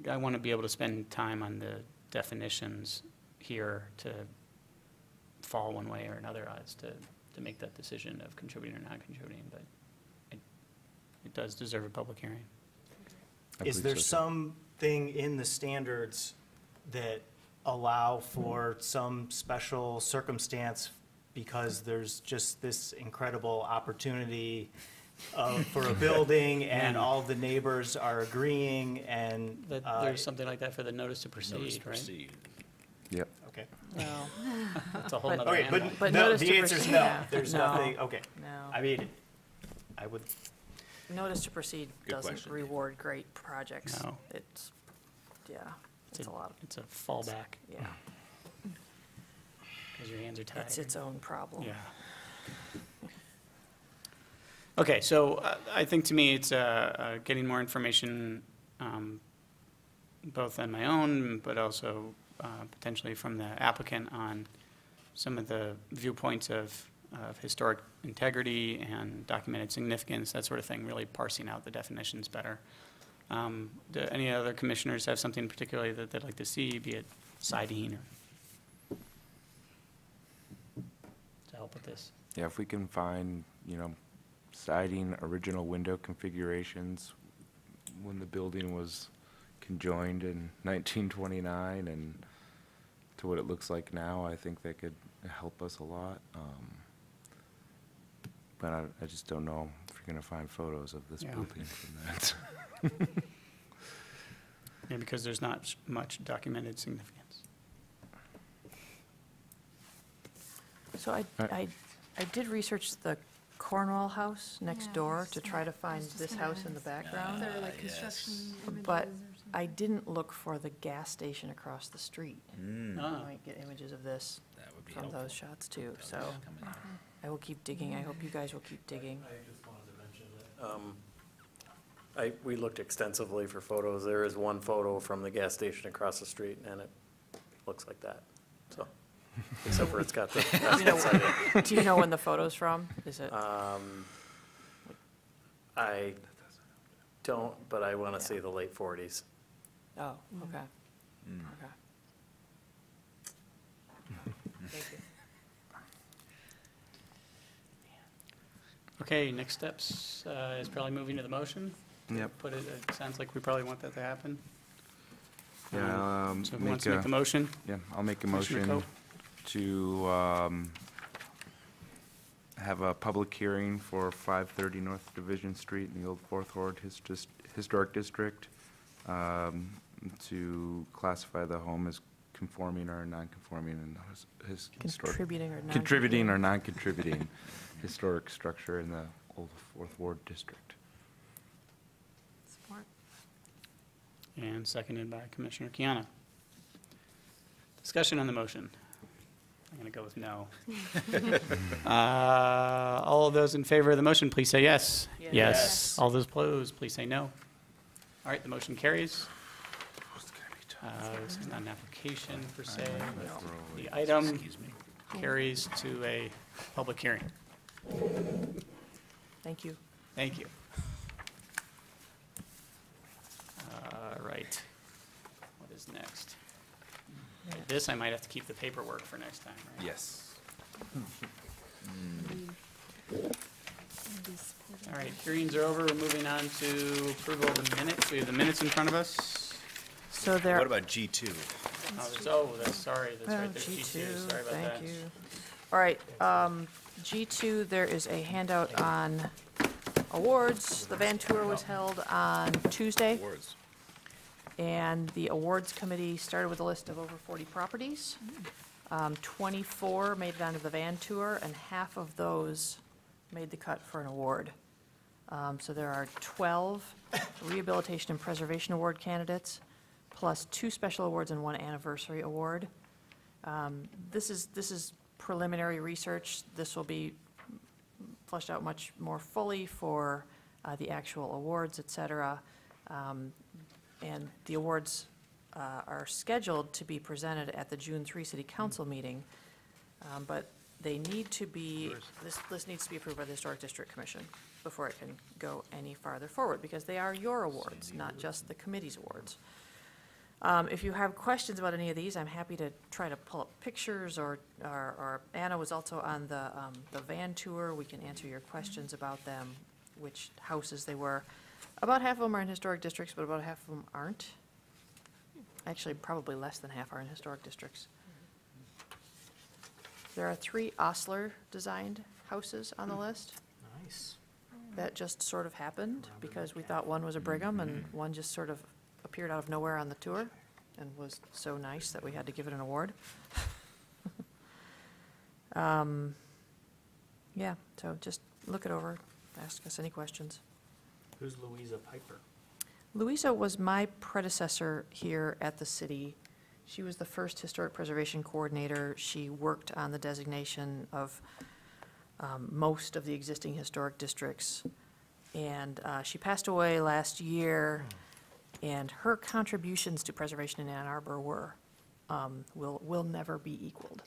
Speaker 1: I want to be able to spend time on the definitions here to fall one way or another as to make that decision of contributing or not contributing, but it does deserve a public hearing.
Speaker 7: Is there something in the standards that allow for some special circumstance because there's just this incredible opportunity for a building and all the neighbors are agreeing and.
Speaker 1: There's something like that for the notice to proceed, right?
Speaker 10: Yep.
Speaker 7: Okay.
Speaker 2: No.
Speaker 1: It's a whole nother
Speaker 7: Okay,
Speaker 1: animal.
Speaker 2: But
Speaker 7: no,
Speaker 2: notice
Speaker 7: the
Speaker 2: to
Speaker 7: answer's
Speaker 2: proceed,
Speaker 7: no.
Speaker 2: yeah.
Speaker 7: There's
Speaker 2: No.
Speaker 7: nothing, okay.
Speaker 2: No.
Speaker 7: I mean, I would,
Speaker 2: Notice to proceed
Speaker 6: Good
Speaker 2: doesn't
Speaker 6: question.
Speaker 2: reward great projects.
Speaker 1: No.
Speaker 2: It's a lot.
Speaker 1: It's a fallback,
Speaker 2: Yeah,
Speaker 1: because your hands are tied.
Speaker 2: it's its own problem.
Speaker 1: Yeah. Okay, so I think to me, it's getting more information, both on my own, but also potentially from the applicant on some of the viewpoints of historic integrity and documented significance, that sort of thing, really parsing out the definitions better. Do any other commissioners have something particularly that they'd like to see, be it siding or to help with this?
Speaker 10: Yeah, if we can find, siding, original window configurations when the building was conjoined in 1929 and to what it looks like now, I think that could help us a lot. But I just don't know if you're going to find photos of this
Speaker 1: Yeah.
Speaker 10: building from that.
Speaker 1: Yeah, because there's not much documented significance.
Speaker 2: So I did research the Cornwall house next
Speaker 13: Yeah,
Speaker 2: door
Speaker 13: that's
Speaker 2: to
Speaker 13: what
Speaker 2: try to
Speaker 13: I
Speaker 2: find
Speaker 13: was just
Speaker 2: this
Speaker 13: gonna
Speaker 2: house in the
Speaker 13: ask.
Speaker 2: background.
Speaker 13: There were like construction images
Speaker 2: But
Speaker 13: or something.
Speaker 2: I didn't look for the gas station across the street.
Speaker 6: Mm,
Speaker 1: Ah.
Speaker 2: I might get images of this
Speaker 6: that would be
Speaker 2: from
Speaker 6: helpful.
Speaker 2: those shots too, so
Speaker 6: Coming out.
Speaker 2: I will keep digging. I hope you guys will keep digging.
Speaker 14: I just wanted to mention that.
Speaker 3: We looked extensively for photos. There is one photo from the gas station across the street, and it looks like that, so. Except for it's got the restaurant side.
Speaker 2: Do you know when the photo's from? Is it?
Speaker 3: I don't, but I want to say the late 40s.
Speaker 2: Oh, okay.
Speaker 6: Mm.
Speaker 2: Okay. Thank you.
Speaker 1: Okay, next steps is probably moving to the motion.
Speaker 10: Yep.
Speaker 1: But it sounds like we probably want that to happen.
Speaker 10: Yeah,
Speaker 1: So who wants to make the motion?
Speaker 10: Yeah, I'll make a
Speaker 1: Commissioner
Speaker 10: motion
Speaker 1: Coe?
Speaker 10: to have a public hearing for 530 North Division Street in the Old Fourth Ward Historic District to classify the home as conforming or non-conforming in his historic.
Speaker 2: Contributing or non?
Speaker 10: Contributing or non-contributing historic structure in the Old Fourth Ward District.
Speaker 13: Support.
Speaker 1: And seconded by Commissioner Kiana. Discussion on the motion. I'm going to go with no. All of those in favor of the motion, please say yes.
Speaker 2: Yes.
Speaker 1: All those opposed, please say no. All right, the motion carries. This is not an application per se. The item carries to a public hearing.
Speaker 2: Thank you.
Speaker 1: Thank you. Right. What is next? This, I might have to keep the paperwork for next time, right?
Speaker 10: Yes.
Speaker 1: All right, hearings are over. We're moving on to approval of the minutes. We have the minutes in front of us.
Speaker 2: So there.
Speaker 6: What about G2?
Speaker 1: Sorry, that's right, there's G2, sorry about that.
Speaker 2: Thank you. All right, G2, there is a handout on awards. The van tour was held on Tuesday.
Speaker 6: Awards.
Speaker 2: And the awards committee started with a list of over 40 properties. 24 made it onto the van tour, and half of those made the cut for an award. So there are 12 Rehabilitation and Preservation Award candidates, plus 2 special awards and 1 anniversary award. This is preliminary research. This will be fleshed out much more fully for the actual awards, et cetera. And the awards are scheduled to be presented at the June 3 City Council meeting, but they need to be, this needs to be approved by the Historic District Commission before it can go any farther forward, because they are your awards, not just the committee's awards. If you have questions about any of these, I'm happy to try to pull up pictures, or Anna was also on the van tour. We can answer your questions about them, which houses they were. About half of them are in historic districts, but about half of them aren't. Actually, probably less than half are in historic districts. There are 3 Osler-designed houses on the list.
Speaker 7: Nice.
Speaker 2: That just sort of happened because we thought one was a Brigham and one just sort of appeared out of nowhere on the tour and was so nice that we had to give it an award. Yeah, so just look it over, ask us any questions.
Speaker 7: Who's Louisa Piper?
Speaker 2: Louisa was my predecessor here at the city. She was the first historic preservation coordinator. She worked on the designation of most of the existing historic districts. And she passed away last year, and her contributions to preservation in Ann Arbor were, will never be equaled.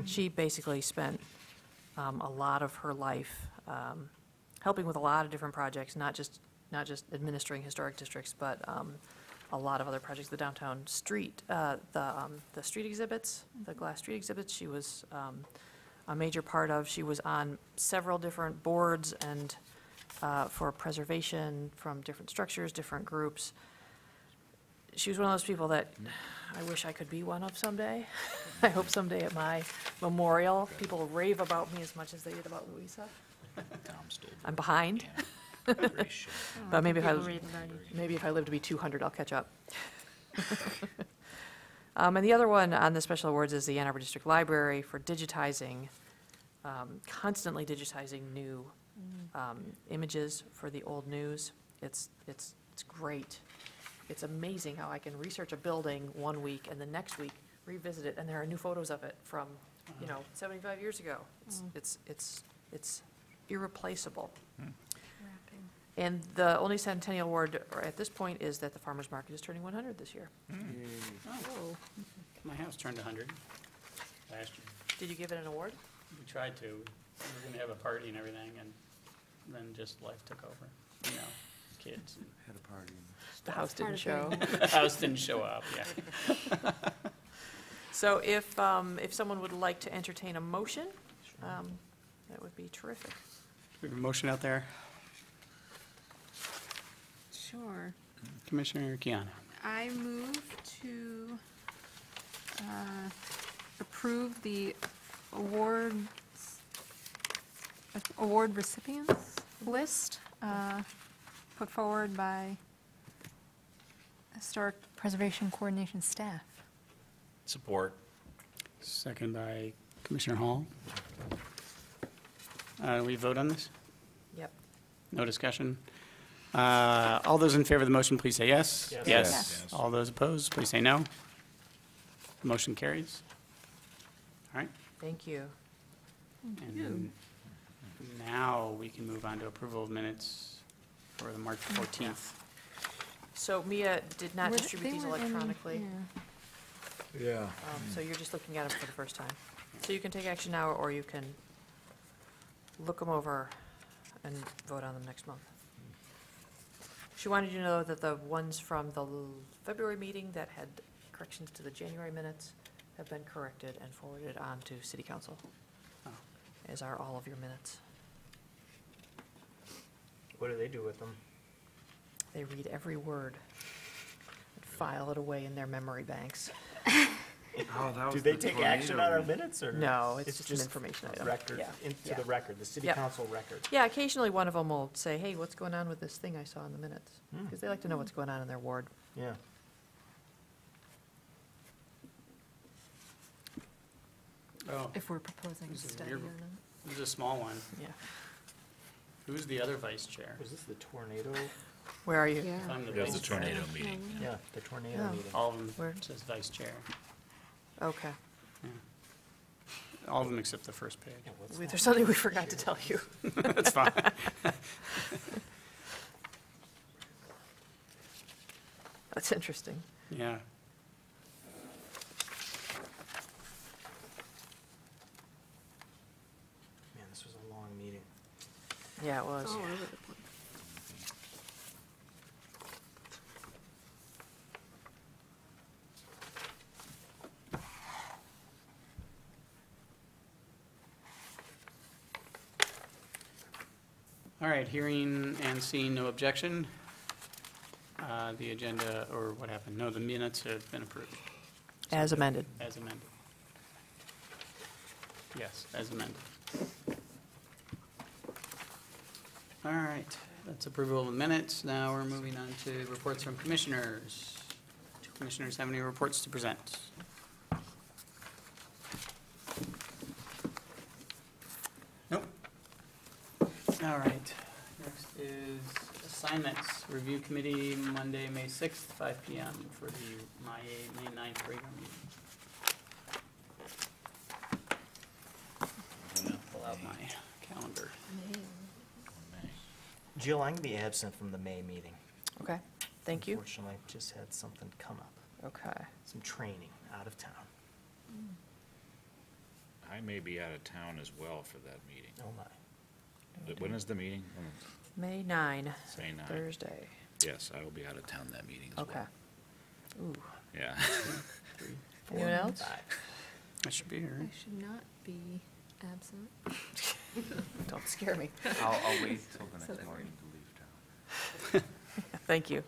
Speaker 2: She basically spent a lot of her life helping with a lot of different projects, not just administering historic districts, but a lot of other projects. The downtown street, the street exhibits, the glass street exhibits, she was a major part of. She was on several different boards and for preservation from different structures, different groups. She was one of those people that I wish I could be one of someday. I hope someday at my memorial, people rave about me as much as they did about Louisa. I'm behind. But maybe if I live to be 200, I'll catch up. And the other one on the special awards is the Ann Arbor District Library for digitizing, constantly digitizing new images for the old news. It's great. It's amazing how I can research a building one week and the next week revisit it, and there are new photos of it from, 75 years ago. It's irreplaceable. And the only centennial award at this point is that the farmer's market is turning 100 this year.
Speaker 1: Oh, my house turned 100 last year.
Speaker 2: Did you give it an award?
Speaker 1: We tried to. We were going to have a party and everything, and then just life took over. Kids.
Speaker 10: Had a party.
Speaker 2: The house didn't show.
Speaker 1: The house didn't show up, yeah.
Speaker 2: So if someone would like to entertain a motion, that would be terrific.
Speaker 1: We have a motion out there.
Speaker 13: Sure.
Speaker 1: Commissioner Kiana.
Speaker 13: I move to approve the award recipients list put forward by Historic Preservation Coordination staff.
Speaker 6: Support.
Speaker 1: Second by Commissioner Hall. We vote on this?
Speaker 2: Yep.
Speaker 1: No discussion? All those in favor of the motion, please say yes.
Speaker 10: Yes.
Speaker 6: Yes.
Speaker 1: All those opposed, please say no. The motion carries. All right.
Speaker 2: Thank you.
Speaker 1: And now we can move on to approval of minutes for the March 14th.
Speaker 2: So Mia did not distribute these electronically,
Speaker 6: Yeah.
Speaker 2: so you're just looking at them for the first time. So you can take action now, or you can look them over and vote on them next month. She wanted you to know that the ones from the February meeting that had corrections to the January minutes have been corrected and forwarded on to City Council,
Speaker 1: Oh.
Speaker 2: as are all of your minutes.
Speaker 7: What do they do with them?
Speaker 2: They read every word and file it away in their memory banks.
Speaker 10: Oh, that
Speaker 7: Do
Speaker 10: was
Speaker 7: they
Speaker 10: the
Speaker 7: take action on our
Speaker 10: tornado.
Speaker 7: minutes, or?
Speaker 2: No, it's just an information item.
Speaker 7: Record,
Speaker 2: Yeah.
Speaker 7: into
Speaker 2: Yeah.
Speaker 7: the record, the city
Speaker 2: Yep.
Speaker 7: council record.
Speaker 2: Yeah, occasionally one of them will say, hey, what's going on with this thing I saw in the minutes? Because they like to know what's going on in their ward.
Speaker 7: Yeah.
Speaker 1: Oh,
Speaker 13: If we're proposing
Speaker 1: This is
Speaker 13: study
Speaker 1: weird.
Speaker 13: or not.
Speaker 1: this is a small one.
Speaker 2: Yeah.
Speaker 1: Who's the other vice chair?
Speaker 7: Was this the tornado?
Speaker 2: Where are you?
Speaker 1: If I'm the
Speaker 6: It was
Speaker 1: vice
Speaker 6: the
Speaker 1: chair,
Speaker 6: tornado meeting.
Speaker 7: Yeah, the tornado
Speaker 2: Oh.
Speaker 7: meeting.
Speaker 1: all of them
Speaker 2: Where?
Speaker 1: says vice chair.
Speaker 2: Okay.
Speaker 1: Yeah. All of them except the first page.
Speaker 7: Yeah, what's
Speaker 2: There's
Speaker 7: that?
Speaker 2: something we forgot to tell you.
Speaker 1: That's fine.
Speaker 2: That's interesting.
Speaker 1: Yeah.
Speaker 7: Man, this was a long meeting.
Speaker 2: Yeah, it was.
Speaker 13: All over the place.
Speaker 1: All right, hearing and seeing no objection, the agenda, or what happened? No, the minutes have been approved,
Speaker 2: As amended.
Speaker 1: as amended. Yes, as amended. All right, that's approval of the minutes. Now we're moving on to reports from commissioners. Do commissioners have any reports to present? Nope. All right, next is assignments. Review committee, Monday, May 6th, 5 PM for the May 9th regular meeting. I'm gonna pull out my calendar.
Speaker 7: Jill, I'm gonna be absent from the May meeting.
Speaker 2: Okay, thank you.
Speaker 7: Unfortunately, I just had something come up,
Speaker 2: Okay.
Speaker 7: some training out of town.
Speaker 6: I may be out of town as well for that meeting.
Speaker 7: Oh, my.
Speaker 6: When is the meeting?
Speaker 2: May 9,
Speaker 6: May 9.
Speaker 2: Thursday.
Speaker 6: Yes, I will be out of town that meeting as
Speaker 2: Okay.
Speaker 6: well.
Speaker 2: Ooh.
Speaker 6: Yeah.
Speaker 2: Anyone else?
Speaker 1: I should be here.
Speaker 13: I should not be absent.
Speaker 2: Don't scare me.
Speaker 10: I'll wait till the
Speaker 13: So
Speaker 10: next
Speaker 13: that
Speaker 10: morning
Speaker 13: we're-
Speaker 10: to leave town.
Speaker 2: Thank you.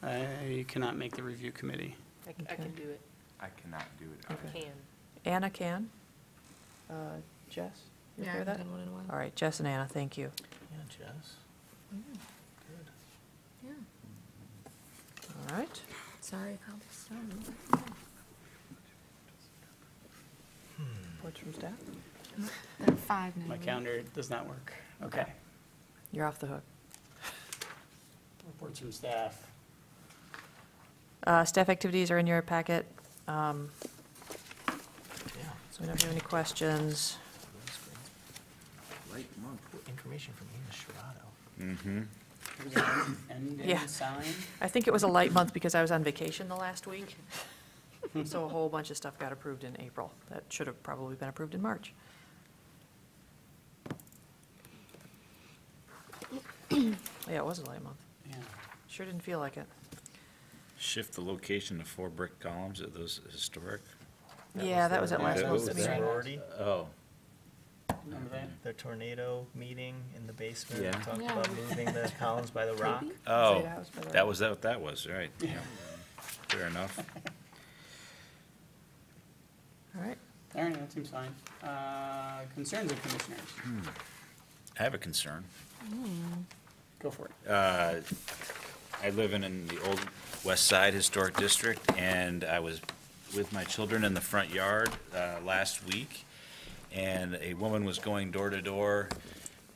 Speaker 1: I cannot make the review committee.
Speaker 12: I can do it.
Speaker 10: I cannot do it.
Speaker 2: Okay.
Speaker 12: Can.
Speaker 2: Anna can. Jess? You
Speaker 13: Yeah, I
Speaker 2: okay with
Speaker 13: haven't
Speaker 2: that?
Speaker 13: done one in a while.
Speaker 2: All right, Jess and Anna, thank you.
Speaker 7: Yeah, Jess. Good.
Speaker 13: Yeah.
Speaker 2: All right.
Speaker 13: Sorry about the storm.
Speaker 2: Reports from staff?
Speaker 13: There are 5 now.
Speaker 1: My
Speaker 13: right?
Speaker 1: calendar does not work. Okay.
Speaker 2: You're off the hook.
Speaker 1: Reports from staff.
Speaker 2: Staff activities are in your packet,
Speaker 7: Yeah.
Speaker 2: so we don't have any questions.
Speaker 10: Light month.
Speaker 7: Information from Ina Sherrado.
Speaker 6: Mm-hmm.
Speaker 1: Was it end
Speaker 2: Yeah.
Speaker 1: in sign?
Speaker 2: I think it was a light month because I was on vacation the last week. So a whole bunch of stuff got approved in April that should have probably been approved in March. Yeah, it was a light month.
Speaker 1: Yeah.
Speaker 2: Sure didn't feel like it.
Speaker 6: Shift the location to 4 brick columns. Are those historic?
Speaker 2: Yeah, that was at last
Speaker 6: Yeah,
Speaker 2: month's
Speaker 6: what was
Speaker 2: meeting.
Speaker 6: that?
Speaker 7: Sorority,
Speaker 6: Oh.
Speaker 1: Remember that?
Speaker 7: the tornado meeting in the basement.
Speaker 6: Yeah.
Speaker 7: Talked
Speaker 13: Yeah.
Speaker 7: about moving the columns by the rock.
Speaker 13: Maybe?
Speaker 6: Oh,
Speaker 2: Zeta House by the
Speaker 6: that
Speaker 2: road.
Speaker 6: was what that was, right. Yeah. Fair enough.
Speaker 2: All right.
Speaker 1: All right, that seems fine. Concerns of commissioners.
Speaker 6: I have a concern.
Speaker 1: Go for it.
Speaker 6: I live in the old West Side Historic District, and I was with my children in the front yard last week, and a woman was going door to door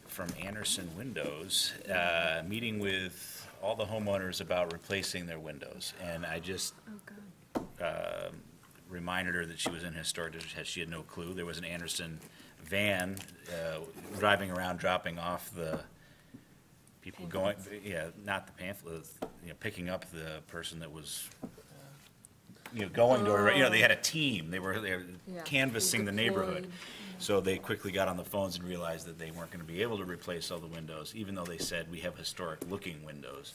Speaker 6: from Anderson Windows, meeting with all the homeowners about replacing their windows. And I just
Speaker 13: Oh, God.
Speaker 6: reminded her that she was in historic district, she had no clue. There was an Anderson van driving around, dropping off the people going, not the pamphlets, picking up the person that was, going door to door. They had a team. They were canvassing the neighborhood. So they quickly got on the phones and realized that they weren't going to be able to replace all the windows, even though they said we have historic-looking windows.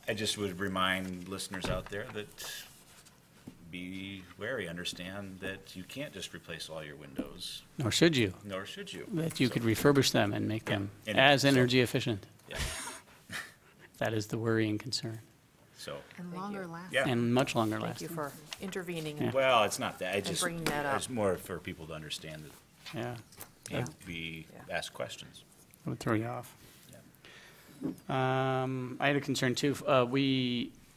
Speaker 6: I just would remind listeners out there that be wary, understand that you can't just replace all your windows,
Speaker 1: Nor should you.
Speaker 6: nor should you.
Speaker 1: That you could refurbish them and make them
Speaker 6: and
Speaker 1: as
Speaker 6: so-
Speaker 1: energy efficient.
Speaker 6: Yeah,
Speaker 1: That is the worrying concern.
Speaker 6: so,
Speaker 13: And longer lasting.
Speaker 6: yeah.
Speaker 1: And much longer
Speaker 2: Thank you
Speaker 1: lasting.
Speaker 2: for intervening.
Speaker 1: Yeah.
Speaker 6: Well, it's not that,
Speaker 2: And bringing that up.
Speaker 6: it's more for people to understand that
Speaker 1: Yeah,
Speaker 2: Yeah.
Speaker 6: be
Speaker 2: Yeah.
Speaker 6: ask questions.
Speaker 1: that would throw you off.
Speaker 6: Yeah.
Speaker 1: I had a concern too.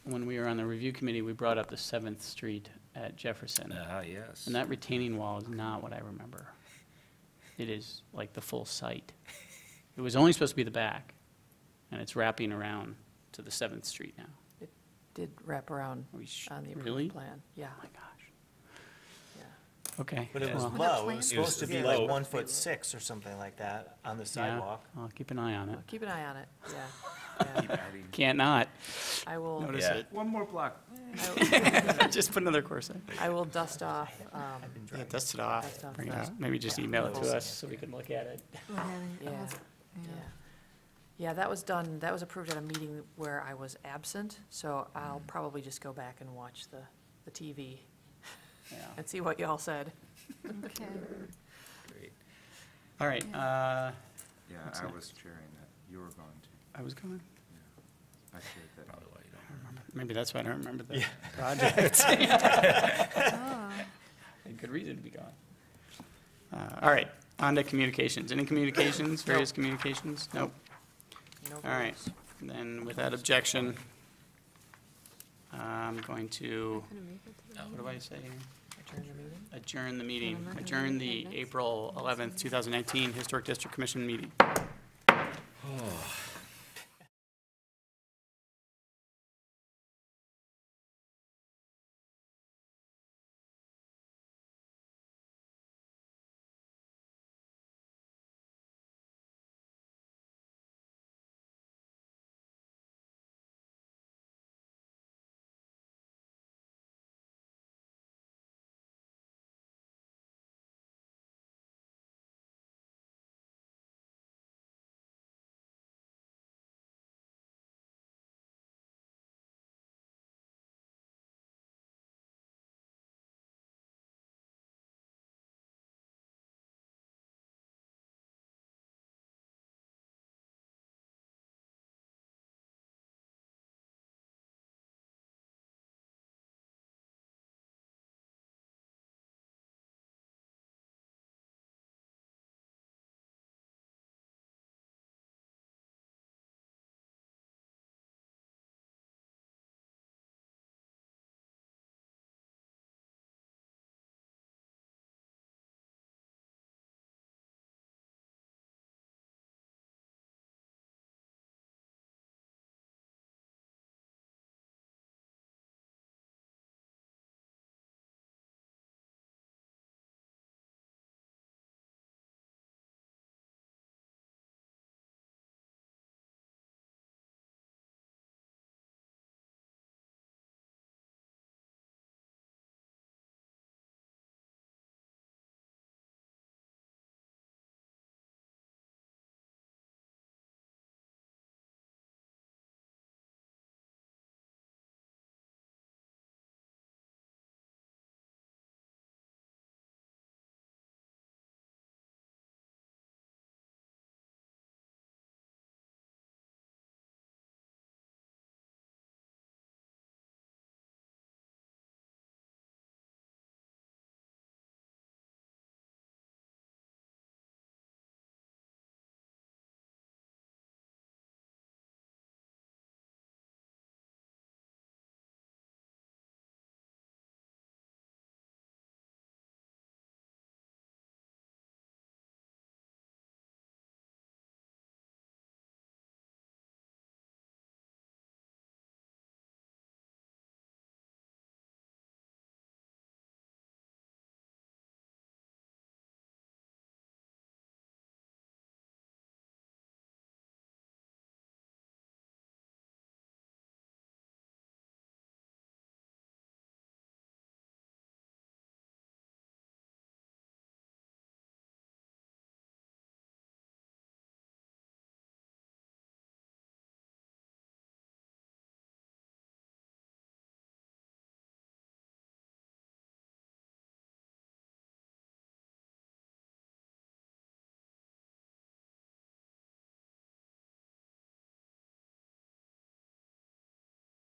Speaker 1: When we were on the review committee, we brought up the 7th Street at Jefferson.
Speaker 6: Yes.
Speaker 1: And that retaining wall is not what I remember. It is like the full site. It was only supposed to be the back, and it's wrapping around to the 7th Street now.
Speaker 2: It did wrap around
Speaker 1: Are we sh-
Speaker 2: on the
Speaker 1: really?
Speaker 2: approved plan. Yeah,
Speaker 1: Oh my gosh.
Speaker 2: yeah.
Speaker 1: Okay.
Speaker 7: But it was
Speaker 1: well,
Speaker 7: low, it was
Speaker 6: It was
Speaker 7: supposed to be
Speaker 6: low.
Speaker 7: like 1'6" or something like that on the
Speaker 1: yeah,
Speaker 7: sidewalk.
Speaker 1: I'll keep an eye on it.
Speaker 2: Keep an eye on it, yeah. Yeah.
Speaker 1: Can't not.
Speaker 2: I will,
Speaker 1: Notice
Speaker 6: Yeah.
Speaker 1: it.
Speaker 10: One more block.
Speaker 1: Just put another course in.
Speaker 2: I will dust off,
Speaker 1: Yeah, dust it off.
Speaker 2: Dust off
Speaker 1: Bring it
Speaker 2: the-
Speaker 1: out. Maybe just
Speaker 2: yeah,
Speaker 1: email it
Speaker 2: full
Speaker 1: to
Speaker 2: site.
Speaker 1: us so we can look at it.
Speaker 2: yeah, yeah. That was done, that was approved at a meeting where I was absent, so I'll probably just go back and watch the TV
Speaker 1: Yeah.
Speaker 2: and see what y'all said.
Speaker 13: Okay.
Speaker 6: Great.
Speaker 1: All right.
Speaker 10: Yeah,
Speaker 1: What's
Speaker 10: I
Speaker 1: next?
Speaker 10: was chairing that. You were going to.
Speaker 1: I was going.
Speaker 10: I chaired that.
Speaker 6: Probably why you don't.
Speaker 1: Maybe that's why I don't remember the project.
Speaker 13: Ah.
Speaker 1: A good reason to be gone. All right, on to communications. Any communications, various communications? Nope.
Speaker 2: No
Speaker 1: All right,
Speaker 2: votes.
Speaker 1: then without objection, I'm going to, what do I say here?
Speaker 2: Adjourn the meeting?
Speaker 1: Adjourn the meeting.
Speaker 13: I'm not gonna
Speaker 1: Adjourn
Speaker 13: make
Speaker 1: the
Speaker 13: minutes.
Speaker 1: April 11th, 2019 Historic District Commission meeting.